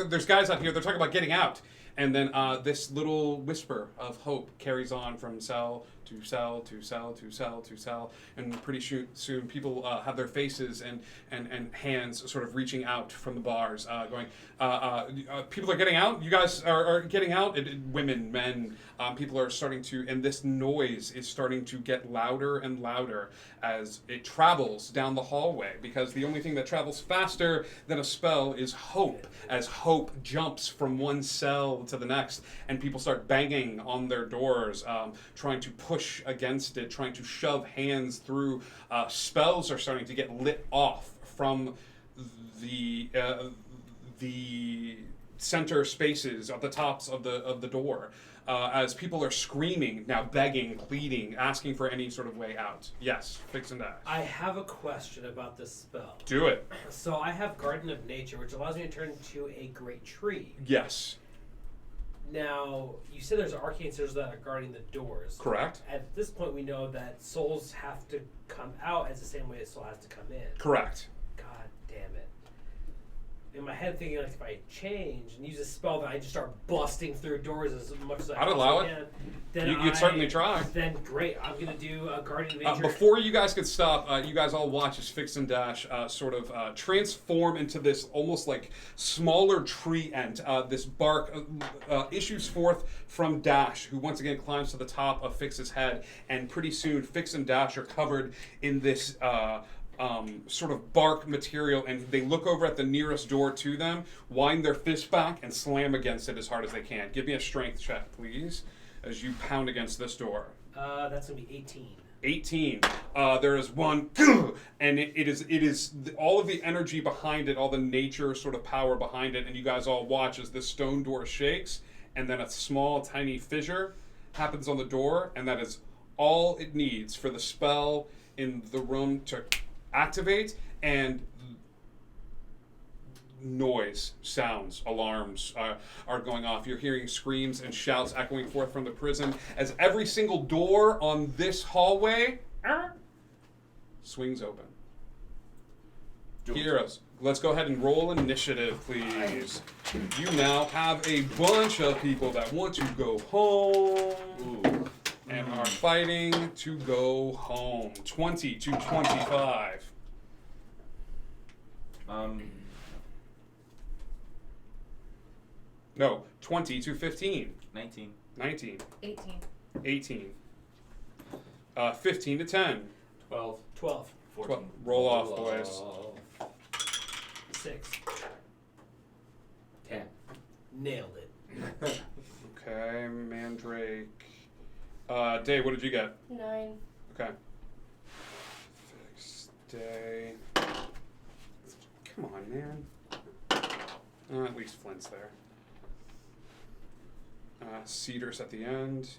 there's guys out here. They're talking about getting out. And then this little whisper of hope carries on from cell to cell to cell to cell to cell, and pretty soon people have their faces and hands sort of reaching out from the bars, going, people are getting out. You guys are getting out. Women, men, people are starting to, and this noise is starting to get louder and louder as it travels down the hallway, because the only thing that travels faster than a spell is hope, as hope jumps from one cell to the next, and people start banging on their doors, trying to push against it, trying to shove hands through. Spells are starting to get lit off from the center spaces at the tops of the door, as people are screaming, now begging, pleading, asking for any sort of way out. Yes, Fix and Dash. I have a question about this spell. Do it. So I have Garden of Nature, which allows me to turn into a great tree. Yes. Now, you said there's arcane souls that are guarding the doors. Correct. At this point, we know that souls have to come out as the same way a soul has to come in. Correct. God damn it. In my head, thinking like if I change and use a spell that I just start busting through doors as much as I I'd allow possibly it. can, then You'd certainly try. Then great. I'm going to do a Guardian of Nature. Before you guys could stop, you guys all watch as Fix and Dash sort of transform into this almost like smaller tree ant. This bark issues forth from Dash, who once again climbs to the top of Fix's head, and pretty soon Fix and Dash are covered in this sort of bark material, and they look over at the nearest door to them, wind their fist back, and slam against it as hard as they can. Give me a strength check, please, as you pound against this door. That's going to be 18. 18. There is one, and it is all of the energy behind it, all the nature sort of power behind it, and you guys all watch as this stone door shakes, and then a small, tiny fissure happens on the door, and that is all it needs for the spell in the room to activate, and noise, sounds, alarms are going off. You're hearing screams and shouts echoing forth from the prison as every single door on this hallway swings open. Heroes, let's go ahead and roll initiative, please. You now have a bunch of people that want to go home and are fighting to go home. 20 to 25. No, 20 to 15. 19. 19. 18. 18. 15 to 10. 12. 12. 14. Roll off, boys. 6. 10. Nailed it. Okay, Mandrake. Day, what did you get? 9. Okay. Fix Day. Come on, man. At least Flint's there. Cedar's at the end.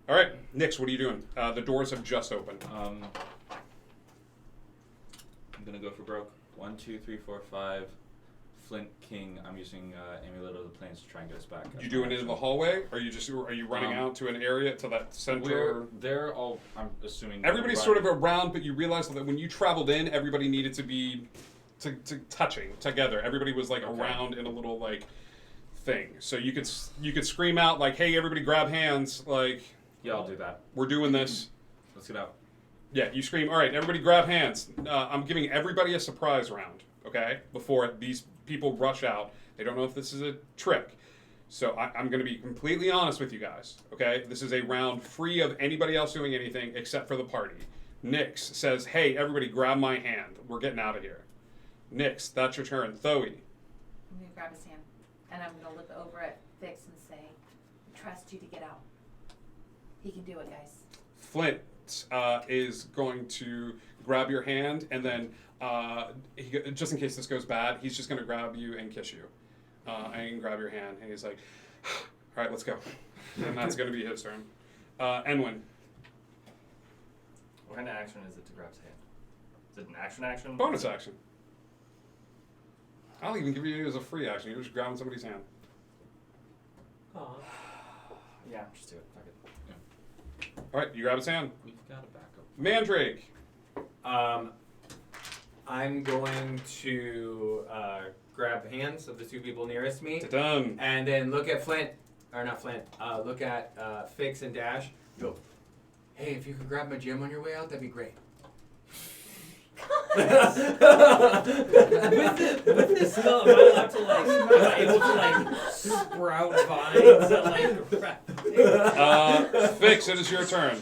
All right, Nix, what are you doing? The doors have just opened. I'm gonna go for broke. 1, 2, 3, 4, 5. Flint King. I'm using Amulet of the Plains to try and get us back. You doing it in the hallway? Or are you running out to an area to that center? They're all. I'm assuming. Everybody's sort of around, but you realize that when you traveled in, everybody needed to be to touching together. Everybody was like around in a little like thing, so you could scream out like, "Hey, everybody, grab hands!" Like, yeah, I'll do that. We're doing this. Let's get out. Yeah, you scream. All right, everybody, grab hands. I'm giving everybody a surprise round. Okay, before these people rush out, they don't know if this is a trick. So I'm going to be completely honest with you guys. Okay, this is a round free of anybody else doing anything except for the party. Nix says, "Hey, everybody, grab my hand. We're getting out of here." Nix, that's your turn. Thoe. I'm going to grab his hand, and I'm going to look over at Fix and say, trust you to get out. He can do it, guys. Flint is going to grab your hand, and then just in case this goes bad, he's just going to grab you and kiss you. And grab your hand, and he's like, all right, let's go. And that's going to be his turn. Enwin. What kind of action is it to grab his hand? Is it an action? Bonus action. I'll even give you it as a free action. You're just grabbing somebody's hand. Aww. Yeah, just do it. Fuck it. Yeah. All right, you grab his hand. We've got a backup. Mandrake. I'm going to grab the hands of the two people nearest me. Done. And then look at Flint, or not Flint, look at Fix and Dash. Go, hey, if you could grab my gem on your way out, that'd be great. with this spell, am I allowed to am I able to sprout vines and Fix, it is your turn.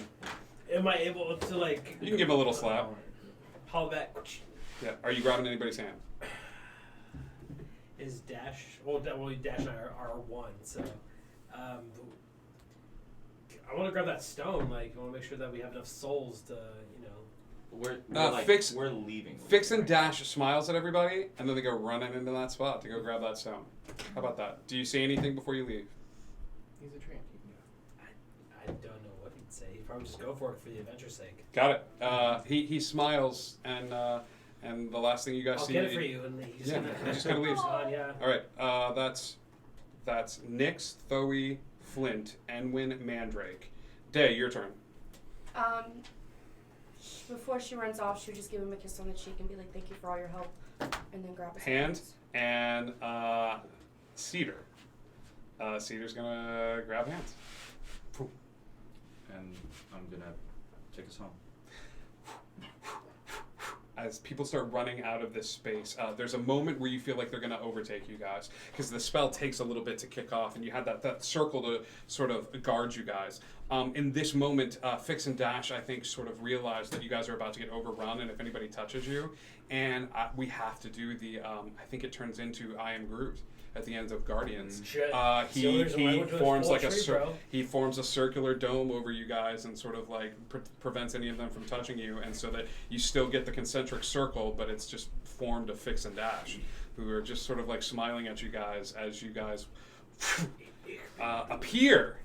Am I able to You can give him a little slap. Holla back? Yeah. Are you grabbing anybody's hand? Is Dash? Well, Dash and I are one, so I want to grab that stone. Like, I want to make sure that we have enough souls to, Fix, we're leaving. Fix and Dash smiles at everybody, and then they go running into that spot to go grab that stone. How about that? Do you say anything before you leave? He's a tramp. I don't know what he'd say. He'd probably just go for it for the adventure's sake. Got it. He smiles, and the last thing you guys see. I'll get it for you, and he just kind of leaves. Yeah. All right. That's Nix, Thoe, Flint, Enwin, Mandrake. Day, your turn. Before she runs off, she would just give him a kiss on the cheek and be like, "Thank you for all your help," and then grab his hand. And Cedar. Cedar's gonna grab hands. And I'm gonna take us home. As people start running out of this space, there's a moment where you feel like they're going to overtake you guys because the spell takes a little bit to kick off, and you had that circle to sort of guard you guys. In this moment, Fix and Dash, I think, sort of realize that you guys are about to get overrun, and if anybody touches you, and we have to do the, I think it turns into I Am Groot at the end of Guardians. He forms like he forms a circular dome over you guys and sort of like prevents any of them from touching you, and so that you still get the concentric circle, but it's just formed of Fix and Dash, who are just sort of like smiling at you guys as you guys appear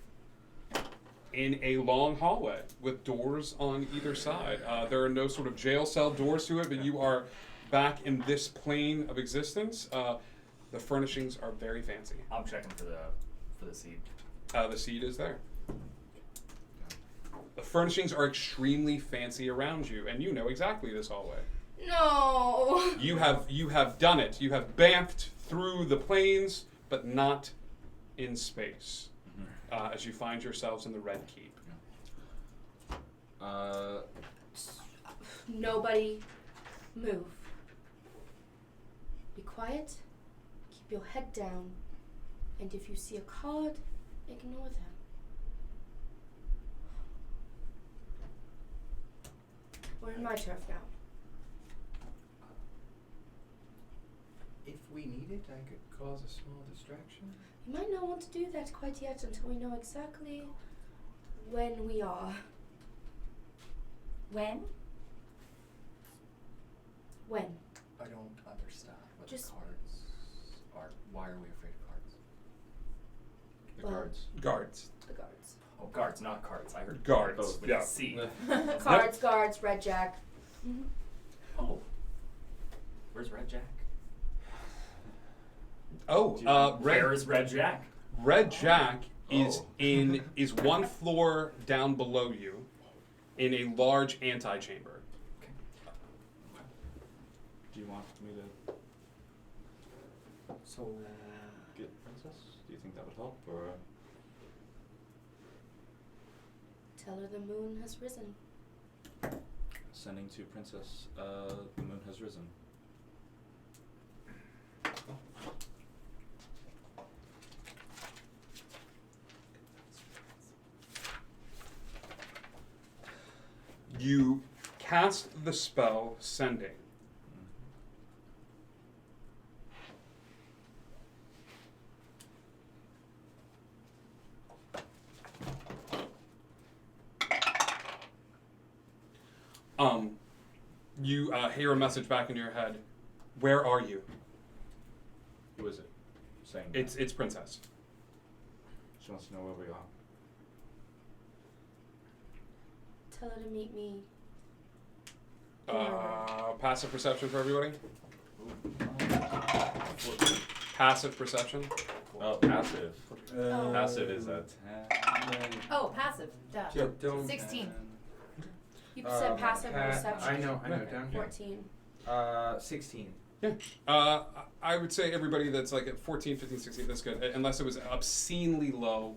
in a long hallway with doors on either side. There are no sort of jail cell doors to it, but you are back in this plane of existence. The furnishings are very fancy. I'm checking for the seed. The seed is there. The furnishings are extremely fancy around you, and you know exactly this hallway. No. You have done it. You have bamfed through the planes, but not in space. As you find yourselves in the Red Keep. Nobody move. Be quiet. Keep your head down. And if you see a card, ignore them. We're in my turf now. If we need it, I could cause a small distraction. You might not want to do that quite yet until we know exactly when we are. When? When? I don't understand what Just- the cards are. Why are we afraid of cards? The Well- guards. Guards. The guards. Oh, guards, not cards. I heard Guards, both with yeah. a C. Cards, guards, Red Jack. Oh. Where's Red Jack? Oh, Where is Red Jack? Red Jack is Oh. is one floor down below you, in a large antechamber. Do you want me to So, get Princess? Do you think that would help, or? Tell her the moon has risen. Sending to Princess, the moon has risen. You cast the spell Sending. You hear a message back in your head. Where are you? Who is it saying that? It's Princess. She wants to know where we are. Tell her to meet me. Passive perception for everybody. Passive perception. Oh, passive. Oh. Passive is a 10. Oh, passive. Duh. Yeah, don't- 16. You said passive perception. I know, down here. 14. 16. I would say everybody that's like at 14, 15, 16, that's good, unless it was obscenely low.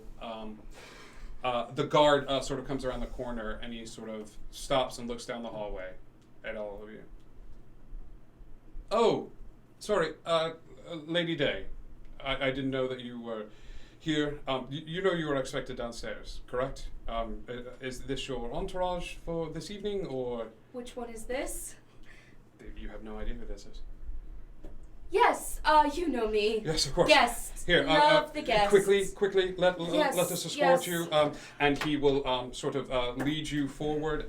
The guard sort of comes around the corner and he sort of stops and looks down the hallway at all of you. Oh, sorry, Lady Day. I didn't know that you were here. You know you were expected downstairs, correct? Is this your entourage for this evening, or Which one is this? you have no idea who this is? Yes, you know me. Yes, of course. Guests. Here, Love the guests. Quickly, let us escort yes. you, and he will sort of lead you forward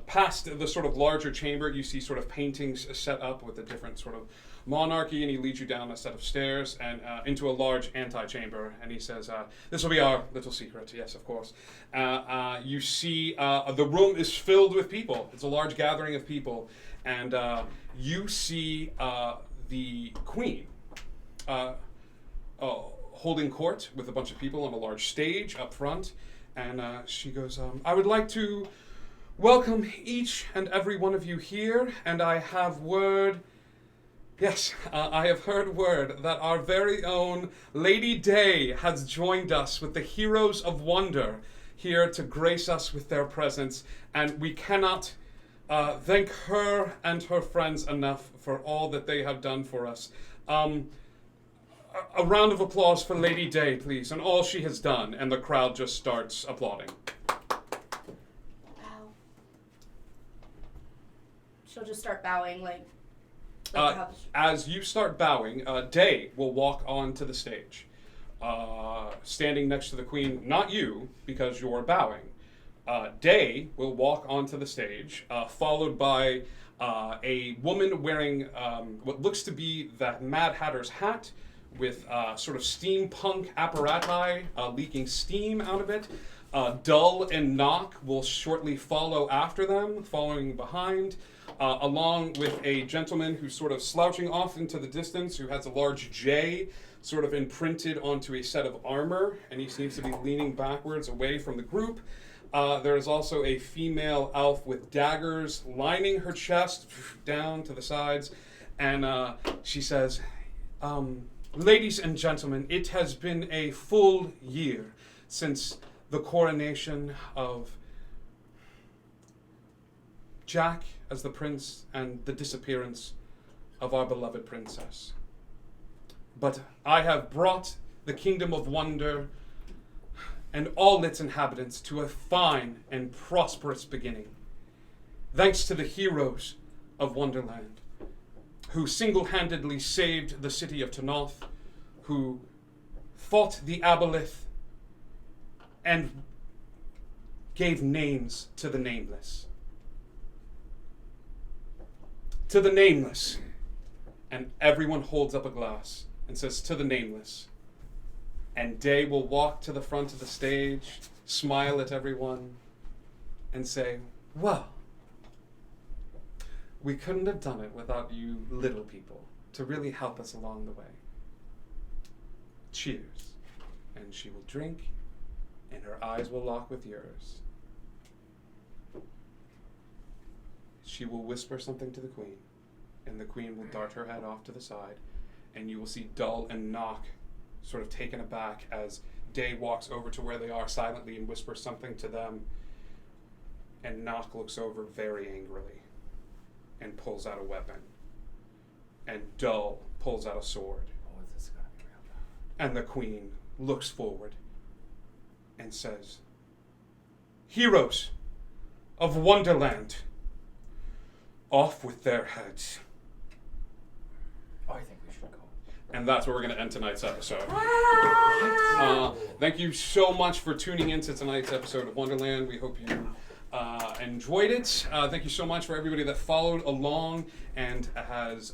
past the sort of larger chamber. You see sort of paintings set up with a different sort of monarchy, and he leads you down a set of stairs and into a large antechamber, and he says, this will be our little secret. Yes, of course. You see the room is filled with people. It's a large gathering of people, and you see the queen holding court with a bunch of people on a large stage up front, and she goes, I would like to welcome each and every one of you here, and I have word. Yes, I have heard word that our very own Lady Day has joined us with the Heroes of Wonder here to grace us with their presence, and we cannot thank her and her friends enough for all that they have done for us. A round of applause for Lady Day, please, and all she has done, and the crowd just starts applauding. Bow. She'll just start bowing, like As you start bowing, Day will walk onto the stage, standing next to the queen. Not you, because you're bowing. Day will walk onto the stage, followed by a woman wearing what looks to be that Mad Hatter's hat, with sort of steampunk apparati leaking steam out of it. Dull and Knock will shortly follow after them, following behind, along with a gentleman who's sort of slouching off into the distance, who has a large J sort of imprinted onto a set of armor, and he seems to be leaning backwards away from the group. There is also a female elf with daggers lining her chest down to the sides, and she says, ladies and gentlemen, it has been a full year since the coronation of Jack as the prince and the disappearance of our beloved princess. But I have brought the Kingdom of Wonder and all its inhabitants to a fine and prosperous beginning, thanks to the heroes of Wonderland, who single-handedly saved the city of Tanoth, who fought the Aboleth and gave names to the nameless. To the nameless. And everyone holds up a glass and says, to the nameless. And Day will walk to the front of the stage, smile at everyone, and say, well, we couldn't have done it without you little people to really help us along the way. Cheers. And she will drink, and her eyes will lock with yours. She will whisper something to the queen, and the queen will dart her head off to the side, and you will see Dull and Knock sort of taken aback as Day walks over to where they are silently and whispers something to them, and Knock looks over very angrily and pulls out a weapon, and Dull pulls out a sword. Oh, this is gonna be real bad. And the queen looks forward and says, heroes of Wonderland, off with their heads. Oh, I think we should go. And that's where we're going to end tonight's episode. Thank you so much for tuning into tonight's episode of Wonderland. We hope you enjoyed it. Thank you so much for everybody that followed along and has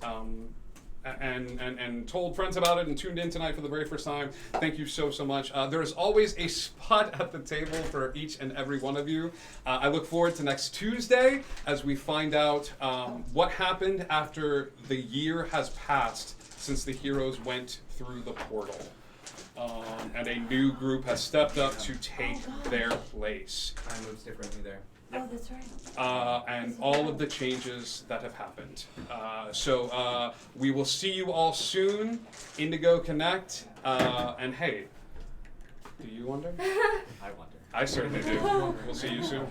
and told friends about it and tuned in tonight for the very first time. Thank you so much. There is always a spot at the table for each and every one of you. I look forward to next Tuesday as we find out what happened after the year has passed since the heroes went through the portal. And a new group has stepped up to take their place. Time moves differently there. Oh, that's right. And all of the changes that have happened. So we will see you all soon. Indigo Connect. And hey, do you wonder? I wonder. I certainly do. We'll see you soon.